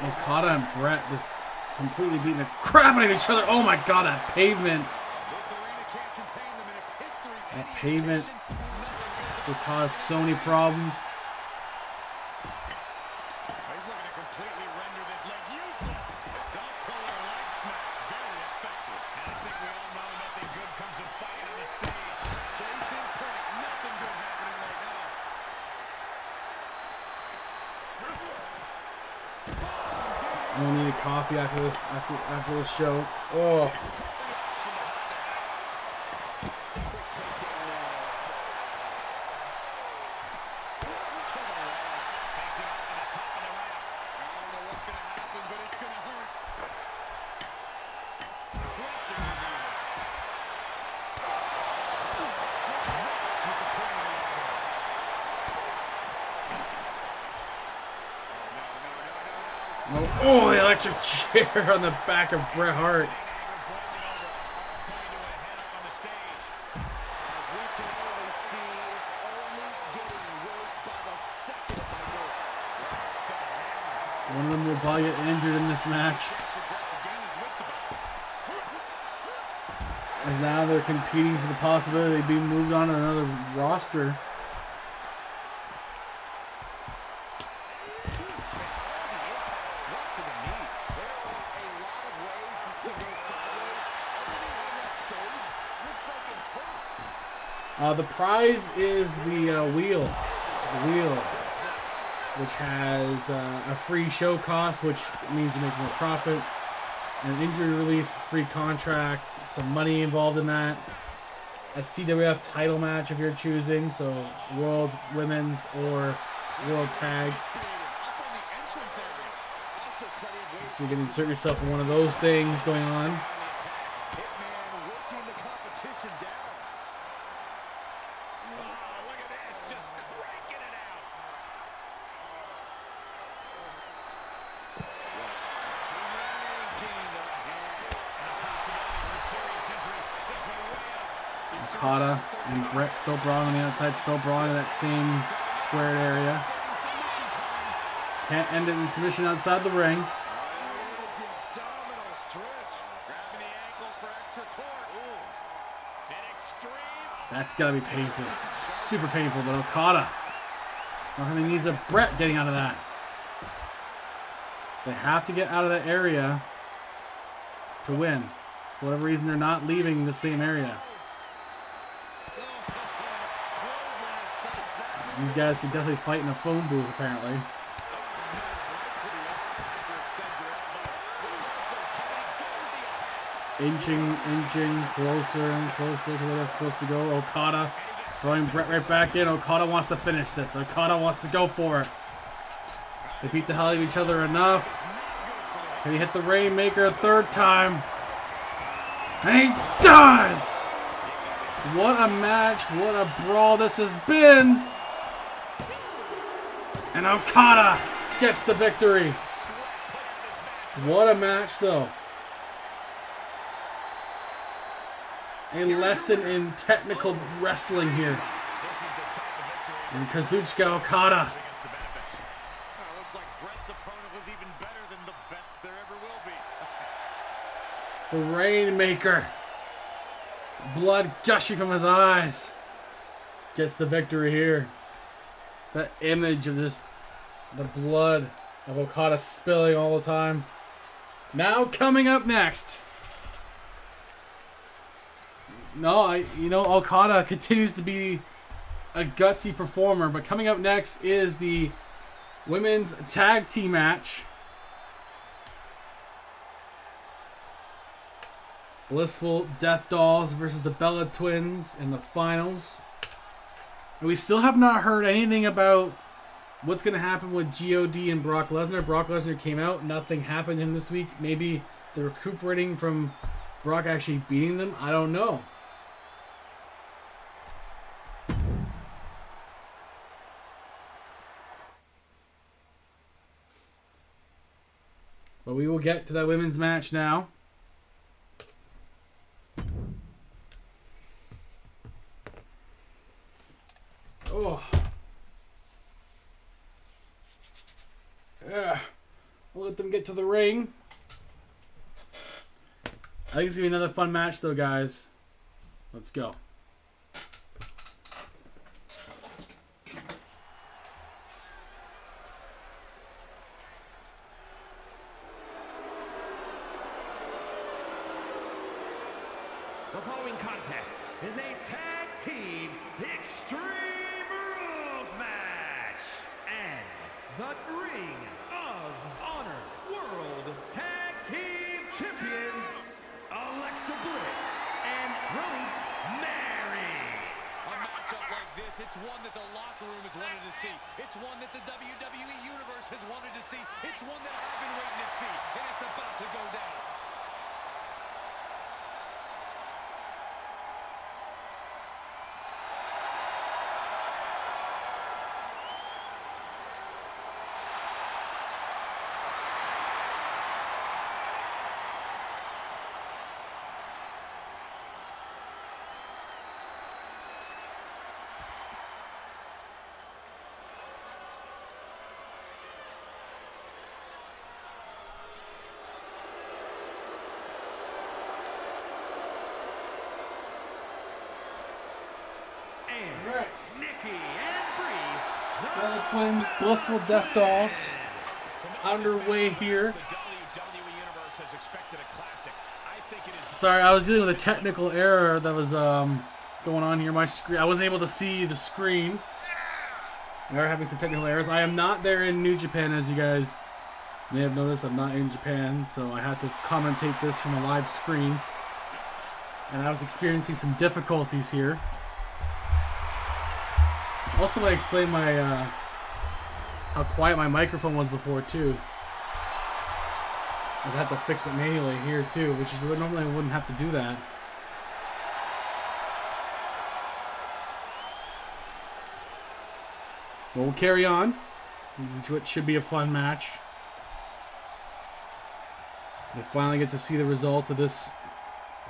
[SPEAKER 1] Okada and Brett just completely beating the crap out of each other. Oh my god, that pavement. That pavement will cause so many problems. I'm gonna need a coffee after this show. Oh. Oh, the electric chair on the back of Bret Hart. One of them will probably get injured in this match. As now they're competing for the possibility of being moved on to another roster. The prize is the wheel, which has a free show cost, which means you make more profit, an injury relief, free contract, some money involved in that, a CWF title match if you're choosing, so World Women's or World Tag. So you can insert yourself in one of those things going on. Okada and Brett still brawling on the outside, still brawling in that same squared area. Can't end it in submission outside the ring. That's gotta be painful. Super painful, but Okada. Nothing needs a Brett getting out of that. They have to get out of that area to win. For whatever reason, they're not leaving the same area. These guys can definitely fight in a phone booth, apparently. Inching closer and closer to where they're supposed to go. Okada throwing Brett right back in. Okada wants to finish this. Okada wants to go for it. They beat the hell out of each other enough. Can he hit the Rainmaker a third time? And he does! What a match. What a brawl this has been. And Okada gets the victory. What a match, though. A lesson in technical wrestling here. And Kazuchika Okada.
[SPEAKER 2] Looks like Brett's opponent was even better than the best there ever will be.
[SPEAKER 1] The Rainmaker. Blood gushing from his eyes. Gets the victory here. That image of just the blood of Okada spilling all the time. Now coming up next. No, Okada continues to be a gutsy performer, but coming up next is the women's tag team match. Blissful Death Dolls versus the Bella Twins in the finals. And we still have not heard anything about what's going to happen with G.O.D. and Brock Lesnar. Brock Lesnar came out. Nothing happened to him this week. Maybe they're recuperating from Brock actually beating them. I don't know. But we will get to that women's match now. Oh. Yeah. We'll let them get to the ring. I think it's going to be another fun match, though, guys. Let's go.
[SPEAKER 3] The following contest is a tag team Extreme Rules match and the Ring of Honor World Tag Team Champions Alexa Bliss and Rosemary.
[SPEAKER 2] A matchup like this, it's one that the locker room has wanted to see. It's one that the WWE Universe has wanted to see. It's one that I've been waiting to see, and it's about to go down.
[SPEAKER 1] Right.
[SPEAKER 3] Nikki and Brie.
[SPEAKER 1] Bella Twins, Blissful Death Dolls. Underway here. Sorry, I was dealing with a technical error that was going on here. My screen, I wasn't able to see the screen. We are having some technical errors. I am not there in New Japan, as you guys may have noticed. I'm not in Japan, so I had to commentate this from a live screen. And I was experiencing some difficulties here. Also, I explained my how quiet my microphone was before too. I had to fix it manually here too, which is normally I wouldn't have to do that. But we'll carry on, which should be a fun match. We finally get to see the result of this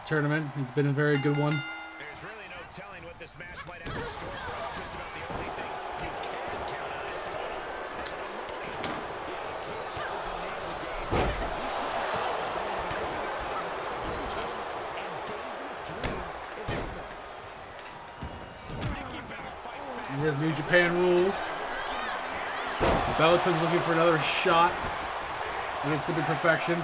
[SPEAKER 1] tournament. It's been a very good one.
[SPEAKER 3] There's really no telling what this match might have in store for us. Just about the only thing you can count on is
[SPEAKER 1] It is New Japan rules. Bellator's looking for another shot against Simply Perfection.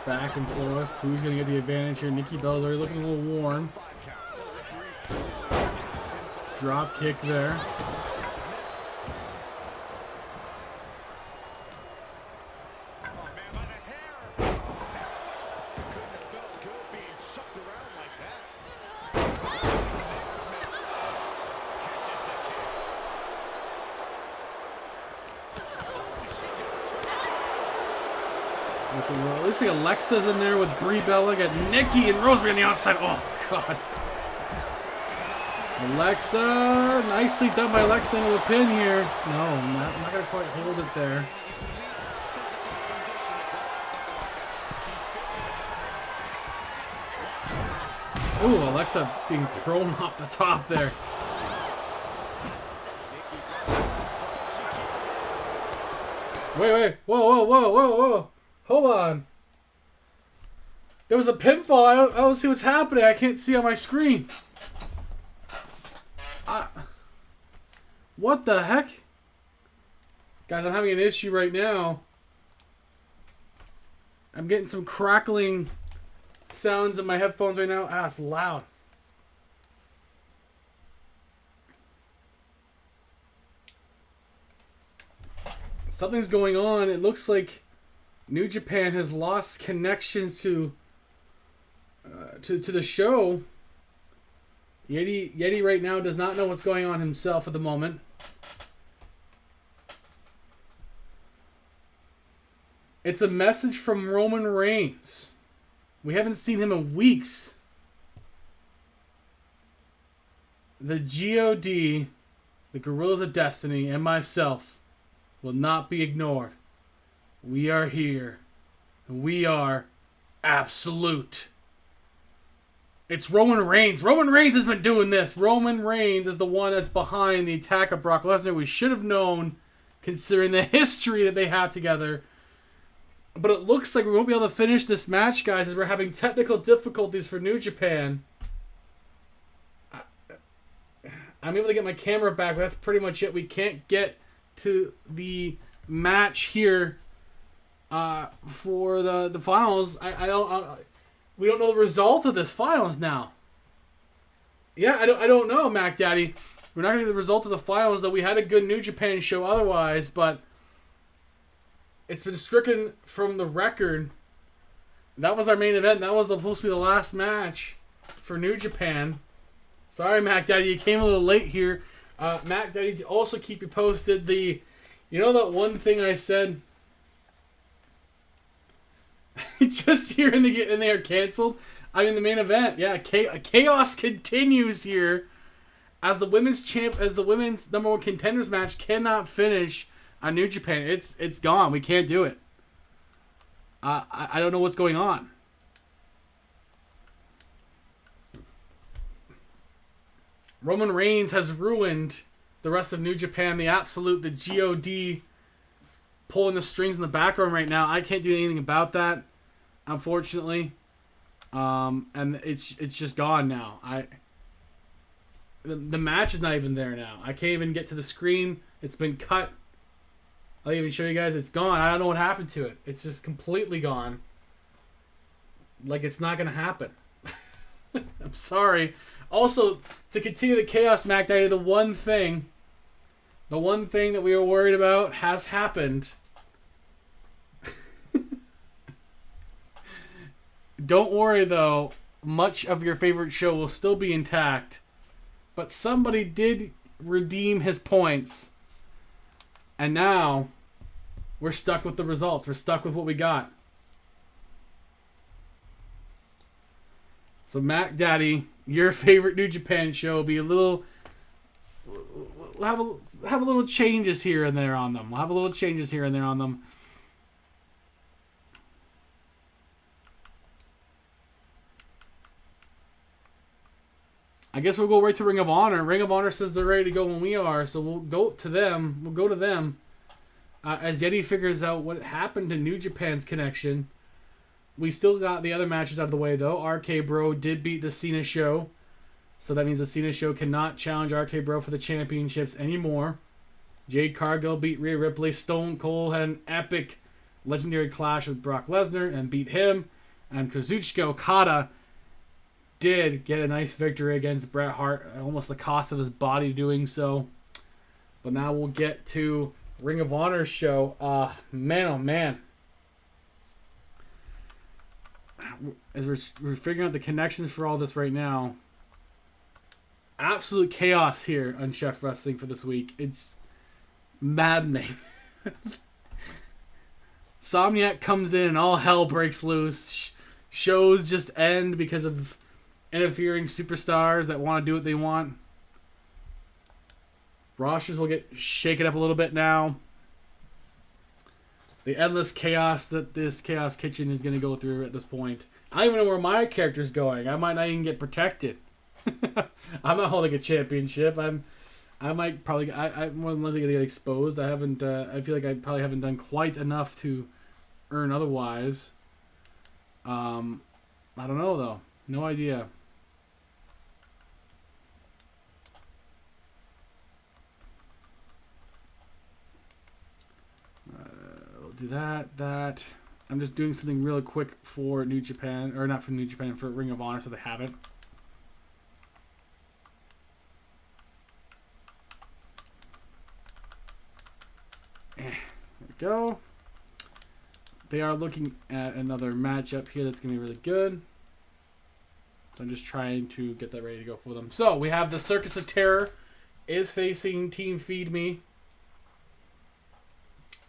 [SPEAKER 1] Back and forth. Who's going to get the advantage here? Nikki Bella's already looking a little worn. Drop kick there. It looks like Alexa's in there with Brie Bella. Got Nikki and Rosemary on the outside. Oh, God. Alexa. Nicely done by Alexa into a pin here. No, I'm not going to quite hold it there. Ooh, Alexa being thrown off the top there. Wait. Whoa. Hold on. There was a pinfall. I don't see what's happening. I can't see on my screen. What the heck? Guys, I'm having an issue right now. I'm getting some crackling sounds in my headphones right now. Ah, it's loud. Something's going on. It looks like New Japan has lost connections to the show. Yeti right now does not know what's going on himself at the moment. It's a message from Roman Reigns. We haven't seen him in weeks. The GOD, the Gorillas of Destiny, and myself will not be ignored. We are here. We are absolute. It's Roman Reigns. Roman Reigns has been doing this. Roman Reigns is the one that's behind the attack of Brock Lesnar. We should have known, considering the history that they have together. But it looks like we won't be able to finish this match, guys, as we're having technical difficulties for New Japan. I'm able to get my camera back, but that's pretty much it. We can't get to the match here for the finals. We don't know the result of this finals now. Yeah, I don't know, Mac Daddy. We're not going to get the result of the finals, though we had a good New Japan show otherwise, but it's been stricken from the record. That was our main event. That was supposed to be the last match for New Japan. Sorry, Mac Daddy, you came a little late here. Mac Daddy, to also keep you posted, you know that one thing I said just here and they are canceled? I mean, the main event, yeah, chaos continues here as the women's number one contenders match cannot finish on New Japan. It's gone. We can't do it. I don't know what's going on. Roman Reigns has ruined the rest of New Japan. The GOD pulling the strings in the background right now. I can't do anything about that, unfortunately. And it's just gone now. The match is not even there now. I can't even get to the screen. It's been cut. I'll even show you guys. It's gone. I don't know what happened to it. It's just completely gone. Like it's not going to happen. I'm sorry. Also, to continue the chaos, Mac Daddy, the one thing that we were worried about has happened. Don't worry, though. Much of your favorite show will still be intact. But somebody did redeem his points. And now, we're stuck with the results. We're stuck with what we got. So, Mac Daddy, your favorite New Japan show will be a little... We'll have a little changes here and there on them. I guess we'll go right to Ring of Honor. Ring of Honor says they're ready to go when we are, so we'll go to them. We'll go to them. As Yeti figures out what happened to New Japan's connection. We still got the other matches out of the way, though. RK Bro did beat the Cena Show. So that means the Cena Show cannot challenge RK Bro for the championships anymore. Jade Cargill beat Rhea Ripley. Stone Cold had an epic legendary clash with Brock Lesnar and beat him. And Kazuchika Okada did get a nice victory against Bret Hart. Almost the cost of his body doing so. But now we'll get to Ring of Honor show. Man, oh man. As we're figuring out the connections for all this right now. Absolute chaos here on Chef Wrestling for this week. It's maddening. Somniac comes in and all hell breaks loose. Shows just end because of interfering superstars that want to do what they want. Rosters will get shaken up a little bit now. The endless chaos that this Chaos Kitchen is going to go through at this point. I don't even know where my character's going. I might not even get protected. I'm not holding a championship. I might probably. I'm more than likely gonna get exposed. I haven't. I feel like I probably haven't done quite enough to earn otherwise. I don't know though. No idea. We'll do that. I'm just doing something really quick for New Japan, or not for New Japan, for Ring of Honor, so they haven't. There we go. They are looking at another matchup here that's going to be really good. So I'm just trying to get that ready to go for them. So we have the Circus of Terror is facing Team Feed Me.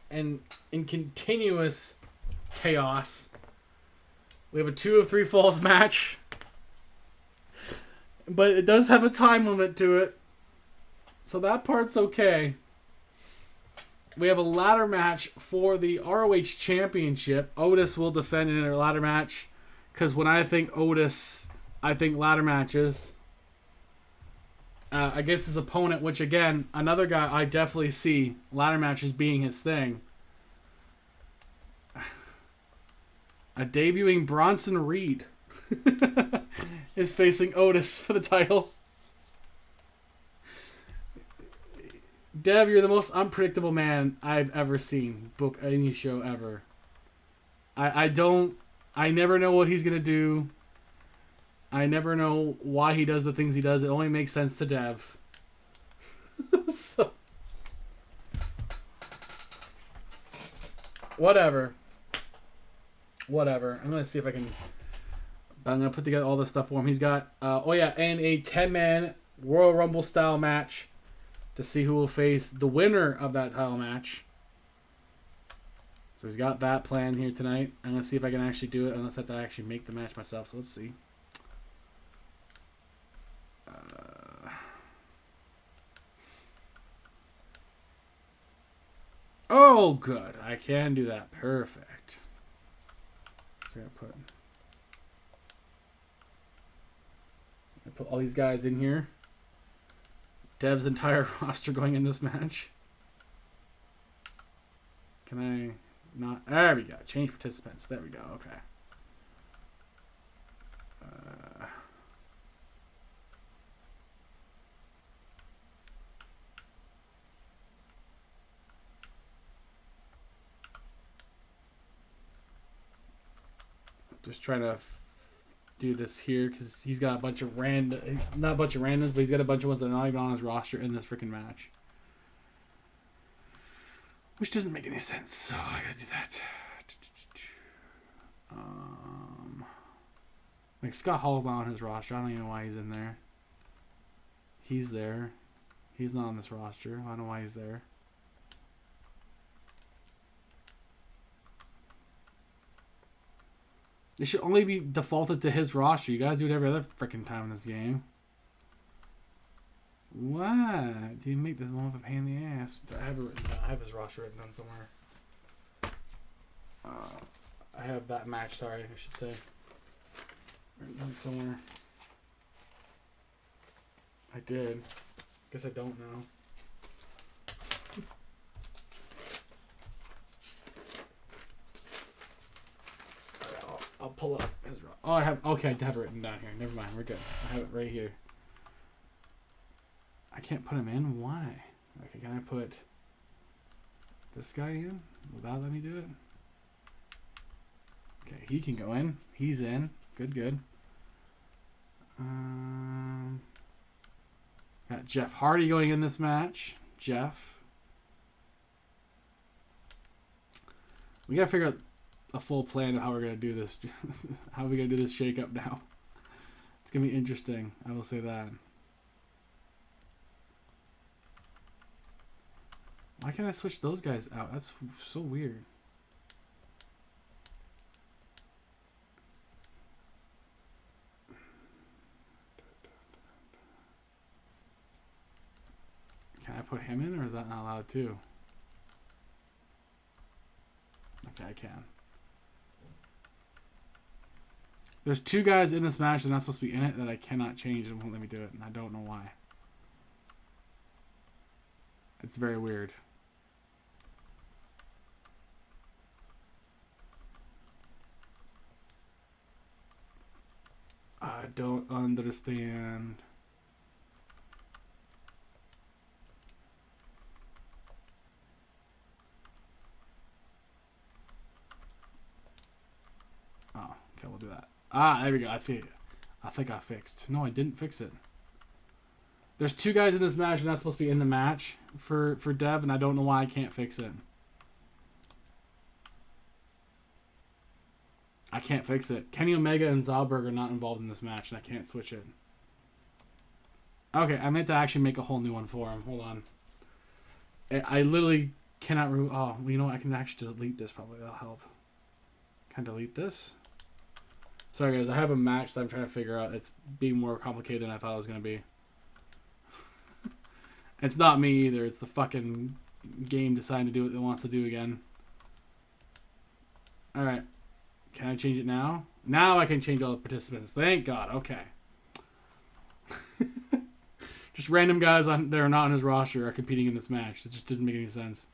[SPEAKER 1] And in continuous chaos, we have a 2 of 3 falls match. But it does have a time limit to it. So that part's okay. We have a ladder match for the ROH Championship. Otis will defend in a ladder match. Because when I think Otis, I think ladder matches. Against his opponent, which again, another guy I definitely see ladder matches being his thing. A debuting Bronson Reed is facing Otis for the title. Dev, you're the most unpredictable man I've ever seen book any show ever. I never know what he's going to do. I never know why he does the things he does. It only makes sense to Dev. So, whatever. I'm going to see if I can... I'm going to put together all this stuff for him. He's got... and a 10-man Royal Rumble style match to see who will face the winner of that title match. So he's got that planned here tonight. I'm going to see if I can actually do it, unless I have to actually make the match myself. So let's see. Oh, good. I can do that. Perfect. So I put all these guys in here. Dev's entire roster going in this match. Can I not? There we go. Change participants. There we go. Okay. Just trying to do this here because he's got a bunch of not a bunch of randoms, but he's got a bunch of ones that are not even on his roster in this freaking match. Which doesn't make any sense, so I gotta do that. Like Scott Hall's not on his roster. I don't even know why he's in there. He's there. He's not on this roster. I don't know why he's there. It should only be defaulted to his roster. You guys do it every other freaking time in this game. What? Do you make this one of a pain in the ass? I have it written down. I have his roster written down somewhere. I have that match, sorry, I should say. Written down somewhere. I did. Guess I don't know. I'll pull up his. Oh, I have. Okay, I have it written down here. Never mind. We're good. I have it right here. I can't put him in. Why? Okay, can I put this guy in? Will that let me do it? Okay, he can go in. He's in. Good, good. Got Jeff Hardy going in this match. Jeff. We gotta figure out a full plan of how we're gonna do this. How are we gonna do this shake up now? It's gonna be interesting. I will say that. Why can't I switch those guys out? That's so weird. Can I put him in, or is that not allowed too? Okay, I can. There's two guys in this match that are not supposed to be in it that I cannot change and won't let me do it, and I don't know why. It's very weird. I don't understand. Oh, okay, we'll do that. Ah, there we go. I think I fixed. No, I didn't fix it. There's two guys in this match and that's supposed to be in the match for Dev, and I don't know why I can't fix it. I can't fix it. Kenny Omega and Zalberg are not involved in this match, and I can't switch it. Okay, I meant to actually make a whole new one for him. Hold on. I literally cannot... Oh, well, you know what? I can actually delete this probably. That'll help. Can I delete this? Sorry, guys. I have a match that I'm trying to figure out. It's being more complicated than I thought it was going to be. It's not me either. It's the fucking game deciding to do what it wants to do again. Alright. Can I change it now? Now I can change all the participants. Thank God. Okay. Just random guys that are not on his roster are competing in this match. It just doesn't make any sense.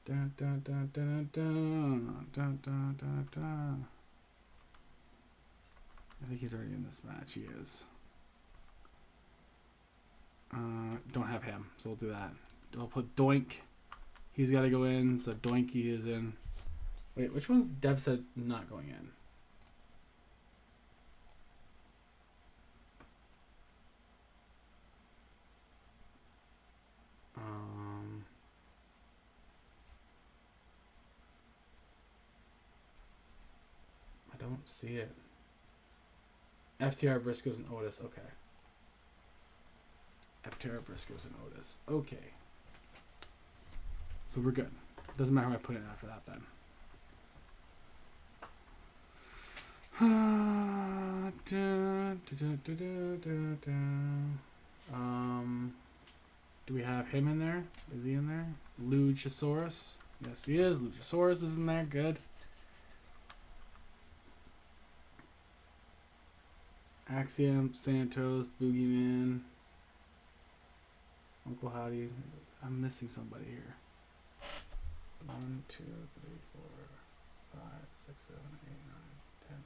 [SPEAKER 1] Dun, dun, dun, dun, dun, dun, dun, dun, dun. I think he's already in this match. He is. Don't have him, so we'll do that. I'll put Doink. He's got to go in, so Doinky is in. Wait, which one's Dev said not going in? I don't see it. FTR, Briscoes, and Otis. Okay. FTR, Briscoes, and Otis. Okay. So we're good. Doesn't matter who I put in after that then. Do we have him in there? Is he in there? Luchasaurus. Yes, he is. Luchasaurus is in there. Good. Axiom, Santos, Boogeyman, Uncle Howdy. I'm missing somebody here. 1, 2, 3, 4, 5, 6, 7, 8, 9, 10.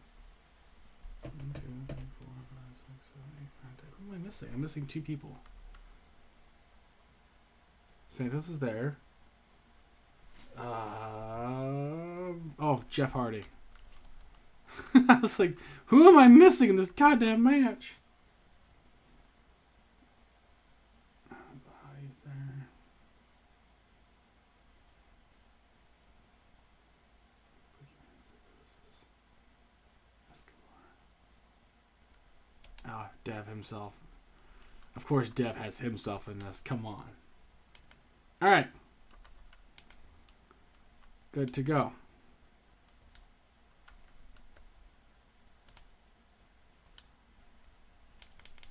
[SPEAKER 1] 1, 2, 3, 4, 5, 6, 7, 8, 9, 10. Who am I missing? I'm missing 2 people. Santos is there. Oh, Jeff Hardy. I was like, who am I missing in this goddamn match? He's there. Oh, Dev himself. Of course Dev has himself in this. Come on. Alright. Good to go.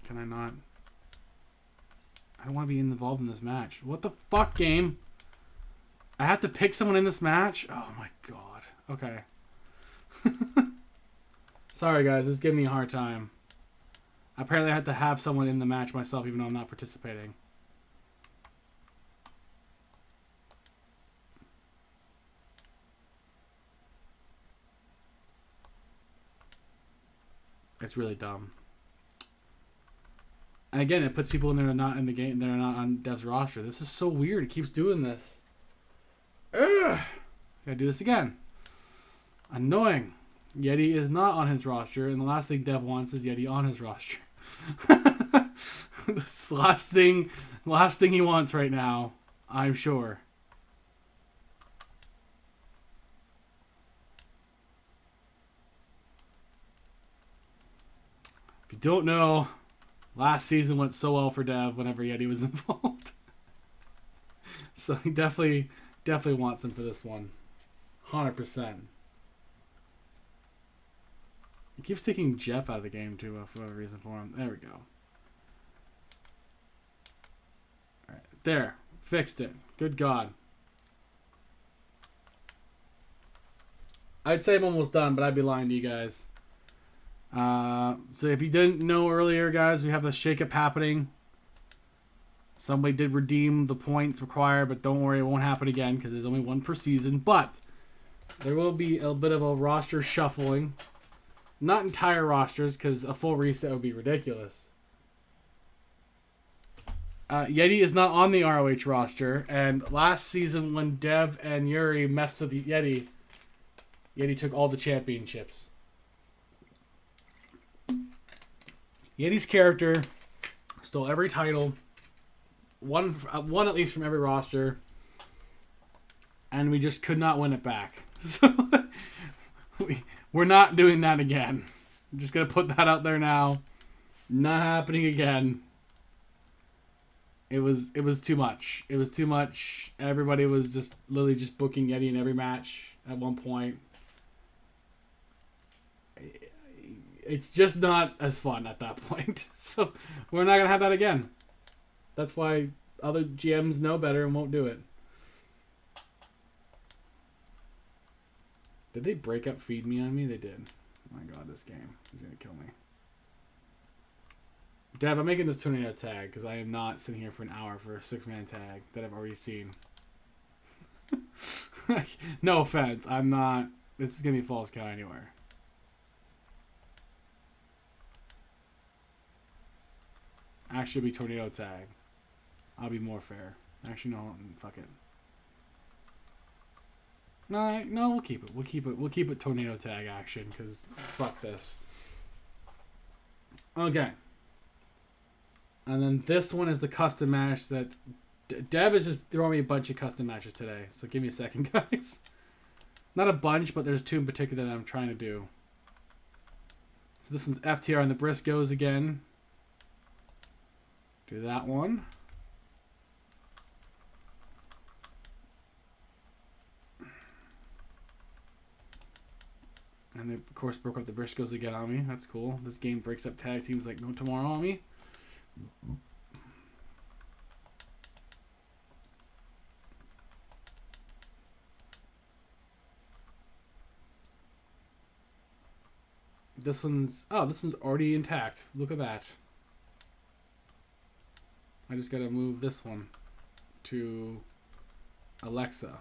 [SPEAKER 1] Can I not? I don't want to be involved in this match. What the fuck, game? I have to pick someone in this match? Oh my god. Okay. Sorry guys, this is giving me a hard time. Apparently I had to have someone in the match myself even though I'm not participating. It's really dumb. And again, it puts people in there that are not in the game, they're not on Dev's roster. This is so weird. It keeps doing this. Ugh. Gotta do this again. Annoying. Yeti is not on his roster, and the last thing Dev wants is Yeti on his roster. This last thing he wants right now, I'm sure. If you don't know, last season went so well for Dev whenever Yeti was involved. So he definitely wants him for this one. 100%. He keeps taking Jeff out of the game too for whatever reason for him. There we go. Alright, there. Fixed it. Good God. I'd say I'm almost done, but I'd be lying to you guys. So if you didn't know earlier, guys, we have the shakeup happening. Somebody did redeem the points required, but don't worry, it won't happen again because there's only one per season. But there will be a bit of a roster shuffling. Not entire rosters, because a full reset would be ridiculous. Yeti is not on the ROH roster, and last season when Dev and Yuri messed with Yeti, Yeti took all the championships. Yeti's character stole every title, one at least from every roster, and we just could not win it back. So we're not doing that again. I'm just gonna put that out there now. Not happening again. It was too much. It was too much. Everybody was just literally just booking Yeti in every match at one point. It's just not as fun at that point. So we're not gonna have that again. That's why other GMs know better and won't do it. Did they break up Feed Me on me? They did. Oh my god, this game is gonna kill me. Dev, I'm making this tornado tag because I am not sitting here for an hour for a 6-man tag that I've already seen. No offense, I'm not. This is gonna be false count anywhere. Actually, it'll be tornado tag. I'll be more fair. Actually, no, fuck it. No, we'll keep it. We'll keep it tornado tag action because fuck this. Okay. And then this one is the custom match that Dev is just throwing me a bunch of custom matches today. So give me a second, guys. Not a bunch, but there's two in particular that I'm trying to do. So this one's FTR and the Briscoes again. Do that one. And they, of course, broke up the Briscoes again on me. That's cool. This game breaks up tag teams like no tomorrow on me. This one's already intact. Look at that. I just gotta move this one to Alexa.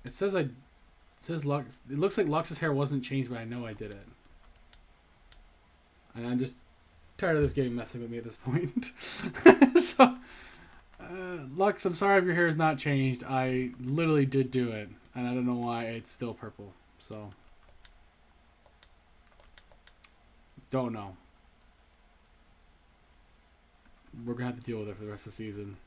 [SPEAKER 1] It says Lux. It looks like Lux's hair wasn't changed, but I know I did it. And I'm just tired of this game messing with me at this point. So, Lux, I'm sorry if your hair is not changed. I literally did do it, and I don't know why it's still purple. So, don't know. We're gonna have to deal with it for the rest of the season.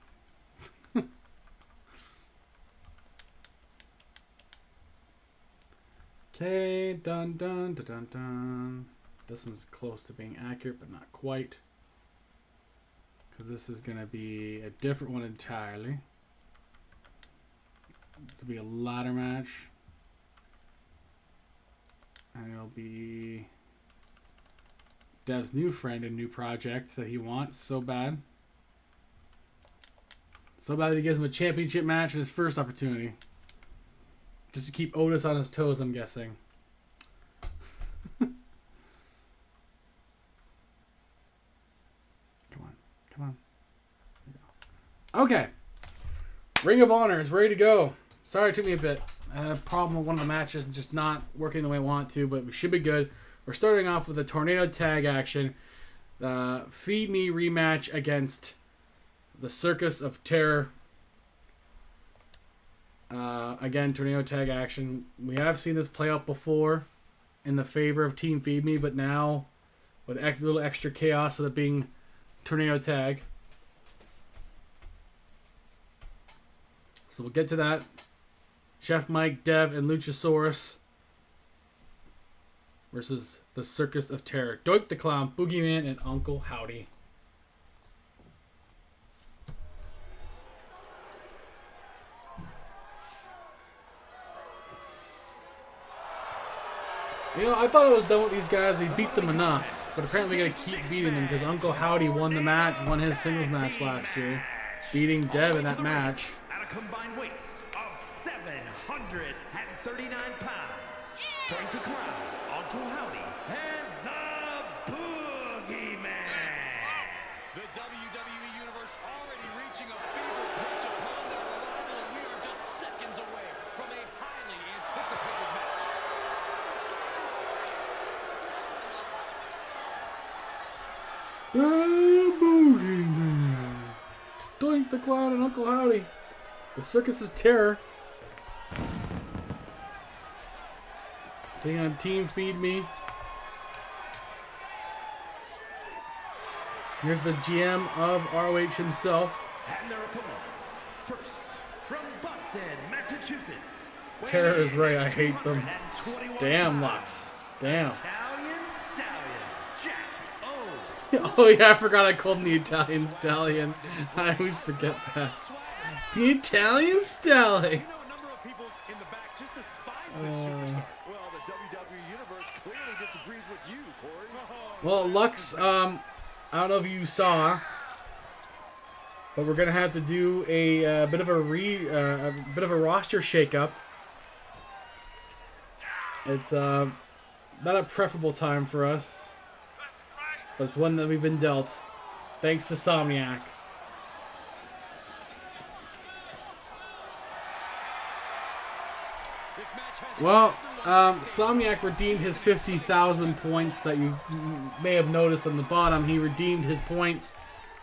[SPEAKER 1] Okay, dun dun dun dun dun. This one's close to being accurate, but not quite. Because this is going to be a different one entirely. This will be a ladder match. And it'll be Dev's new friend and new project that he wants so bad. So bad that he gives him a championship match in his first opportunity. Just to keep Otis on his toes, I'm guessing. Come on. Come on. Okay. Ring of Honor is ready to go. Sorry it took me a bit. I had a problem with one of the matches just not working the way I want it to, but we should be good. We're starting off with a tornado tag action. Feed Me rematch against the Circus of Terror. Again, tornado tag action. We have seen this play out before in the favor of Team Feed Me, but now with a little extra chaos with it being tornado tag. So we'll get to that. Chef Mike, Dev, and Luchasaurus versus the Circus of Terror. Doink the Clown, Boogeyman, and Uncle Howdy. You know, I thought I was done with these guys. He beat them enough. But apparently we got to keep beating them because Uncle Howdy won the match, won his singles match last year. Beating Dev in that match.
[SPEAKER 3] At a combined weight of 739 pounds. Doink the Clown, Uncle Howdy, and the Boogeyman.
[SPEAKER 2] The WWE Universe already reaching a fever pitch upon their arrival, and we are just seconds away from a highly anticipated match.
[SPEAKER 1] The Boogeyman. Doink the Clown and Uncle Howdy. The Circus of Terror. Taking on Team Feed Me. Here's the GM of ROH himself.
[SPEAKER 3] And their opponents. First, from Boston, Massachusetts.
[SPEAKER 1] Terror is right, I hate them. Damn, Lux. Damn.
[SPEAKER 3] Italian Stallion, Jack O.
[SPEAKER 1] Oh yeah, I forgot I called him the Italian Stallion. I always forget that. The Italian Stallion.
[SPEAKER 2] You know, a number of people in the back just despise this superstar.
[SPEAKER 4] Well, the WWE Universe clearly disagrees with you, Corey.
[SPEAKER 1] Well, Lux, I don't know if you saw, but we're gonna have to do a bit of a roster shakeup. It's not a preferable time for us, but it's one that we've been dealt, thanks to Somniac. Well, Somniac redeemed his 50,000 points that you may have noticed on the bottom. He redeemed his points.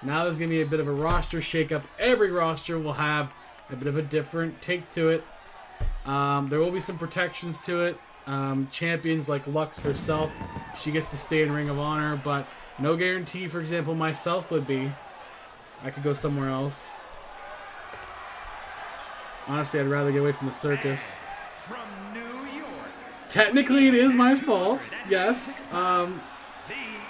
[SPEAKER 1] Now there's going to be a bit of a roster shakeup. Every roster will have a bit of a different take to it. There will be some protections to it. Champions like Lux herself, she gets to stay in Ring of Honor, but no guarantee, for example, myself would be. I could go somewhere else. Honestly, I'd rather get away from the circus.
[SPEAKER 3] From New York.
[SPEAKER 1] Technically, it is my fault. Yes.
[SPEAKER 3] The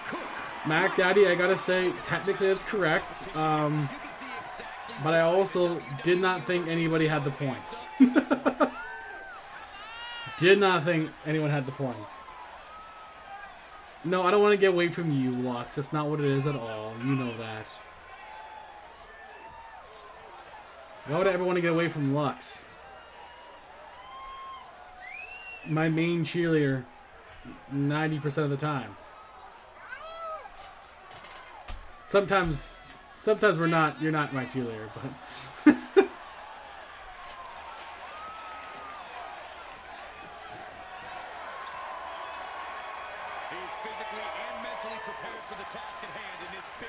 [SPEAKER 3] Cook.
[SPEAKER 1] Mac Daddy, I gotta say, technically it's correct. But I also did not think anybody had the points. Did not think anyone had the points. No, I don't want to get away from you, Lux. That's not what it is at all. You know that. Why would I ever want to get away from Lux? My main cheerleader 90% of the time. Sometimes we're not, you're not my cheerleader, but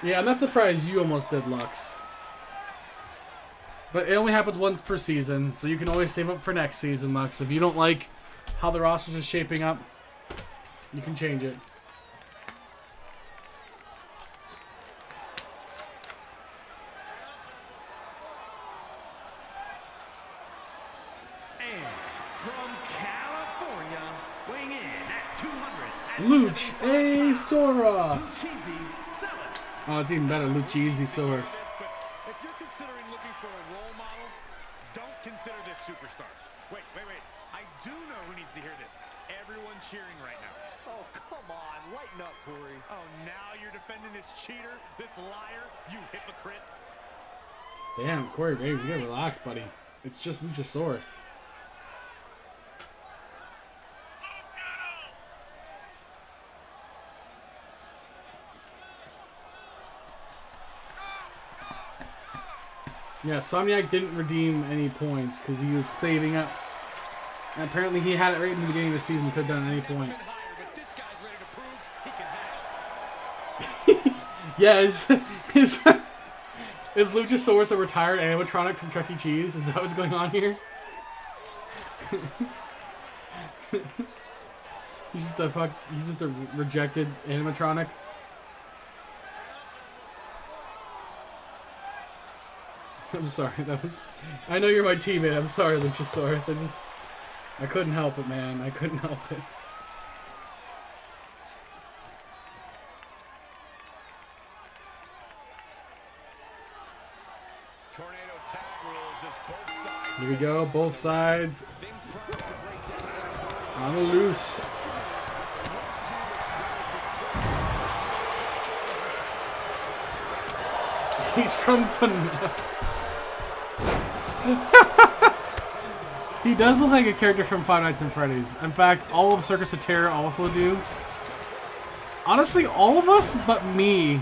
[SPEAKER 1] yeah, I'm not surprised you almost did, Lux. But it only happens once per season, so you can always save up for next season, Lux. If you don't like how the rosters are shaping up, you can change it.
[SPEAKER 3] And from California, weighing in at 200.
[SPEAKER 1] Luchasaurus!
[SPEAKER 3] Cheesy Celis.
[SPEAKER 1] Oh, it's even better, Luchasaurus.
[SPEAKER 2] If you're considering looking for a role model, don't consider this superstar. Wait. I do know who needs to hear this. Everyone cheering right now.
[SPEAKER 4] Oh, come on. Lighten up, Corey.
[SPEAKER 2] Oh, now you're defending this cheater, this liar, you hypocrite.
[SPEAKER 1] Damn, Corey Graves, you gotta relax, buddy. It's just Luchasaurus. Yeah, Somniac didn't redeem any points because he was saving up. And apparently he had it right in the beginning of the season, could have done at any point. Yeah, is Luchasaurus a retired animatronic from Chuck E. Cheese? Is that what's going on here? He's just a rejected animatronic. I'm sorry, I know you're my teammate. I'm sorry, Luchasaurus. I couldn't help it, man. I couldn't help it.
[SPEAKER 2] Tornado tag rules as both sides.
[SPEAKER 1] Here we go, both sides. On the loose. He's from FNAF. He does look like a character from Five Nights at Freddy's. In fact, all of Circus of Terror also do. Honestly, all of us but me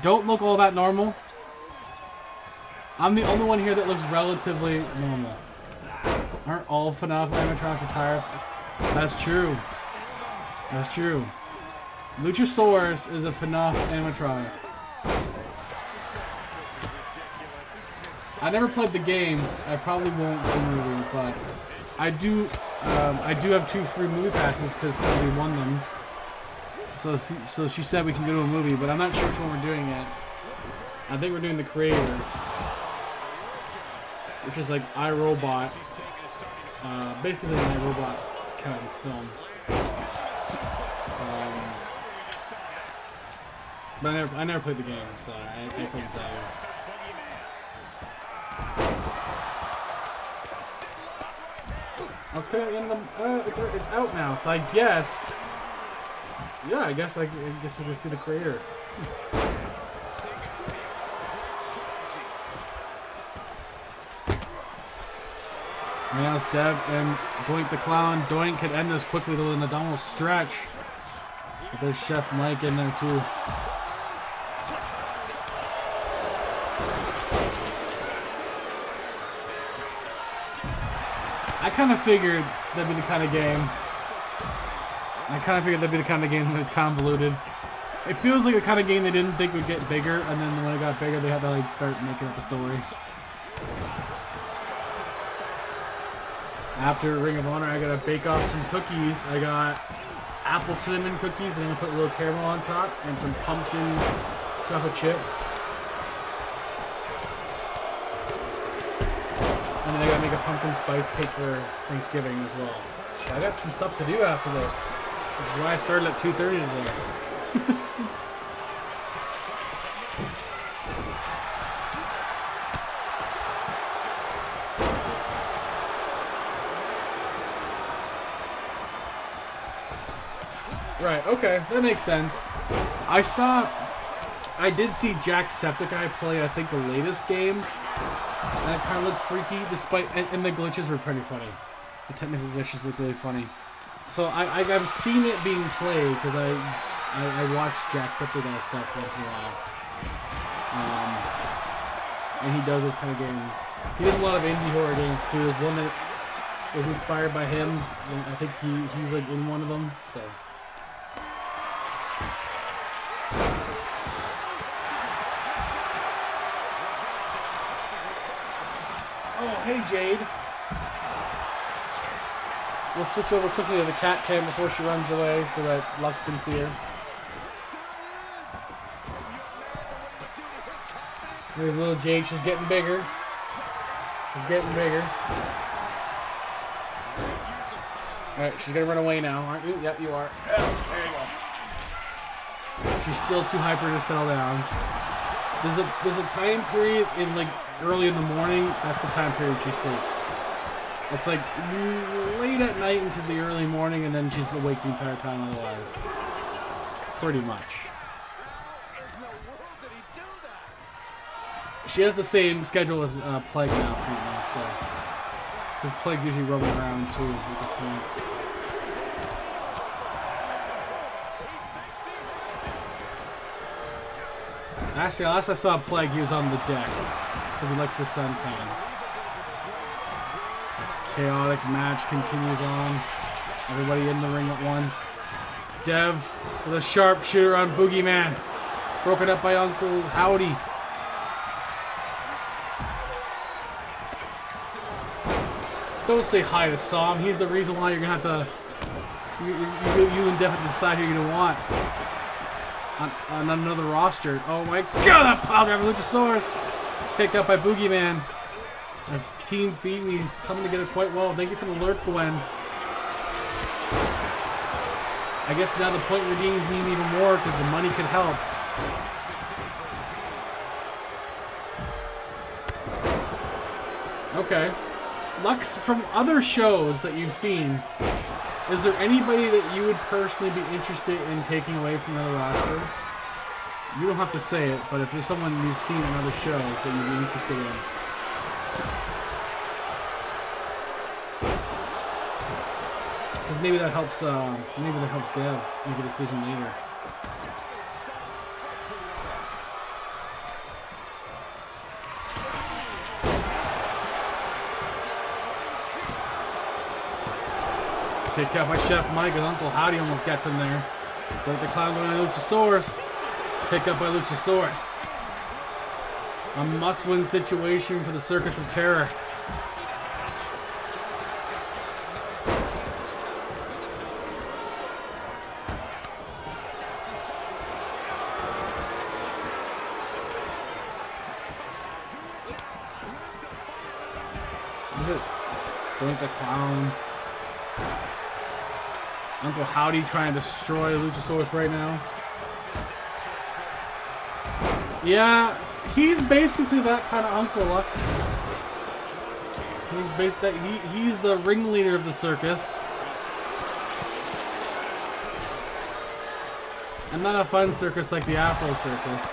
[SPEAKER 1] don't look all that normal. I'm the only one here that looks relatively normal. Aren't all FNAF animatronics retired? That's true. That's true. Luchasaurus is a FNAF animatronic. I never played the games. I probably won't for the movie, but I do have 2 free movie passes because somebody won them. So she said we can go to a movie, but I'm not sure which one we're doing yet. I think we're doing The Creator, which is like iRobot, basically an iRobot kind of film. But I never played the game, so I couldn't tell you. Let's kind of end them. It's out now, so I guess. Yeah, I guess we can see The Creator. Now it's Dev and Doink the Clown. Doink could end this quickly to an abdominal stretch. But there's Chef Mike in there too. I kind of figured that'd be the kind of game. That was convoluted. It feels like the kind of game they didn't think would get bigger, and then when it got bigger, they had to like start making up a story. After Ring of Honor, I gotta bake off some cookies. I got apple cinnamon cookies, and I'm gonna put a little caramel on top, and some pumpkin chocolate chip. And then I gotta make a pumpkin spice cake for Thanksgiving as well. So I got some stuff to do after this. This is why I started at 2:30 today. Right, okay, that makes sense. I did see Jacksepticeye play, I think, the latest game. And it kind of looked freaky, and the glitches were pretty funny. The technical glitches looked really funny. So I've seen it being played, because I watch Jacksepticeye stuff once in a while. And he does those kind of games. He does a lot of indie horror games, too. There's one that was inspired by him, and I think he's like in one of them, so... Oh, hey, Jade. We'll switch over quickly to the cat cam before she runs away so that Lux can see her. There's little Jade. She's getting bigger. She's getting bigger. Alright, she's gonna run away now, aren't you? Yep, you are. Oh, there you go. She's still too hyper to settle down. There's a time period in like early in the morning. That's the time period she sleeps. It's like late at night into the early morning, and then she's awake the entire time otherwise. Pretty much.
[SPEAKER 4] How in the world did he do that?
[SPEAKER 1] She has the same schedule as Plague now, apparently, so. Because Plague usually roaming around too at this point. Actually, last I saw Plague, he was on the deck. Because he likes the suntan. This chaotic match continues on. Everybody in the ring at once. Dev with a sharpshooter on Boogeyman. Broken up by Uncle Howdy. Don't say hi to Sam. He's the reason why you're going to have to... You indefinitely decide who you're going to want. On another roster. Oh my god, that pile driver Luchasaurus! Picked up by Boogeyman. As Team Feed Me's coming together quite well. Thank you for the lurk, Gwen. I guess now the point redeems mean even more because the money could help. Okay. Lux, from other shows that you've seen, is there anybody that you would personally be interested in taking away from the roster? You don't have to say it, but if there's someone you've seen in other shows that you'd be interested in. Because maybe that helps Dev make a decision later. Kick out by Chef Mike, and Uncle Howdy almost gets him there. But the clown going on Luchasaurus. Pick up by Luchasaurus. A must-win situation for the Circus of Terror. Look at Doink the Clown. Uncle Howdy trying to destroy Luchasaurus right now. Yeah, he's basically that kind of Uncle Lux. He's the ringleader of the circus. And not a fun circus like the Afro Circus.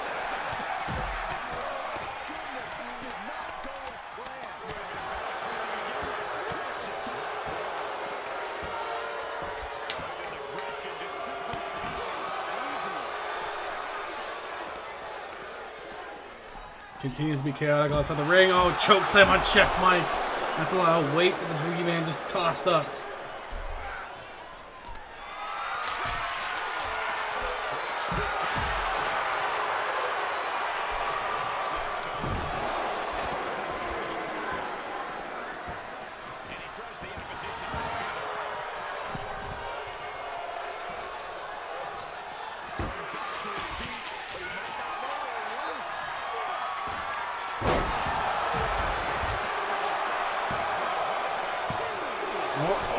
[SPEAKER 1] Continues to be chaotic outside the ring. Oh, choke slam on Chef Mike. That's a lot of weight that the Boogeyman just tossed up.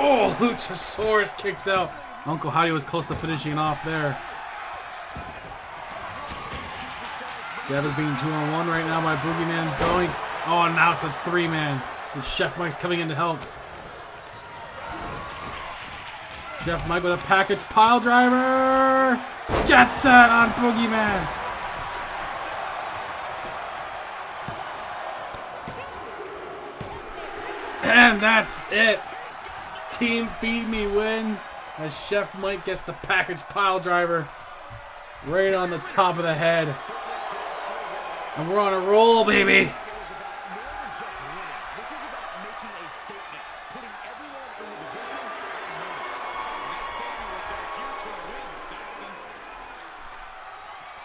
[SPEAKER 1] Oh, Luchasaurus kicks out. Uncle Howdy was close to finishing it off there. Dev is being 2-on-1 right now by Boogeyman. Going. Oh, and now it's a 3-man. And Chef Mike's coming in to help. Chef Mike with a package pile driver. Gets that on Boogeyman. And that's it. Team Feed Me wins as Chef Mike gets the package pile driver right on the top of the head. And we're on a roll, baby.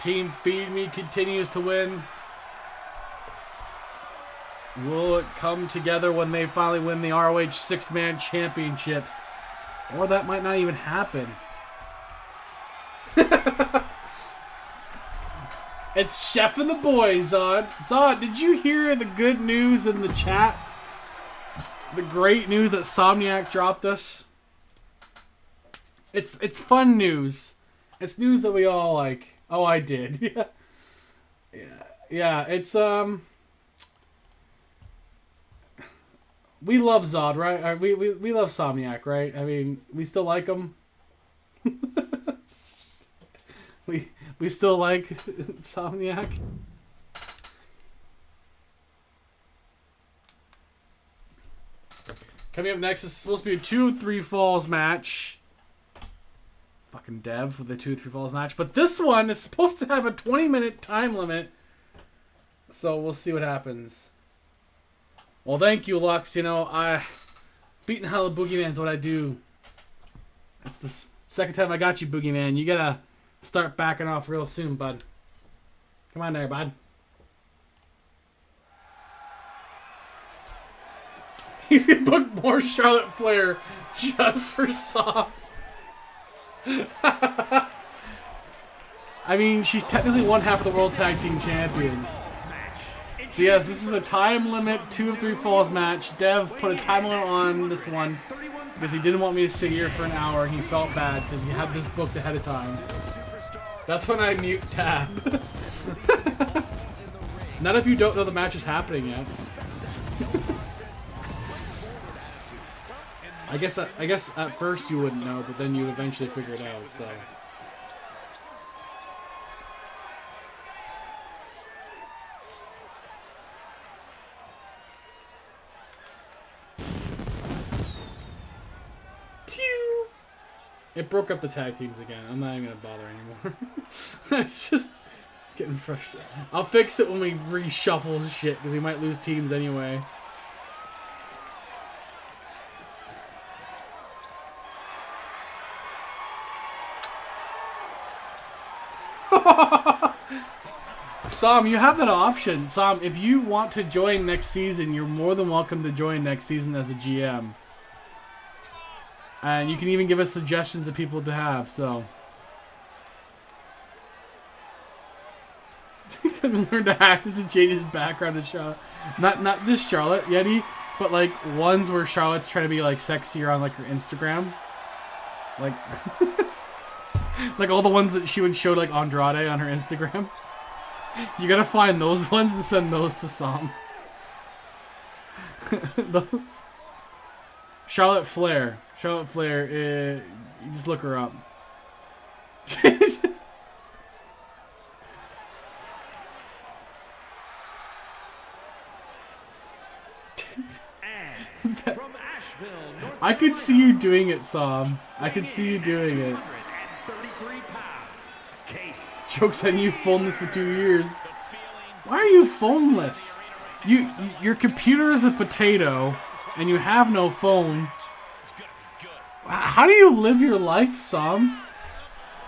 [SPEAKER 1] Team Feed Me continues to win. Will it come together when they finally win the ROH 6-man championships? Or that might not even happen. It's Chef and the boys, Zod. Zod, did you hear the good news in the chat? The great news that Somniac dropped us? It's fun news. It's news that we all like. Oh, I did. Yeah, it's we love Zod, right? We love Somniac, right? I mean, we still like him. we still like Somniac. Coming up next is supposed to be a 2-3 falls match. Fucking Dev with the 2-3 falls match. But this one is supposed to have a 20-minute time limit. So we'll see what happens. Well, thank you, Lux. You know, beating the hell of Boogeyman's what I do. That's the second time I got you, Boogeyman. You gotta start backing off real soon, bud. Come on there, bud. He's gonna book more Charlotte Flair just for Saw. I mean, she's technically one half of the World Tag Team Champions. So yes, this is a time limit 2-3 falls match. Dev put a time limit on this one because he didn't want me to sit here for an hour. He felt bad because he had this booked ahead of time. That's when I mute tab. Not if you don't know the match is happening yet. I guess at first you wouldn't know, but then you eventually figure it out. So. It broke up the tag teams again. I'm not even gonna bother anymore. It's getting frustrating. I'll fix it when we reshuffle shit because we might lose teams anyway. Sam, you have that option. Sam, if you want to join next season, you're more than welcome to join next season as a GM. And you can even give us suggestions of people to have, so. Learn to hack to change his background to Charlotte. Not just Charlotte, Yeti, but like ones where Charlotte's trying to be like sexier on like her Instagram. Like like all the ones that she would show like Andrade on her Instagram. You gotta find those ones and send those to Sam. Charlotte Flair. Charlotte Flair, you just look her up. I could see you doing it, Sam. I could see you doing it. Joke's on you, phoneless for 2 years. Why are you phoneless? Your computer is a potato, and you have no phone. How do you live your life, Sam?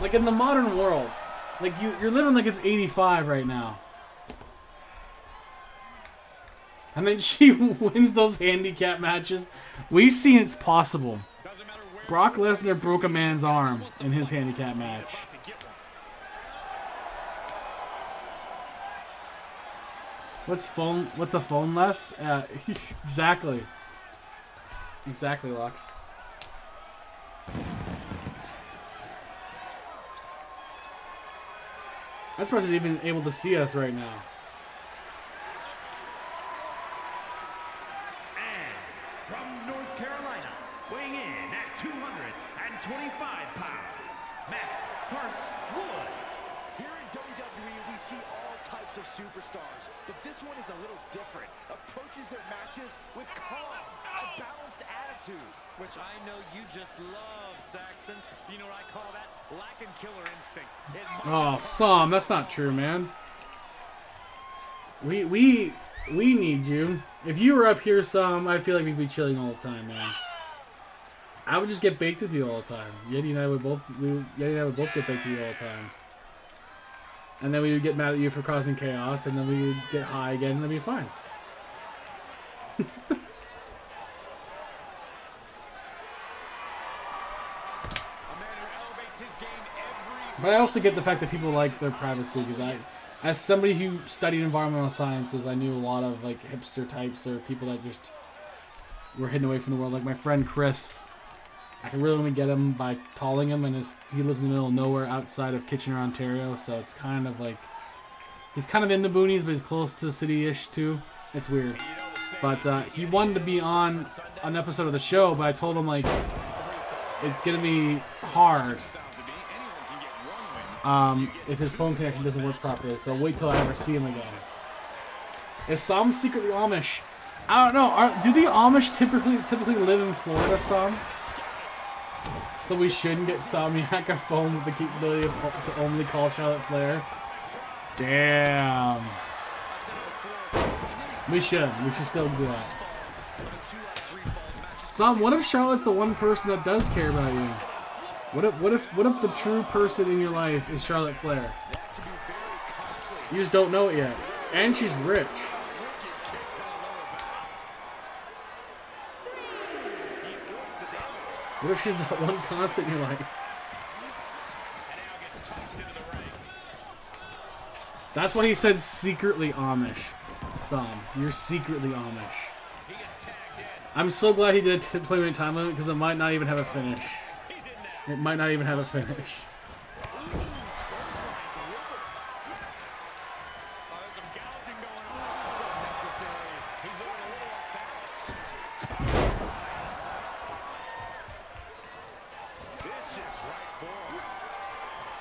[SPEAKER 1] Like in the modern world. Like you're living like it's 85 right now. And then she wins those handicap matches. We've seen it's possible. Brock Lesnar broke a man's arm in his handicap match. What's a phone less? Exactly. Exactly, Lux. I'm surprised he's even able to see us right now.
[SPEAKER 3] And from North Carolina, weighing in at 225 pounds, Max Hartswood.
[SPEAKER 4] Here in WWE, we see all types of superstars, but this one is a little different. Approaches their matches with calm, a balanced attitude.
[SPEAKER 2] Which I know you just love, Saxton. You know what I call that? Lacking killer instinct.
[SPEAKER 1] Oh, Sam, that's not true, man. We need you. If you were up here, Sam, I feel like we'd be chilling all the time, man. I would just get baked with you all the time. Yeti and I would both get baked with you all the time. And then we would get mad at you for causing chaos, and then we would get high again, and that'd be fine. But I also get the fact that people like their privacy, because as somebody who studied environmental sciences, I knew a lot of like hipster types or people that just were hidden away from the world. Like my friend Chris, I can really only get him by calling him, and he lives in the middle of nowhere outside of Kitchener, Ontario, so it's kind of like he's kind of in the boonies, but he's close to the city-ish too. It's weird.
[SPEAKER 2] You know, the
[SPEAKER 1] But he wanted to be on an episode of the show, but I told him, like, it's going to be hard if his phone connection doesn't work properly. So wait till I ever see him again. Is Sam secretly Amish? I don't know. Do the Amish typically live in Florida, Sam? So we shouldn't get Samyak a phone with the capability to only call Charlotte Flair? Damn. We should still do that. Sam, what if Charlotte's the one person that does care about you? What if the true person in your life is Charlotte Flair? You just don't know it yet. And she's rich. What if she's that one constant in your life? That's why he said secretly Amish. Sam, you're secretly Amish. I'm so glad he did a 20-minute time limit because it might not even have a finish. It might not even have a finish.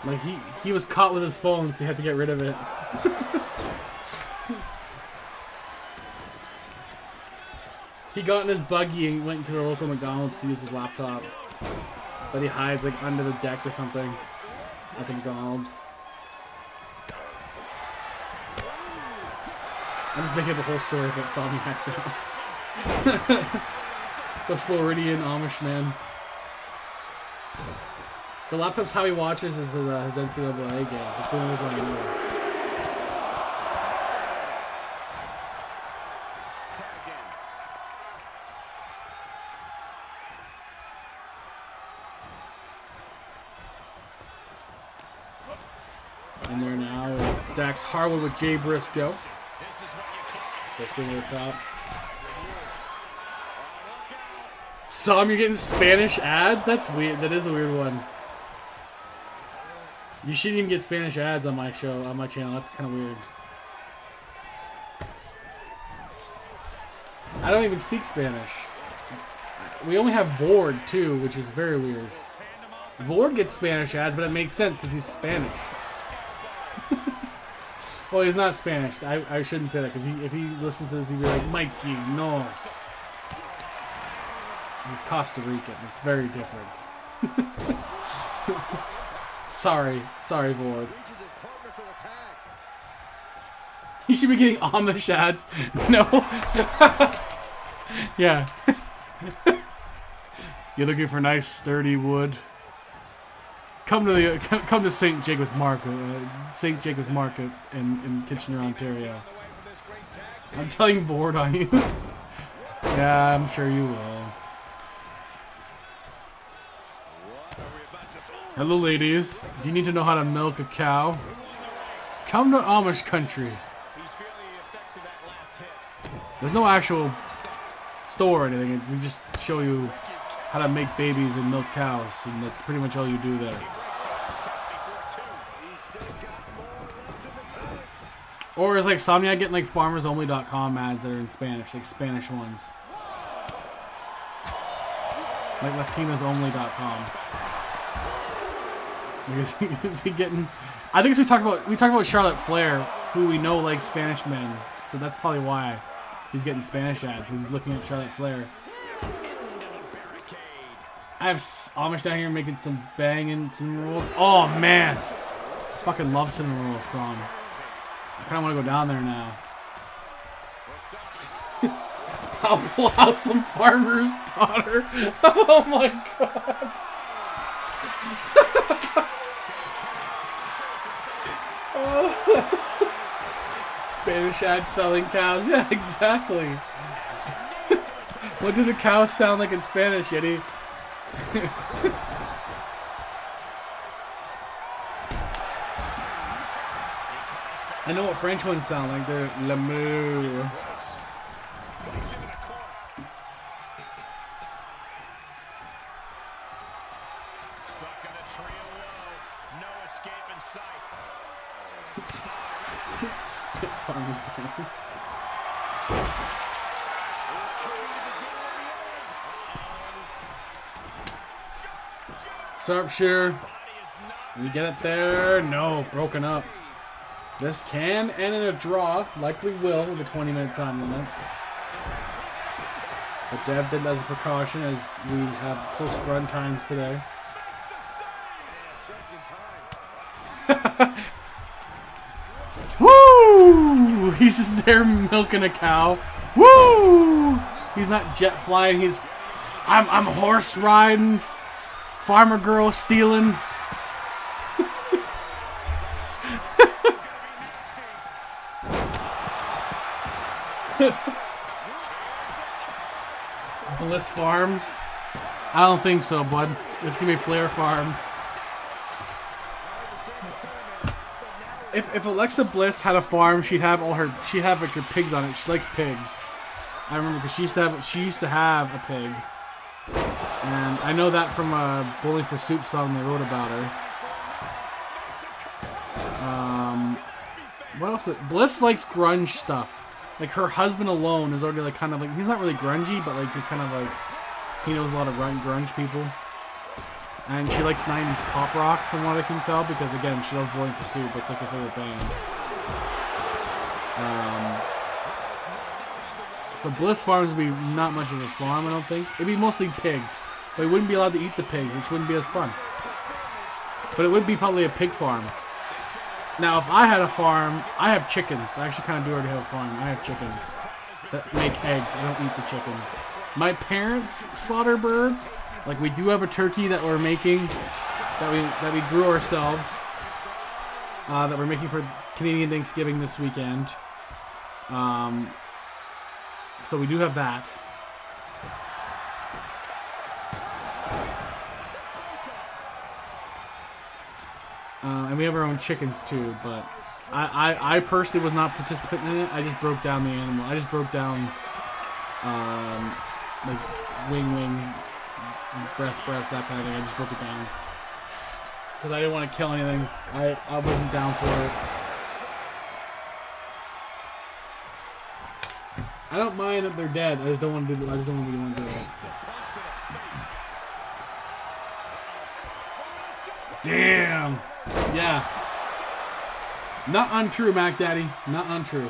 [SPEAKER 1] Like he was caught with his phone, so he had to get rid of it. He got in his buggy and went to the local McDonald's to use his laptop. But he hides like under the deck or something at the McDonald's. I'm just making up a whole story about Sami Action. The Floridian Amish man. The laptop's how he watches his NCAA games. It's the only reason he knows. And there now is Dax Harwood with Jay Briscoe. Briscoe to the top. Sam, you're getting Spanish ads? That's weird. That is a weird one. You shouldn't even get Spanish ads on my show, on my channel. That's kind of weird. I don't even speak Spanish. We only have Vord too, which is very weird. Vord gets Spanish ads, but it makes sense because he's Spanish. Well, he's not Spanish. I shouldn't say that because if he listens to this, he'd be like, Mikey, no. He's Costa Rican. It's very different. Sorry, Vord. You should be getting Amish ads. No. Yeah. You're looking for nice, sturdy wood. Come to St. Jacob's Market, in Kitchener, Ontario. I'm telling Vord on you. Yeah, I'm sure you will. Hello, ladies. Do you need to know how to milk a cow? Come to Amish country. There's no actual store or anything. We just show you how to make babies and milk cows, and that's pretty much all you do there. Or it's like Somnia getting like farmersonly.com ads that are in Spanish, like Spanish ones. Like latinosonly.com. Is he getting? I think we talked about Charlotte Flair, who we know likes Spanish men, so that's probably why he's getting Spanish ads. He's looking at Charlotte Flair. I have Amish down here making some banging cinnamon rolls. Oh man, fucking love cinnamon rolls, son. I kind of want to go down there now. I'll pull out some farmer's daughter. Oh my god. Spanish ad selling cows. Yeah, exactly. What do the cows sound like in Spanish, Yeti? I know what French ones sound like. They're l'amour. Sharpshooter. You get it there. No, broken up. This can end in a draw. Likely will with a 20-minute time limit. But Dev did as a precaution as we have close run times today. Woo! He's just there milking a cow. Woo! He's not jet flying. He's I'm horse riding. Farmer girl stealing. Bliss Farms? I don't think so, bud. It's gonna be Flair Farms. If Alexa Bliss had a farm, she'd have like her pigs on it. She likes pigs. I remember because she used to have a pig, and I know that from a Bowling for Soup song they wrote about her. What else? Bliss likes grunge stuff. Like her husband alone is already like kind of like he's not really grungy, but like he's kind of like he knows a lot of grunge people. And she likes 90s pop rock from what I can tell because again she loves Bowling for Soup. It's like her favorite band. So Bliss Farms would be not much of a farm, I don't think. It'd be mostly pigs, but we wouldn't be allowed to eat the pigs, which wouldn't be as fun. But it would be probably a pig farm. Now, if I had a farm, I have chickens. I actually kind of do already have a farm. I have chickens that make eggs. I don't eat the chickens. My parents slaughter birds. Like we do have a turkey that we're making, that we grew ourselves, that we're making for Canadian Thanksgiving this weekend. So we do have that. And we have our own chickens too, but I personally was not participating in it. I just broke down the animal. I just broke down like wing, breast, that kind of thing. I just broke it down because I didn't want to kill anything. I wasn't down for it. I don't mind that they're dead. I just don't want to do. I just don't really want to do it. Damn. Yeah. Not untrue, Mac Daddy. Not untrue.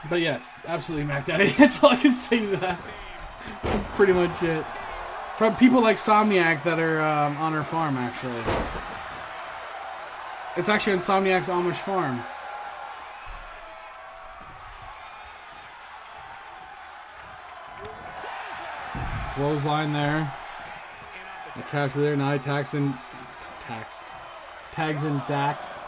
[SPEAKER 1] But yes, absolutely, Mac Daddy. That's all I can say to that. That's pretty much it. From people like Somniac that are on our farm, actually. It's actually on Somniac's Amish farm. Clothesline there. The capture there. Now he tags in Dax.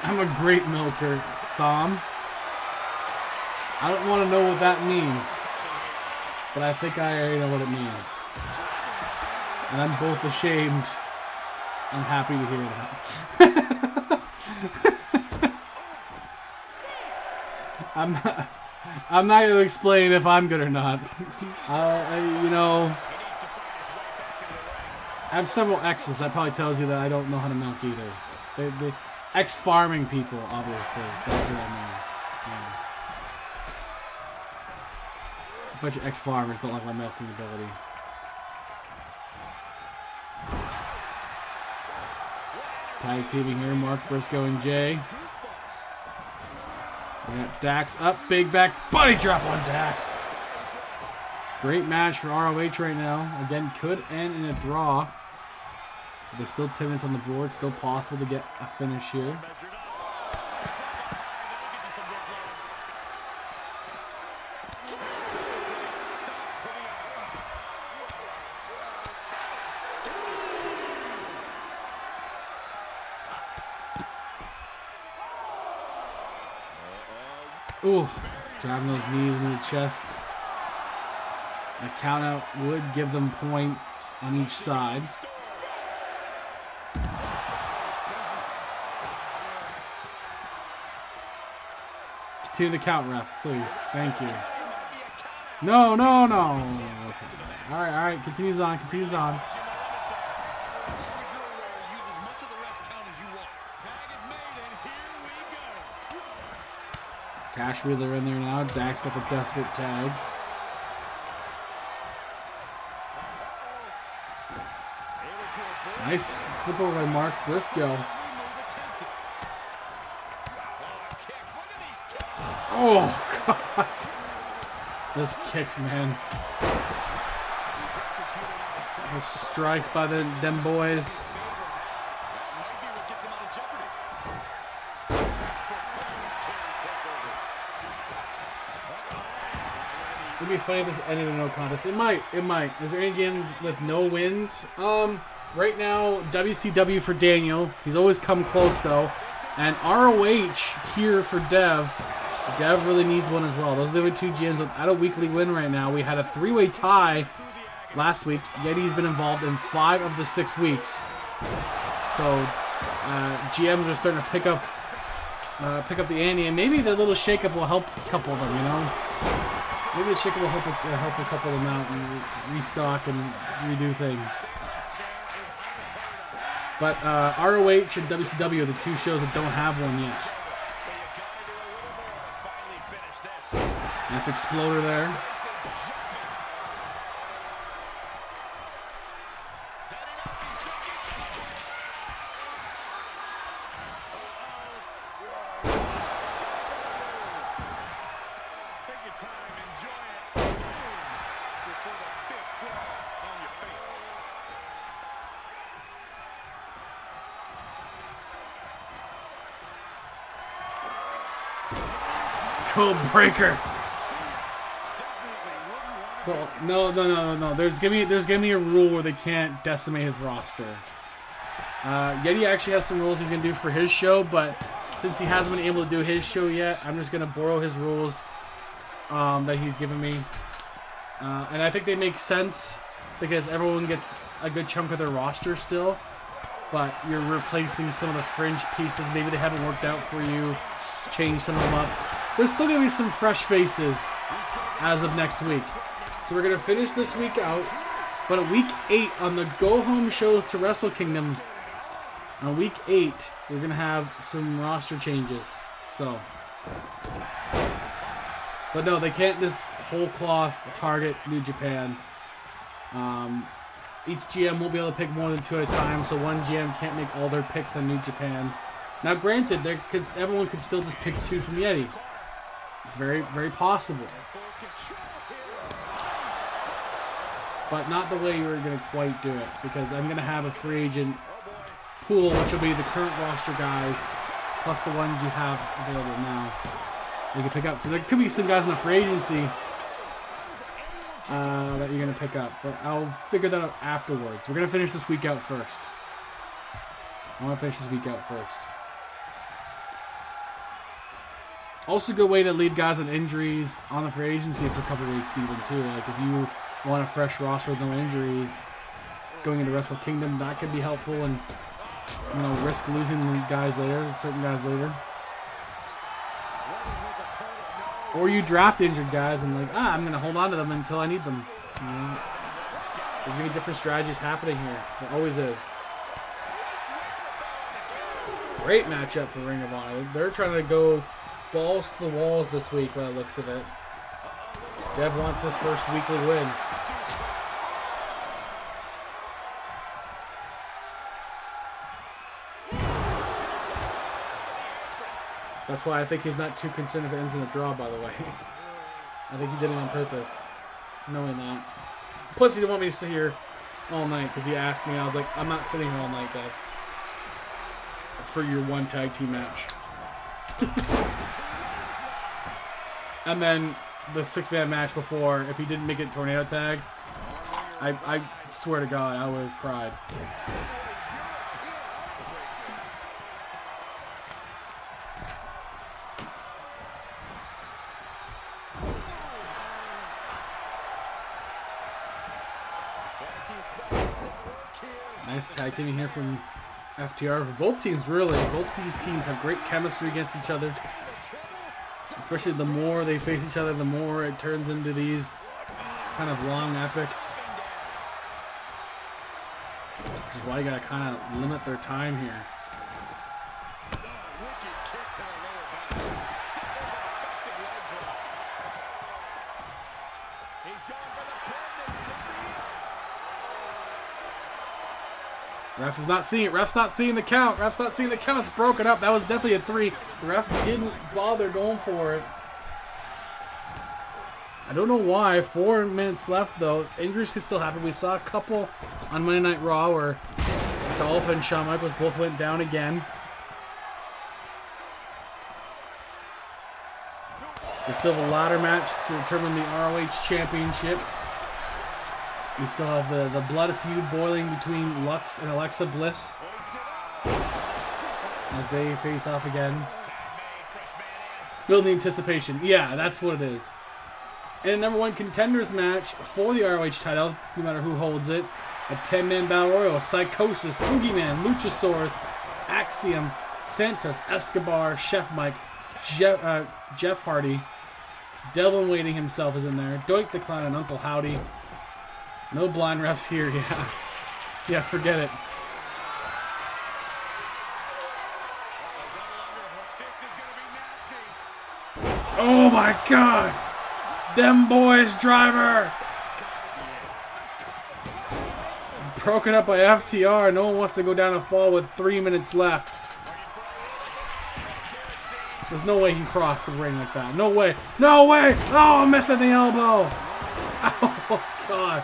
[SPEAKER 1] I'm a great milker, Sam. I don't want to know what that means, but I think I already know what it means. And I'm both ashamed and happy to hear that. I'm not going to explain if I'm good or not. I have several exes. That probably tells you that I don't know how to milk either. They ex-farming people, obviously. That's what I mean. Yeah. A bunch of ex-farmers don't like my milking ability. Tag teaming here, Mark Briscoe and Jay. We got Dax up, big back, body drop on Dax. Great match for ROH right now. Again, could end in a draw. There's still 10 minutes on the board. Still possible to get a finish here. Ooh, driving those knees in the chest. A count out would give them points on each side. Continue the count, ref, please. Thank you. No, no, no. Okay. All right. Continues on. Cash Wheeler in there now. Dax got the desperate tag. Nice flip over by Mark Briscoe. Oh, God. Those kicks, man. Those strikes by them boys. It'd be funny if this ended in no contest. It might. Is there any gyms with no wins? Right now, WCW for Daniel. He's always come close, though. And ROH here for Dev. Dev really needs one as well. Those are the only two gyms without a weekly win right now. We had a three-way tie last week. Yeti's been involved in 5 of the 6 weeks. So GMs are starting to pick up the ante, and maybe the little shakeup will help a couple of them. You know, maybe the shakeup will help a couple of them out and restock and redo things. But ROH and WCW are the 2 shows that don't have one yet. That's Exploder there. Code breaker. Well, no. There's gonna be a rule where they can't decimate his roster. Yeti actually has some rules he's gonna do for his show, but since he hasn't been able to do his show yet, I'm just gonna borrow his rules that he's given me, and I think they make sense because everyone gets a good chunk of their roster still, but you're replacing some of the fringe pieces. Maybe they haven't worked out for you. Change some of them up. There's still gonna be some fresh faces as of next week. So we're going to finish this week out, but at week 8 on the go-home shows to Wrestle Kingdom, on week 8, we're going to have some roster changes. So, but no, they can't just whole cloth target New Japan. Each GM won't be able to pick more than 2 at a time, so one GM can't make all their picks on New Japan. Now, granted, everyone could still just pick 2 from Yeti. Very, very possible. But not the way you're going to quite do it, because I'm going to have a free agent pool, which will be the current roster guys, plus the ones you have available now you can pick up. So there could be some guys in the free agency that you're going to pick up, but I'll figure that out afterwards. We're going to finish this week out first. Also, a good way to leave guys on injuries on the free agency for a couple weeks even, too. Like, if you want a fresh roster with no injuries going into Wrestle Kingdom, that could be helpful, and risk losing certain guys later. Or you draft injured guys and I'm gonna hold on to them until I need them. There's gonna be different strategies happening here. There always is. Great matchup for Ring of Honor. They're trying to go balls to the walls this week by the looks of it. Dev wants his first weekly win. That's why I think he's not too concerned if it ends in a draw, by the way. I think he did it on purpose, knowing that. Plus, he didn't want me to sit here all night because he asked me. I was like, I'm not sitting here all night, Dev, for your one tag team match. And then the 6-man match before, if he didn't make it tornado tag, I swear to God, I would have cried. Nice tag teaming here from FTR for both teams, really. Both these teams have great chemistry against each other. Especially the more they face each other, the more it turns into these kind of long epics. Which is why you gotta kind of limit their time here. Ref is not seeing it. Ref's not seeing the count. Ref's not seeing the count. It's broken up. That was definitely a 3. The ref didn't bother going for it. I don't know why. 4 minutes left, though. Injuries could still happen. We saw a couple on Monday Night Raw where Dolph and Shawn Michaels both went down again. There's still a ladder match to determine the ROH Championship. We still have the blood feud boiling between Lux and Alexa Bliss as they face off again. Building anticipation. Yeah, that's what it is. And a #1 contenders match for the ROH title, no matter who holds it. A 10-man battle royal. Psychosis, Boogeyman, Luchasaurus, Axiom, Santos, Escobar, Chef Mike, Jeff Hardy. Devil in Waiting himself is in there. Doink the Clown and Uncle Howdy. No blind refs here, yeah. Yeah, forget it. Oh my god! Them boys, driver! Broken up by FTR. No one wants to go down and fall with 3 minutes left. There's no way he can cross the ring like that. No way. No way! Oh, I'm missing the elbow! Oh god.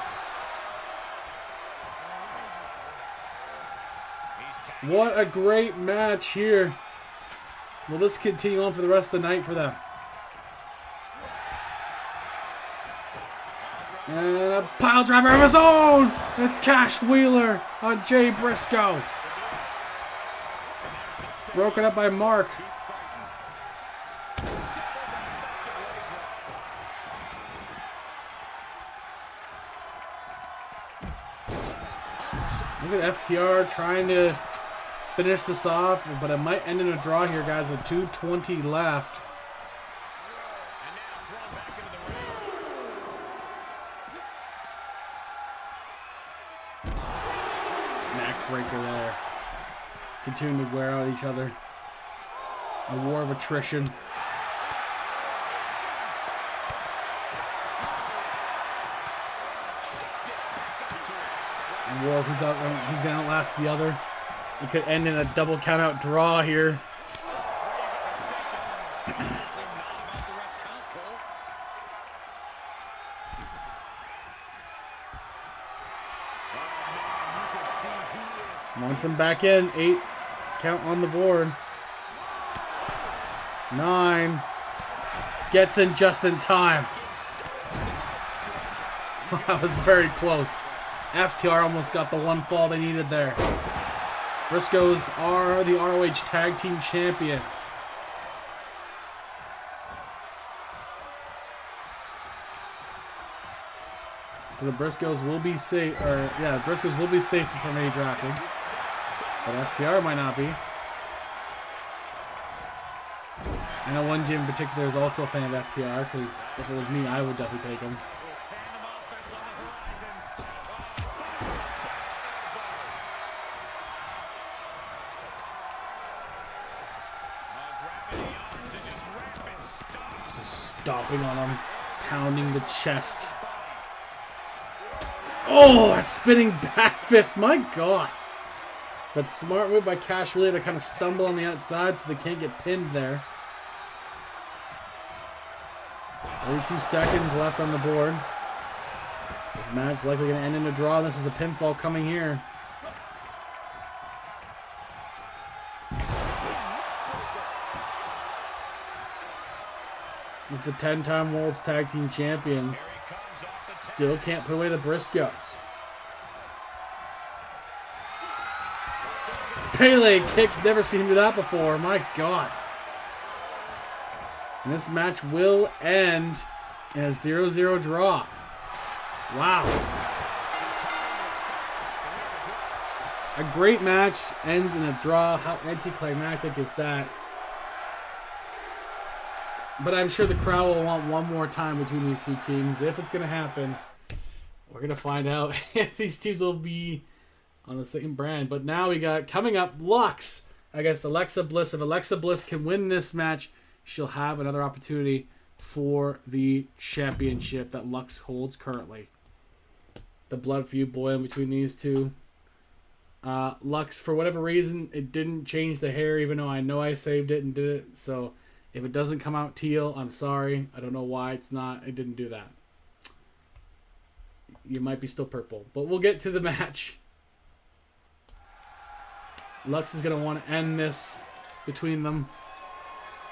[SPEAKER 1] What a great match here. Will this continue on for the rest of the night for them? And a pile driver of his own! It's Cash Wheeler on Jay Briscoe. Broken up by Mark. Look at FTR trying to finish this off, but it might end in a draw here, guys, with 2:20 left. Neck breaker there. Continuing to wear out each other. A war of attrition. And war, who's going to outlast the other. It could end in a double count-out draw here. Wants him back in. 8 count on the board. 9. Gets in just in time. That was very close. FTR almost got the one fall they needed there. Briscoes are the ROH Tag Team Champions. So the Briscoes will be safe, Briscoes will be safe from any drafting. But FTR might not be. I know one gym in particular is also a fan of FTR, because if it was me, I would definitely take him. Stomping on him, pounding the chest. Oh, a spinning back fist, my god. But smart move by Cash Wheeler to kind of stumble on the outside so they can't get pinned there. 32 seconds left on the board. This match likely going to end in a draw. This is a pinfall coming here. With the 10-time World's Tag Team Champions. Still can't put away the Briscoes. Pele kick. Never seen him do that before. My god. And this match will end in a 0-0 draw. Wow. a great match ends in a draw. How anticlimactic is that? But I'm sure the crowd will want one more time between these two teams. If it's going to happen, we're going to find out if these teams will be on the same brand. But now we got, coming up, Lux against Alexa Bliss. If Alexa Bliss can win this match, she'll have another opportunity for the championship that Lux holds currently. The blood feud boiling between these two. Lux, for whatever reason, it didn't change the hair, even though I know I saved it and did it. So if it doesn't come out teal, I'm sorry. I don't know why it didn't do that. You might be still purple. But we'll get to the match. Lux is going to want to end this between them.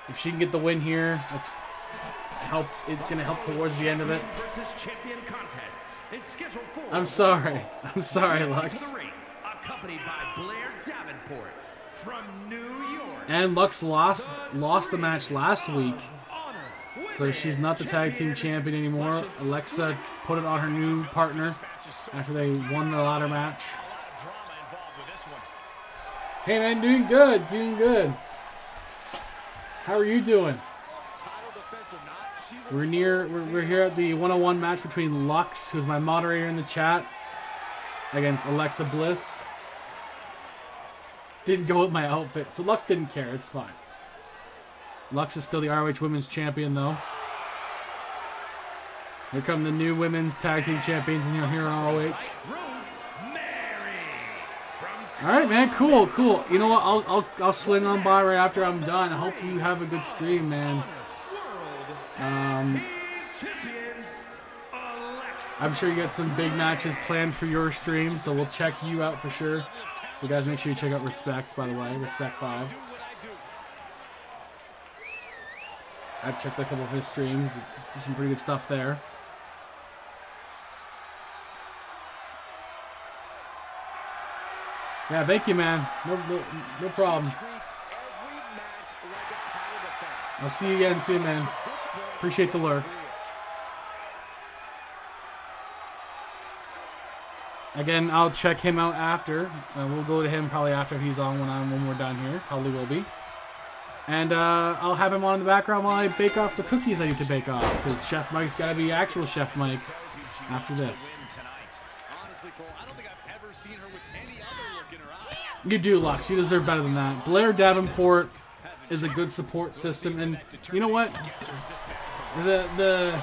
[SPEAKER 1] If she can get the win here, it's going to help towards the end of it. I'm sorry. I'm sorry, Lux.
[SPEAKER 3] Accompanied by Blair Davenport from New York.
[SPEAKER 1] And Lux lost the match last week. So she's not the tag team champion anymore. Alexa put it on her new partner after they won the ladder match. Hey man, doing good, doing good. How are you doing? We're here at the 101 match between Lux, who's my moderator in the chat, against Alexa Bliss. Didn't go with my outfit, so Lux didn't care. It's fine. Lux is still the ROH Women's Champion, though. Here come the new Women's Tag Team Champions in here on ROH. All right, man. Cool, cool. You know what? I'll swing on by right after I'm done. I hope you have a good stream, man. I'm sure you got some big matches planned for your stream, so we'll check you out for sure. So guys, make sure you check out Respect, by the way. Respect 5. I've checked a couple of his streams. There's some pretty good stuff there. Yeah, thank you, man. No problem. I'll see you again soon, man. Appreciate the lurk. Again, I'll check him out after. We'll go to him probably after he's on when we're done here. Probably will be. And I'll have him on in the background while I bake off the cookies I need to bake off. Because Chef Mike's got to be actual Chef Mike after this. You do, Lux. You deserve better than that. Blair Davenport is a good support system. And you know what? The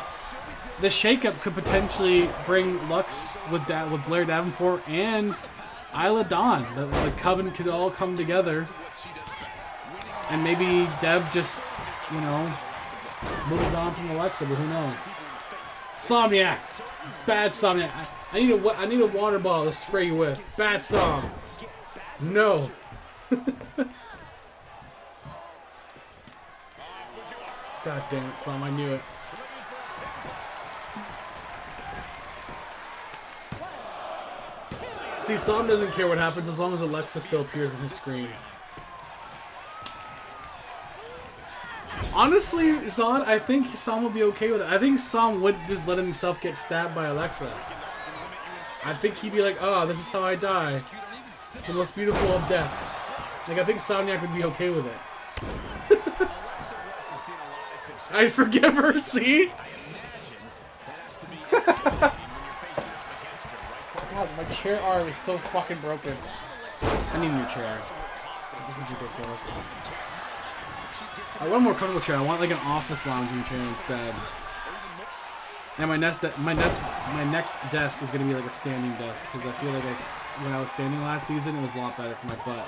[SPEAKER 1] shakeup could potentially bring Lux with Blair Davenport and Isla Dawn. The Coven could all come together. And maybe Dev just, you know, moves on from Alexa, but who knows? Somniac. Bad Somniac. I need a water bottle to spray you with. Bad song. No. God damn it, Som. I knew it. See, Som doesn't care what happens as long as Alexa still appears on his screen. Honestly, Zod, I think Som will be okay with it. I think Som would just let himself get stabbed by Alexa. I think he'd be like, oh, this is how I die. The most beautiful of deaths. Like, I think Somniac would be okay with it. I forgive her, see? God, my chair arm is so fucking broken. I need a new chair. This is ridiculous. I want a more comfortable chair. I want like an office lounging chair instead. And my next desk is gonna be like a standing desk because I feel like when I was standing last season, it was a lot better for my butt.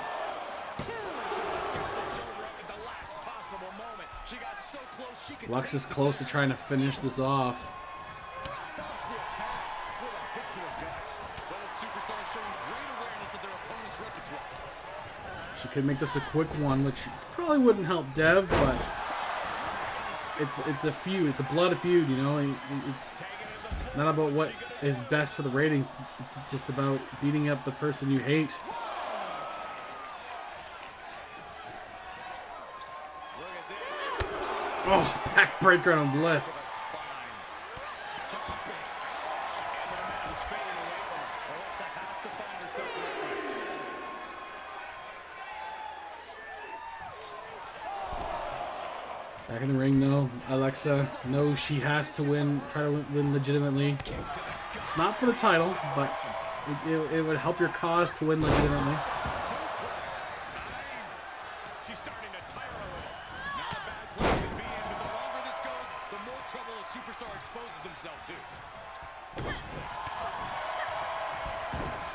[SPEAKER 1] Lux is close to trying to finish this off. She could make this a quick one, which probably wouldn't help Dev, but it's a feud. It's a blood feud, you know. It's not about what is best for the ratings. It's just about beating up the person you hate. Oh, backbreaker on Bliss. Back in the ring, though. Alexa knows she has to win, try to win legitimately. It's not for the title, but it would help your cause to win legitimately.
[SPEAKER 2] She's starting to tire a little. Not a bad place to be in, but the longer this goes, the more trouble a superstar exposes themselves to.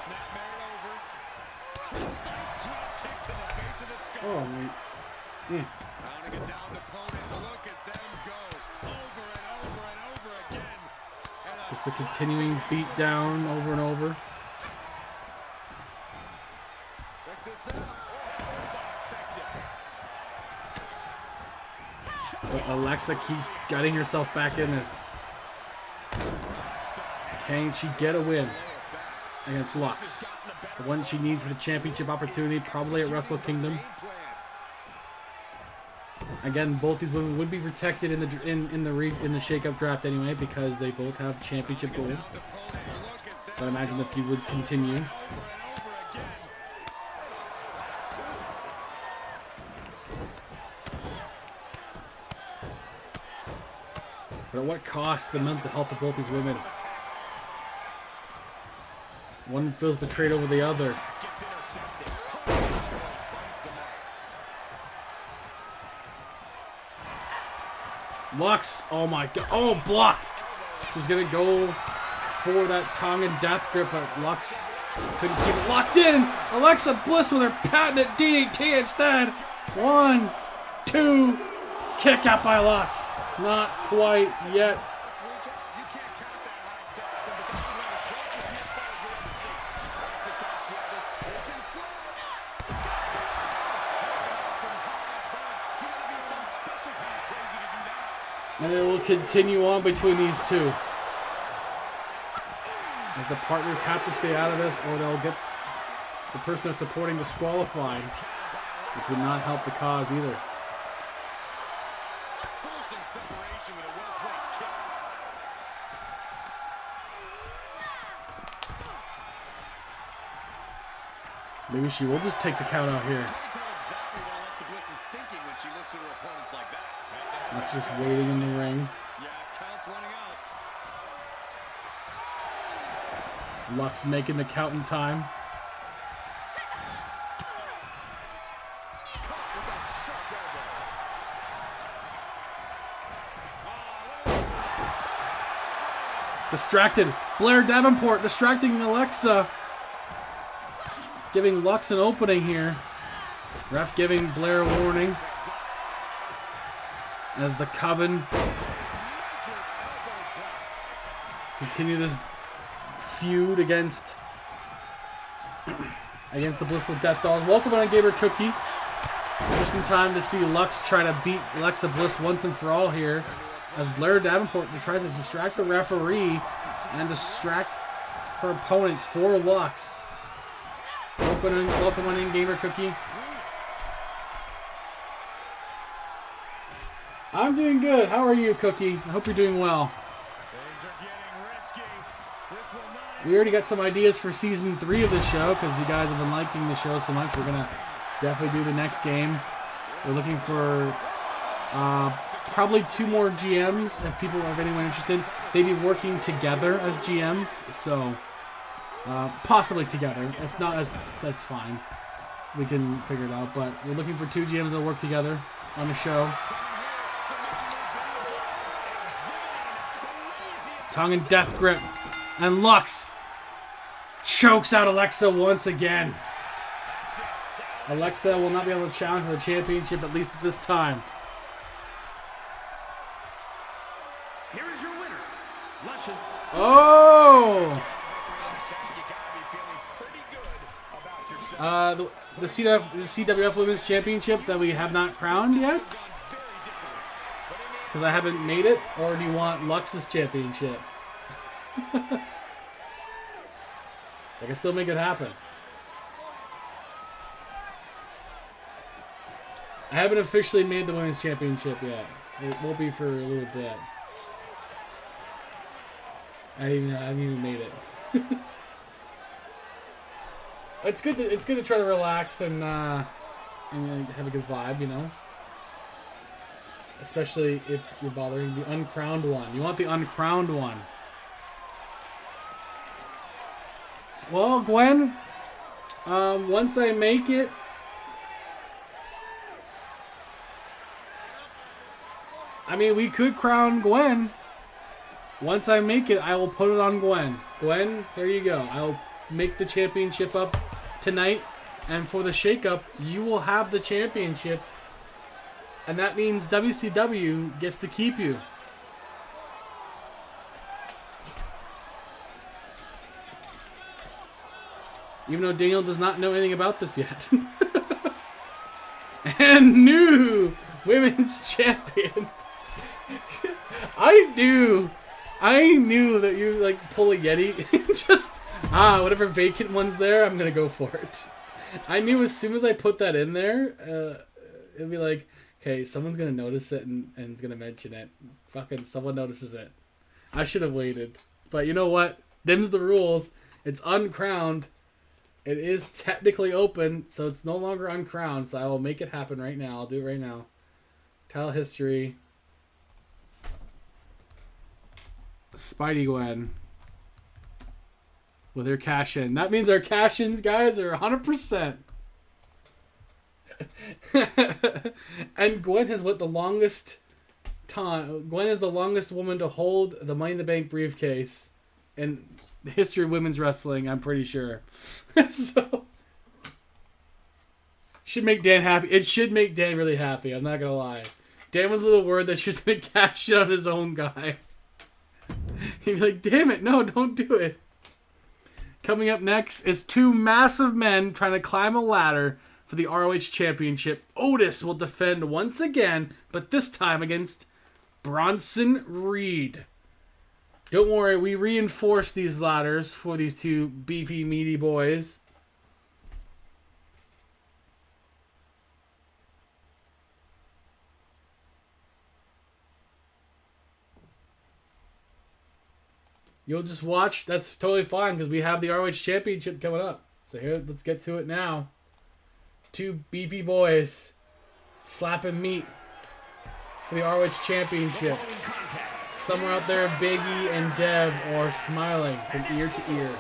[SPEAKER 2] Snap married over. Precise drop kick to the base of the skull.
[SPEAKER 1] Oh, man. Yeah.
[SPEAKER 2] Pounding it down to opponent. Look at them go. Over and over and over again. And
[SPEAKER 1] Just the continuing beat down over and over.
[SPEAKER 2] check this out.
[SPEAKER 1] But Alexa keeps getting herself back in this. Can she get a win against Lux? The one she needs for the championship opportunity, probably at Wrestle Kingdom. Again, both these women would be protected in the shake-up draft anyway, because they both have championship gold. So I imagine the feud would continue. But at what cost the mental health of both these women? One feels betrayed over the other. Lux, oh my god, oh, blocked. She's gonna go for that tongue and death grip, but Lux couldn't keep it locked in. Alexa Bliss with her patented DDT instead. 1, 2, kick out by Lux. Not quite yet. And it will continue on between these two. As the partners have to stay out of this, or they'll get the person they're supporting disqualified. This would not help the cause either.
[SPEAKER 2] Forcing separation with a well-placed kick.
[SPEAKER 1] Maybe she will just take the count out here.
[SPEAKER 2] It's hard to know exactly what Alexa Bliss is thinking when she looks at her opponents like that.
[SPEAKER 1] Lux just waiting in the ring.
[SPEAKER 2] Yeah, count's running out.
[SPEAKER 1] Lux making the count in time. Distracted. Blair Davenport distracting Alexa. Giving Lux an opening here. Ref giving Blair a warning. As the Coven continue this feud against the Blissful Death Dolls. Welcome on Gamer Cookie. Just in time to see Lux try to beat Alexa Bliss once and for all here. As Blair Davenport tries to distract the referee and distract her opponents for Lux. Welcome on in, Gamer Cookie. I'm doing good. How are you, Cookie? I hope you're doing well.
[SPEAKER 2] Things are getting risky. This will not
[SPEAKER 1] We already got some ideas for Season 3 of the show because you guys have been liking the show so much. We're going to definitely do the next game. We're looking for probably 2 more GMs if anyone interested. They'd be working together as GMs, so possibly together. If not, that's fine. We can figure it out, but we're looking for 2 GMs that work together on the show. Tongue and death grip. And Lux chokes out Alexa once again. Alexa will not be able to challenge for the championship, at least at this time.
[SPEAKER 3] Here is your winner, Luscious.
[SPEAKER 1] Oh! The CWF Women's Championship that we have not crowned yet? Because I haven't made it? Or do you want Lux's championship? I can still make it happen. I haven't officially made the Women's Championship yet. It won't be for a little bit. I haven't even made it. It's good to try to relax and have a good vibe, you know. Especially if you're bothering the uncrowned one. You want the uncrowned one. Well, Gwen, once I make it, I mean, we could crown Gwen. Once I make it, I will put it on Gwen. Gwen, here you go. I'll make the championship up tonight. And for the shakeup, you will have the championship. And that means WCW gets to keep you. Even though Daniel does not know anything about this yet. And new women's champion. I knew that you like pull a Yeti and just whatever vacant one's there, I'm gonna go for it. I knew as soon as I put that in there, it'd be like, okay, someone's gonna notice it and is gonna mention it. Fucking someone notices it. I should have waited, but you know what? Them's the rules. It's uncrowned. It is technically open, so it's no longer uncrowned. So I will make it happen right now. I'll do it right now. Title history. Spidey Gwen with her cash in. That means our cash ins, guys, are 100%. And Gwen has what the longest time. Gwen is the longest woman to hold the Money in the Bank briefcase in the history of women's wrestling, I'm pretty sure. So should make Dan happy. It should make Dan really happy. I'm not gonna lie. Dan was a little worried that she was gonna cash it on his own guy. He'd be like, damn it, no, don't do it. Coming up next is two massive men trying to climb a ladder for the ROH Championship. Otis will defend once again, but this time against Bronson Reed. Don't worry, we reinforced these ladders for these two beefy, meaty boys. You'll just watch. That's totally fine because we have the ROH Championship coming up. So here, let's get to it now. Two beefy boys slapping meat for the ROH Championship. Somewhere out there, Biggie and Dev are smiling from ear to ear.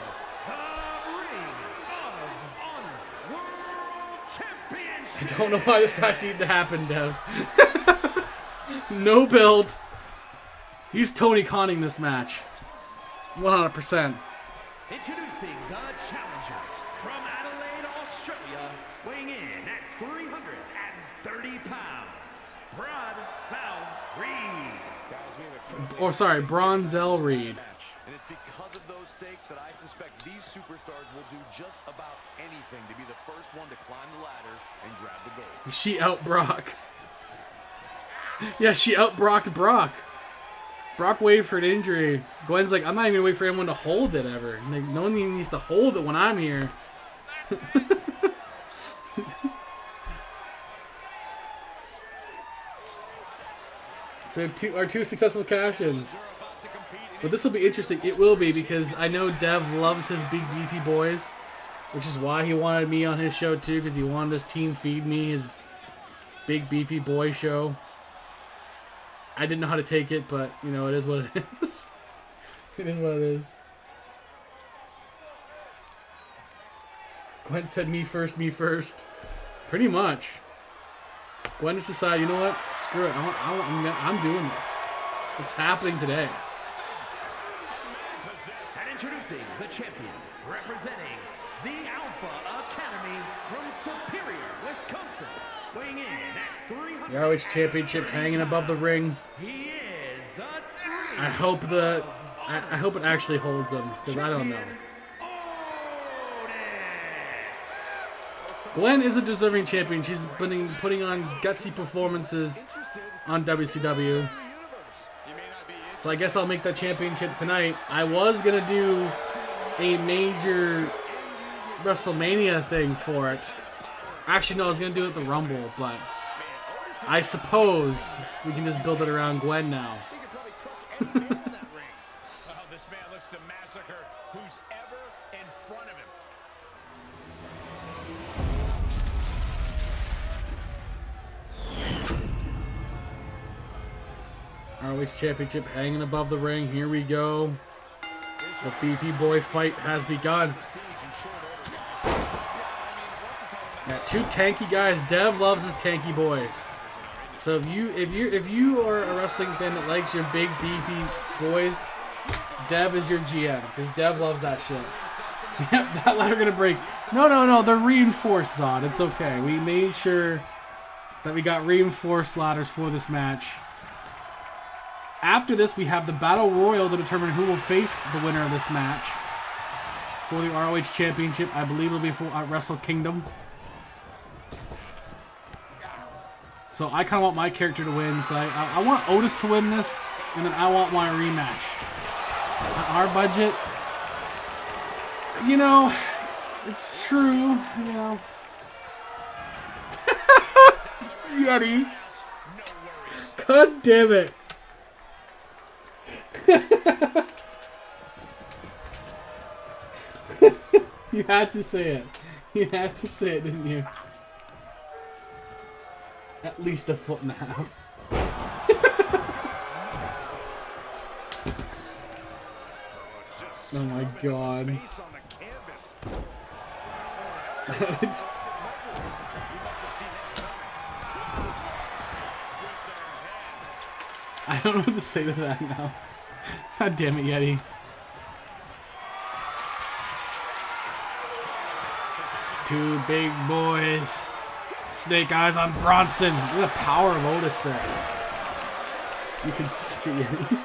[SPEAKER 1] I don't know why this match needed to happen, Dev. No build. He's Tony Khanning this match. 100%.
[SPEAKER 3] Introducing the challenger from Adelaide, Australia, weighing in at 330 pounds, Bronson Reed.
[SPEAKER 1] Or sorry, Bronzel Reed.
[SPEAKER 4] And it's because of those stakes that I suspect these superstars will do just about anything to be the first one to climb the ladder and grab the gold.
[SPEAKER 1] She out Brock. Yeah, she out Brocked Brock. Brock waited for an injury. Gwen's like, I'm not even waiting for anyone to hold it ever. Like, no one even needs to hold it when I'm here. So our two successful cash-ins. But this will be interesting. It will be because I know Dev loves his big beefy boys, which is why he wanted me on his show too, because he wanted his team feed me his big beefy boy show. I didn't know how to take it, but, you know, it is what it is. It is what it is. Gwen said, me first, me first. Pretty much. Gwen just decided, you know what? Screw it. I'm doing this. It's happening today.
[SPEAKER 3] And introducing the champion, representing the Alpha Academy from Superior, Wisconsin, weighing in at 300.
[SPEAKER 1] The ROH Championship hanging above the ring.
[SPEAKER 3] He is the
[SPEAKER 1] I hope it actually holds him, because I don't know. Gwen is a deserving champion. She's been putting on gutsy performances on WCW. So I guess I'll make that championship tonight. I was going to do a major WrestleMania thing for it. Actually, no, I was going to do it at the Rumble, but I suppose we can just build it around Gwen now.
[SPEAKER 2] This man looks to massacre who's ever in front of him.
[SPEAKER 1] ROH Championship hanging above the ring. Here we go. The Beefy Boy fight has begun. Got two tanky guys. Dev loves his tanky boys. So if you are a wrestling fan that likes your big beefy boys, Dev is your GM because Dev loves that shit. Yep, that ladder gonna break. No, they're reinforced, Zod. It's okay. We made sure that we got reinforced ladders for this match. After this, we have the Battle Royal to determine who will face the winner of this match for the ROH Championship. I believe it'll be for Wrestle Kingdom. So I kind of want my character to win. So I want Otis to win this, and then I want my rematch. Our budget, you know, it's true, you know. Yeti. God damn it. You had to say it. You had to say it, didn't you? At least 1.5 feet. Oh my god. I don't know what to say to that now. God damn it, Yeti. Two big boys. Snake eyes on Bronson. Look at the power of Otis there. You can see it, Yeti.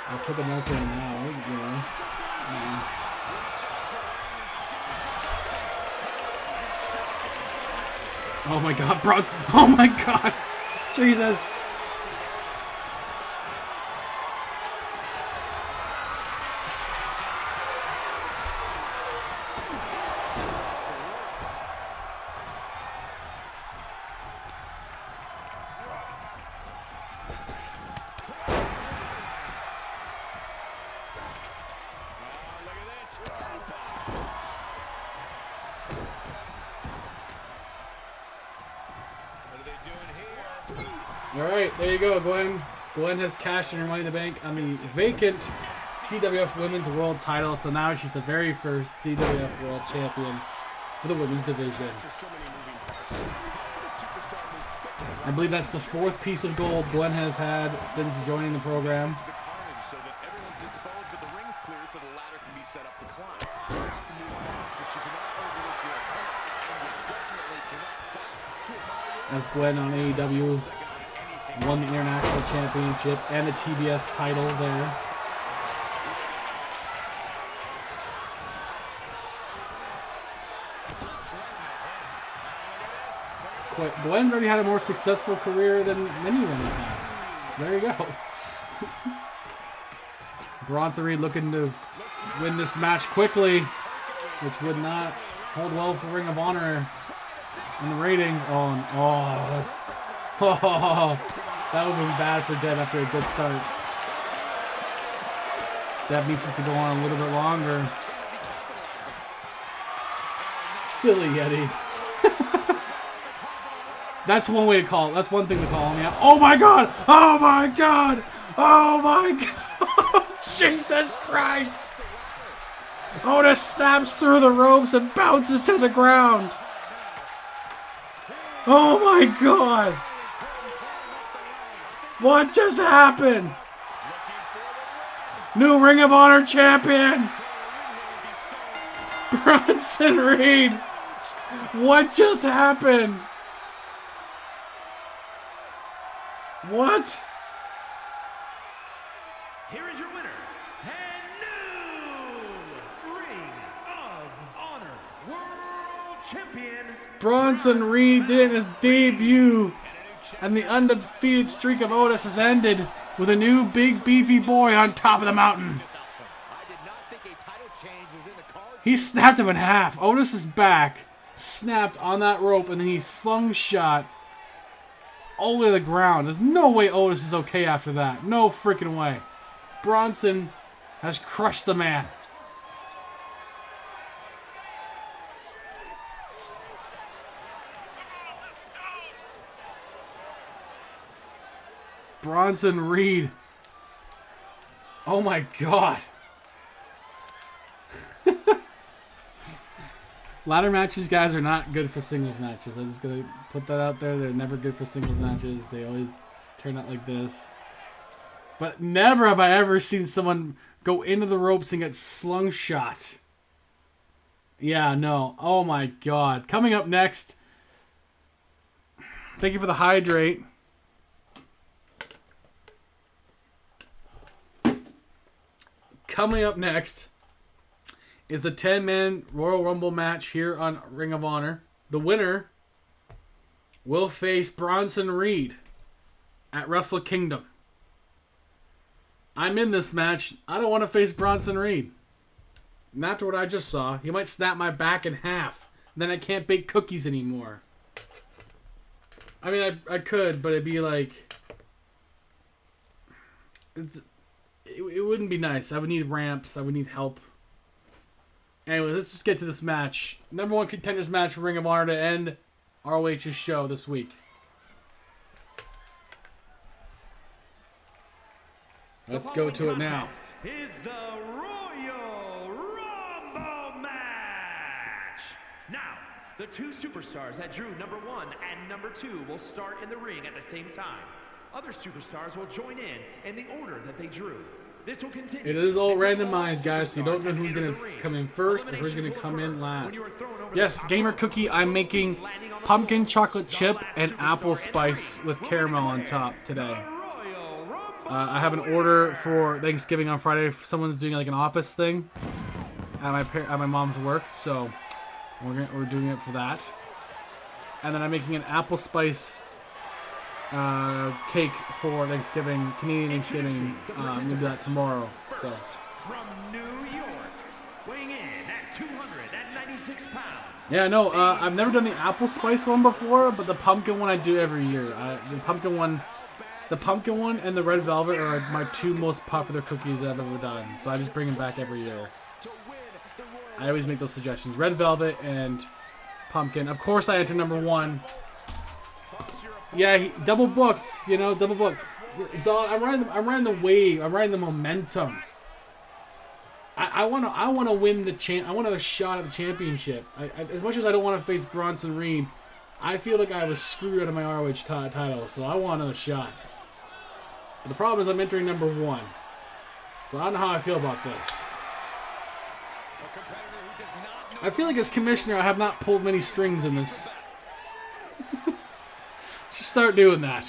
[SPEAKER 1] I'll put the notes in now, you know. Oh my god, bro. Oh my god. Jesus. Alright, there you go, Gwen. Gwen has cashed in her Money in the Bank on the vacant CWF Women's World title, so now she's the very first CWF World Champion for the women's division. I believe that's the 4th piece of gold Gwen has had since joining the program. As Gwen on AEW won the International Championship and the TBS title there. Gwen's already had a more successful career than many women have. There you go. Bronson Reed looking to win this match quickly, which would not hold well for Ring of Honor in the ratings. That would have been bad for Dev after a good start. Dev needs us to go on a little bit longer. Silly Yeti. That's one way to call it. That's one thing to call him. Yeah. Oh my god! Oh my god! Oh my god! Jesus Christ! Otis snaps through the ropes and bounces to the ground. Oh my god! What just happened? New Ring of Honor champion! Bronson Reed! What just happened? What?
[SPEAKER 3] Here is your winner, and new Ring of Honor World Champion,
[SPEAKER 1] Bronson Reed did his debut, and the undefeated streak of Otis has ended with a new big beefy boy on top of the mountain. He snapped him in half. Otis is back, snapped on that rope, and then he slungshot all the way to the ground. There's no way Otis is okay after that. No freaking way. Bronson has crushed the man. Bronson Reed. Oh my God. Ladder matches, guys, are not good for singles matches. I'm just going to put that out there. They're never good for singles matches. They always turn out like this. But never have I ever seen someone go into the ropes and get slung shot. Yeah, no. Oh my God. Coming up next. Thank you for the hydrate. Coming up next is the 10-man Royal Rumble match here on Ring of Honor. The winner will face Bronson Reed at Wrestle Kingdom. I'm in this match. I don't want to face Bronson Reed. And after what I just saw, he might snap my back in half. Then I can't bake cookies anymore. I mean, I could, but it'd be like... It wouldn't be nice. I would need ramps. I would need help. Anyway, let's just get to this match. Number 1 contenders match for Ring of Honor to end ROH's show this week. Let's go to it now.
[SPEAKER 3] Is the Royal Rumble match. Now, the two superstars that drew number 1 and number 2 will start in the ring at the same time. Other superstars will join in the order that they drew. This will continue.
[SPEAKER 1] It is all randomized, guys, so you don't know who's going to come in first or who's going to come in last. Yes, Gamer Cookie, I'm making pumpkin chocolate chip and apple spice with caramel on top today. I have an order for Thanksgiving on Friday. Someone's doing like an office thing at my mom's work, so we're doing it for that. And then I'm making an apple spice cake for Thanksgiving, Canadian Thanksgiving. I'm gonna do that tomorrow. So.
[SPEAKER 3] From New York, weighing in at 296 pounds.
[SPEAKER 1] Yeah, no, I've never done the apple spice one before, but the pumpkin one I do every year. The pumpkin one and the red velvet are my 2 most popular cookies I've ever done. So I just bring them back every year. I always make those suggestions: red velvet and pumpkin. Of course, I enter number 1. Yeah, he double booked, double booked. So I'm riding the wave. I'm riding the momentum. I want to win the I want a shot at the championship. As much as I don't want to face Bronson Reed, I feel like I was screwed out of my ROH title, so I want another shot. But the problem is I'm entering number 1, so I don't know how I feel about this. I feel like as commissioner, I have not pulled many strings in this. Just start doing that.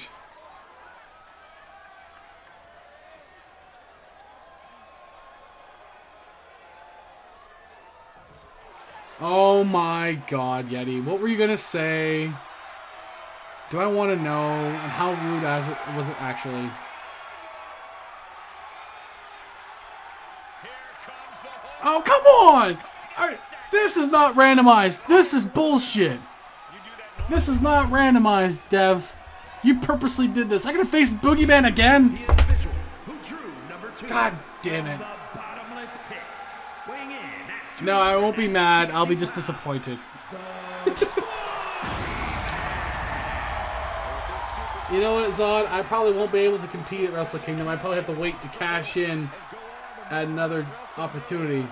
[SPEAKER 1] Oh my God, Yeti. What were you going to say? Do I want to know? And how rude was it actually? Oh, come on! This is not randomized. This is bullshit. This is not randomized, Dev. You purposely did this. I gotta face Boogeyman again? God damn it. No, I won't be mad. I'll be just disappointed. You know what, Zod? I probably won't be able to compete at Wrestle Kingdom. I probably have to wait to cash in at another opportunity.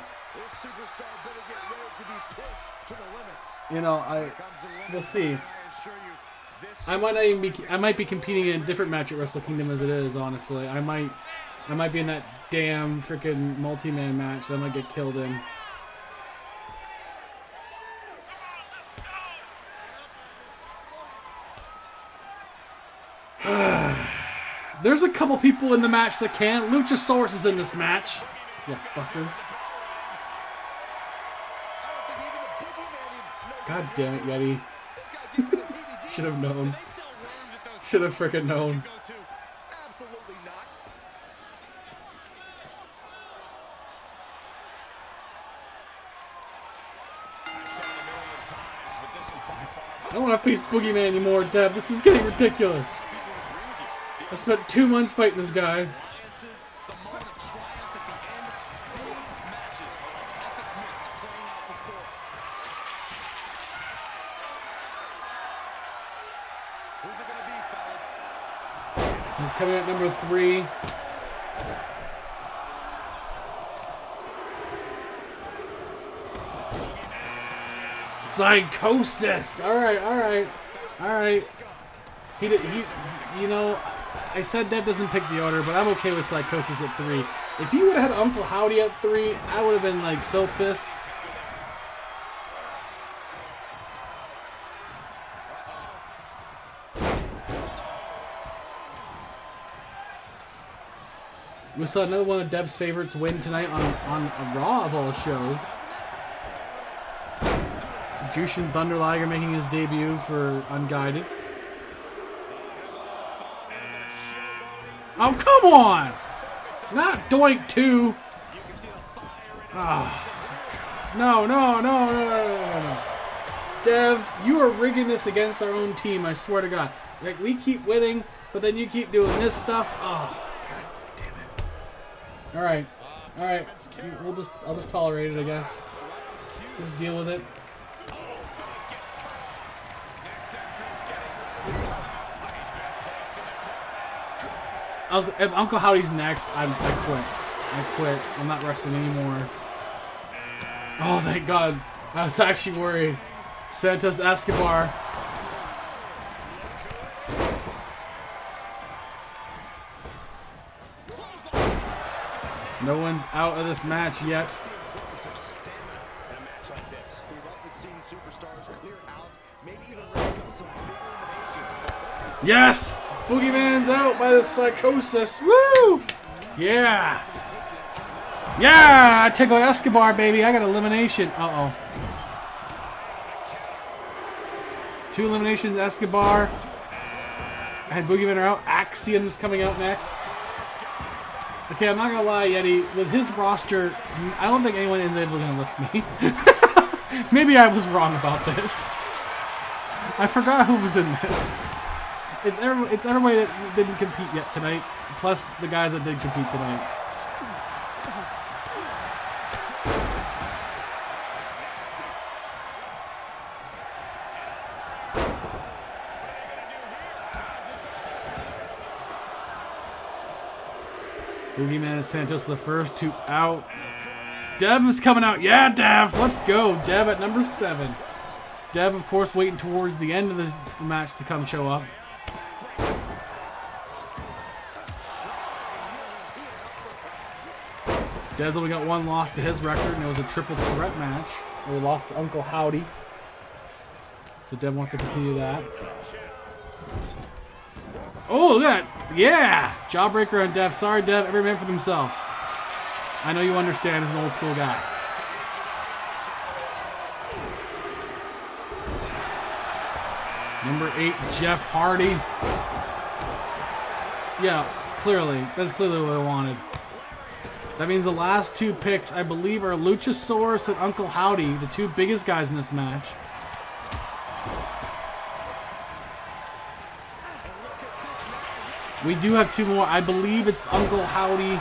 [SPEAKER 1] We'll see. I might be competing in a different match at Wrestle Kingdom as it is, honestly. I might be in that damn freaking multi-man match that I might get killed in. There's a couple people in the match that can't. Luchasaurus is in this match. Yeah, fucker. God damn it, Yeti. Should have known. Should have freaking known. I don't want to face Boogeyman anymore, Deb. This is getting ridiculous. I spent 2 months fighting this guy.
[SPEAKER 2] Who's it gonna be, fellas?
[SPEAKER 1] He's coming at number 3. Psychosis. All right. He, you know, I said Dev doesn't pick the order, but I'm okay with Psychosis at 3. If he would have had Uncle Howdy at 3, I would have been like so pissed. We saw another one of Dev's favorites win tonight on a Raw of all shows. Jushin Thunder Liger making his debut for Unguided. Oh, come on! Not Doink 2! Oh. No. Dev, you are rigging this against our own team, I swear to God. Like, we keep winning, but then you keep doing this stuff. Oh, God damn it. Alright. I'll just tolerate it, I guess. Just deal with it. If Uncle Howdy's next, I quit. I'm not wrestling anymore. Oh, thank God. I was actually worried. Santos Escobar. No one's out of this match yet. Yes! Boogeyman's out by the Psychosis. Woo! Yeah! Yeah! I tickle Escobar, baby. I got elimination. Uh-oh. 2 eliminations, Escobar. And Boogeyman are out. Axiom's coming out next. Okay, I'm not gonna lie, Yeti. With his roster, I don't think anyone is able to lift me. Maybe I was wrong about this. I forgot who was in this. It's everybody that didn't compete yet tonight, plus the guys that did compete tonight. Boogeyman and Santos the first 2 out. Dev is coming out. Yeah, Dev. Let's go. Dev at number 7. Dev, of course, waiting towards the end of the match to come show up. Dev's only got 1 loss to his record, and it was a triple threat match where he lost to Uncle Howdy. So Dev wants to continue that. Oh, look at that. Yeah! Jawbreaker on Dev. Sorry, Dev. Every man for themselves. I know you understand as an old school guy. Number 8, Jeff Hardy. Yeah, clearly. That's clearly what I wanted. That means the last 2 picks, I believe, are Luchasaurus and Uncle Howdy, the 2 biggest guys in this match. We do have 2 more. I believe it's Uncle Howdy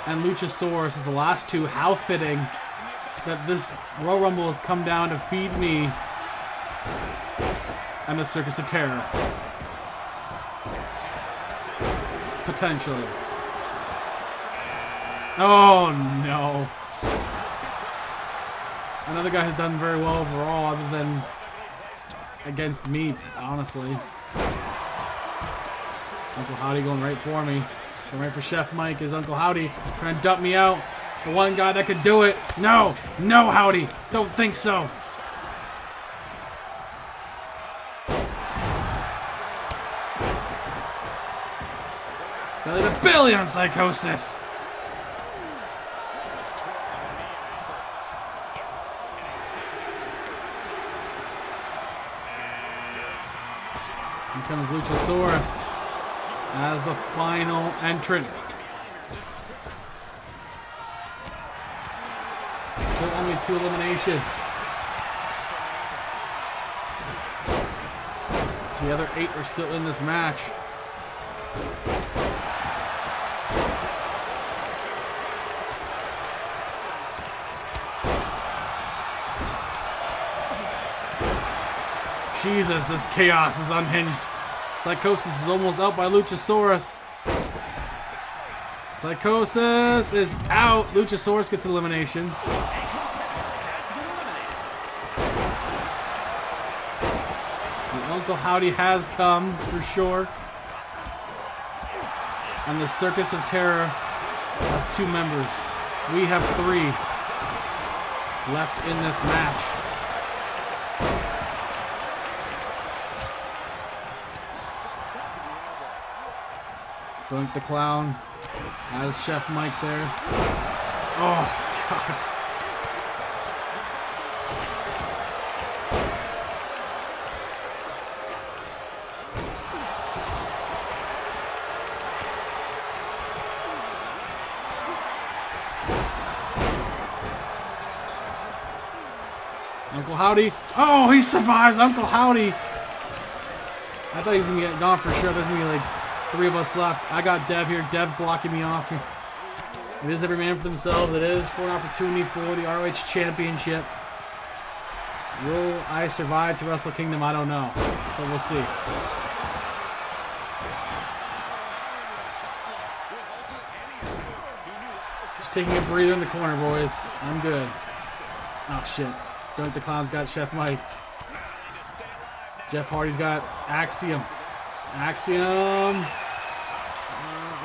[SPEAKER 1] and Luchasaurus is the last 2. How fitting that this Royal Rumble has come down to feed me and the Circus of Terror. Potentially. Oh, no. Another guy who's done very well overall other than against me, honestly. Uncle Howdy going right for me. Going right for Chef Mike is Uncle Howdy. Trying to dump me out. The one guy that could do it. No. No, Howdy. Don't think so. Belly to belly on Psychosis. Here comes Luchasaurus as the final entrant. Still only 2 eliminations. The other 8 are still in this match. Jesus, this chaos is unhinged. Psychosis is almost out by Luchasaurus. Psychosis is out. Luchasaurus gets elimination. The Uncle Howdy has come for sure. And the Circus of Terror has 2 members. We have 3 left in this match. Doink the Clown has Chef Mike there. Oh, God. Uncle Howdy. Oh, he survives. Uncle Howdy. I thought he was going to get gone for sure. There's going to be like 3 of us left. I got Dev here. Dev blocking me off. It is every man for themselves. It is for an opportunity for the ROH Championship. Will I survive to Wrestle Kingdom? I don't know. But we'll see. Just taking a breather in the corner, boys. I'm good. Oh, shit. Doink the Clown's got Chef Mike. Jeff Hardy's got Axiom. Axiom.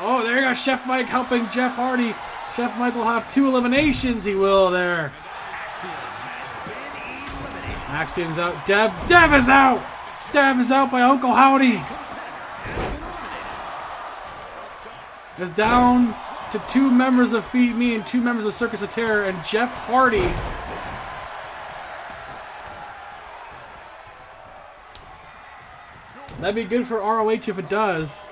[SPEAKER 1] Oh, there you go. Chef Mike helping Jeff Hardy. Chef Mike will have 2 eliminations. He will there. Axiom's out. Dev is out. Dev is out by Uncle Howdy. It's down to 2 members of Feed Me and 2 members of Circus of Terror, and Jeff Hardy. That'd be good for ROH if it does.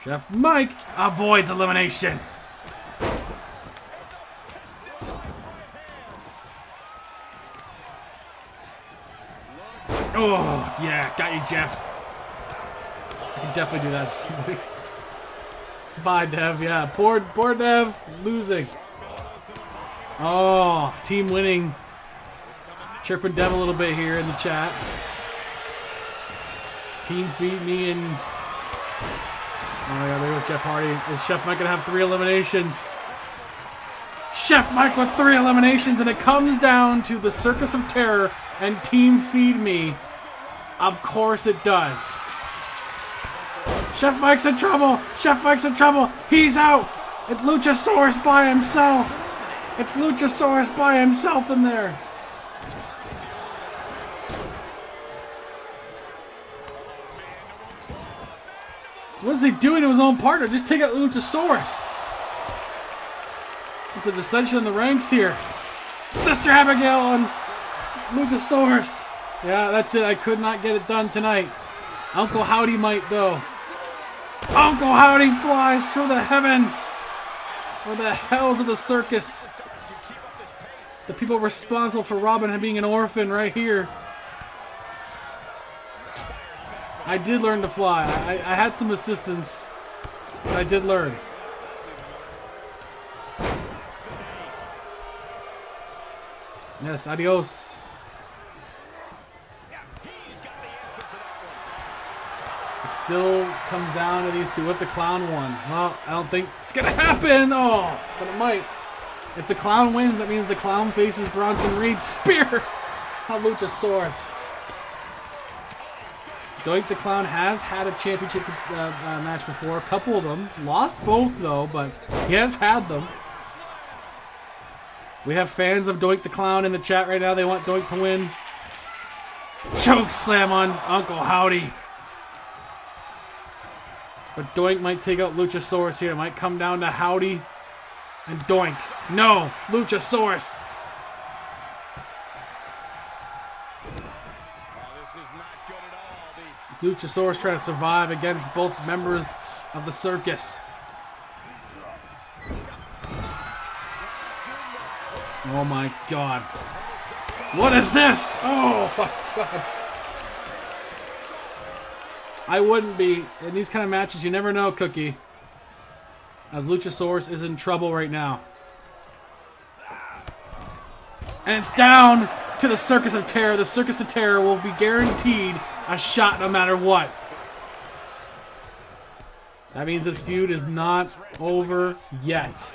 [SPEAKER 1] Chef Mike avoids elimination. Oh, yeah, got you, Jeff. I can definitely do that. Bye, Dev. Yeah, poor Dev losing. Oh, team winning. Chirping Dev a little bit here in the chat. Team Feed Me and... Oh my God, there goes Jeff Hardy. Is Chef Mike gonna have 3 eliminations? Chef Mike with 3 eliminations, and it comes down to the Circus of Terror and Team Feed Me. Of course it does. Chef Mike's in trouble. Chef Mike's in trouble. He's out. It's Luchasaurus by himself. It's Luchasaurus by himself in there. What is he doing to his own partner? Just take out Luchasaurus. It's a dissension in the ranks here. Sister Abigail and Luchasaurus. Yeah, that's it. I could not get it done tonight. Uncle Howdy might, though. Uncle Howdy flies through the heavens. For the hells of the circus. The people responsible for Robin being an orphan right here. I did learn to fly. I had some assistance, but I did learn. Yes, adios. It still comes down to these 2. What if the Clown won? Well, I don't think it's going to happen. Oh, but it might. If the Clown wins, that means the Clown faces Bronson Reed's spear on Luchasaurus. Doink the Clown has had a championship match before. A couple of them. Lost both, though, but he has had them. We have fans of Doink the Clown in the chat right now. They want Doink to win. Choke slam on Uncle Howdy. But Doink might take out Luchasaurus here. It might come down to Howdy and Doink. No, Luchasaurus. Luchasaurus trying to survive against both members of the circus. Oh my God. What is this? Oh my God. I wouldn't be. In these kind of matches, you never know, Cookie. As Luchasaurus is in trouble right now. And it's down to the Circus of Terror. The Circus of Terror will be guaranteed a shot no matter what. That means this feud is not over yet.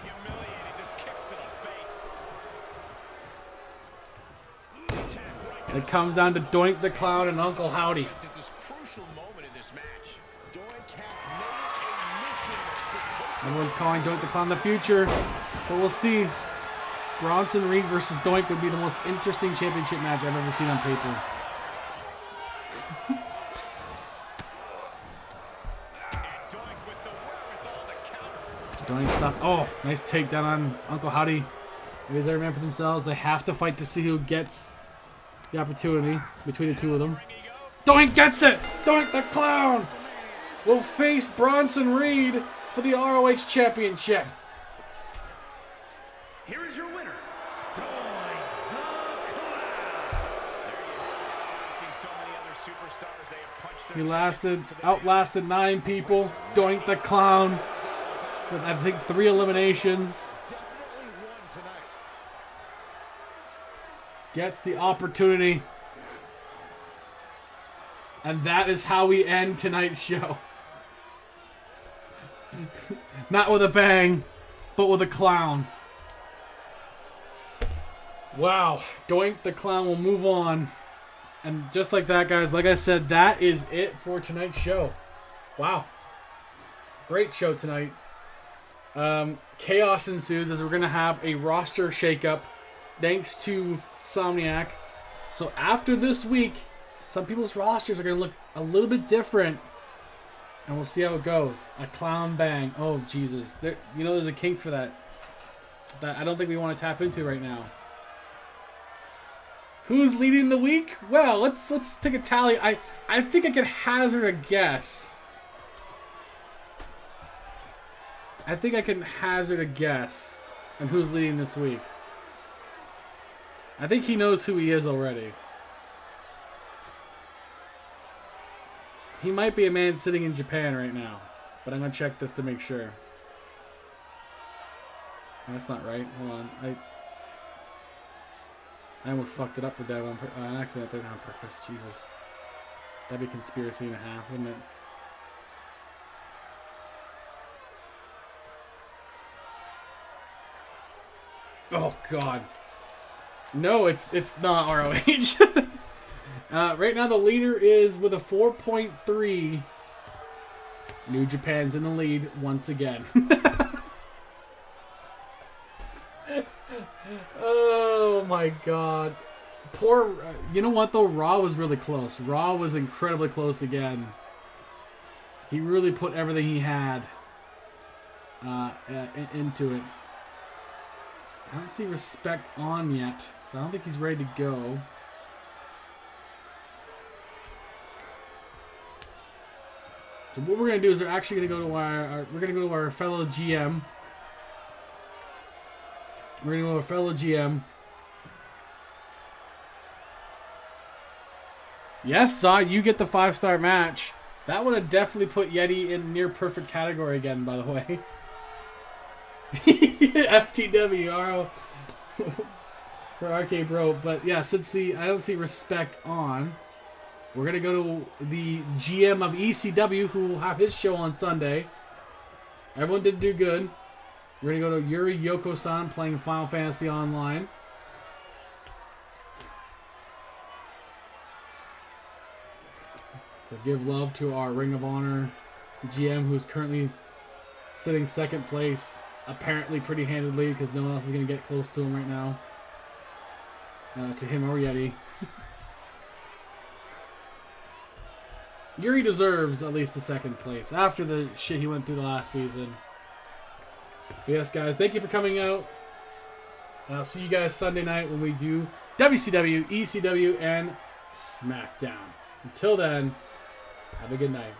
[SPEAKER 1] It comes down to Doink the Clown and Uncle Howdy. Everyone's calling Doink the Clown the future, but we'll see. Bronson Reed versus Doink would be the most interesting championship match I've ever seen on paper. Doink stop. Oh, nice takedown on Uncle Howdy. Here's their man for themselves. They have to fight to see who gets the opportunity between the two of them. Doink gets it! Doink the Clown will face Bronson Reed for the ROH Championship.
[SPEAKER 3] Here is your winner, Doink the Clown.
[SPEAKER 1] He outlasted 9 people. Doink the Clown with, I think, 3 eliminations. Gets the opportunity. And that is how we end tonight's show. Not with a bang, but with a clown. Wow. Doink the Clown will move on. And just like that, guys, like I said, that is it for tonight's show. Wow. Great show tonight. Chaos ensues as we're going to have a roster shakeup thanks to Somniac. So after this week, some people's rosters are going to look a little bit different. And we'll see how it goes. A clown bang. Oh, Jesus. There's a kink for that. That I don't think we want to tap into right now. Who's leading the week? Well, let's take a tally. I think I could hazard a guess. I think I can hazard a guess on who's leading this week. I think he knows who he is already. He might be a man sitting in Japan right now, but I'm going to check this to make sure. That's not right. Hold on. I almost fucked it up for Dev on accident. On purpose. Jesus. That'd be conspiracy and a half, wouldn't it? Oh, God. No, it's not ROH. Right now, the leader is with a 4.3. New Japan's in the lead once again. Oh, my God. Poor... you know what, though? Raw was really close. Raw was incredibly close again. He really put everything he had into it. I don't see Respect on yet, so I don't think he's ready to go. So what we're gonna do is we're actually gonna go to our fellow GM. We're gonna go to our fellow GM. Yes, Saw, you get the 5-star match. That would have definitely put Yeti in near perfect category again, by the way. FTW for RK Bro, but yeah, since I don't see Respect on, we're gonna go to the GM of ECW, who will have his show on Sunday. Everyone did do good. We're gonna go to Yuri Yoko-san playing Final Fantasy Online. So give love to our Ring of Honor GM, who's currently sitting second place. Apparently pretty handedly, because no one else is going to get close to him right now. To him or Yeti. Yuri deserves at least the second place after the shit he went through the last season. But yes, guys, thank you for coming out. And I'll see you guys Sunday night when we do WCW, ECW, and SmackDown. Until then, have a good night.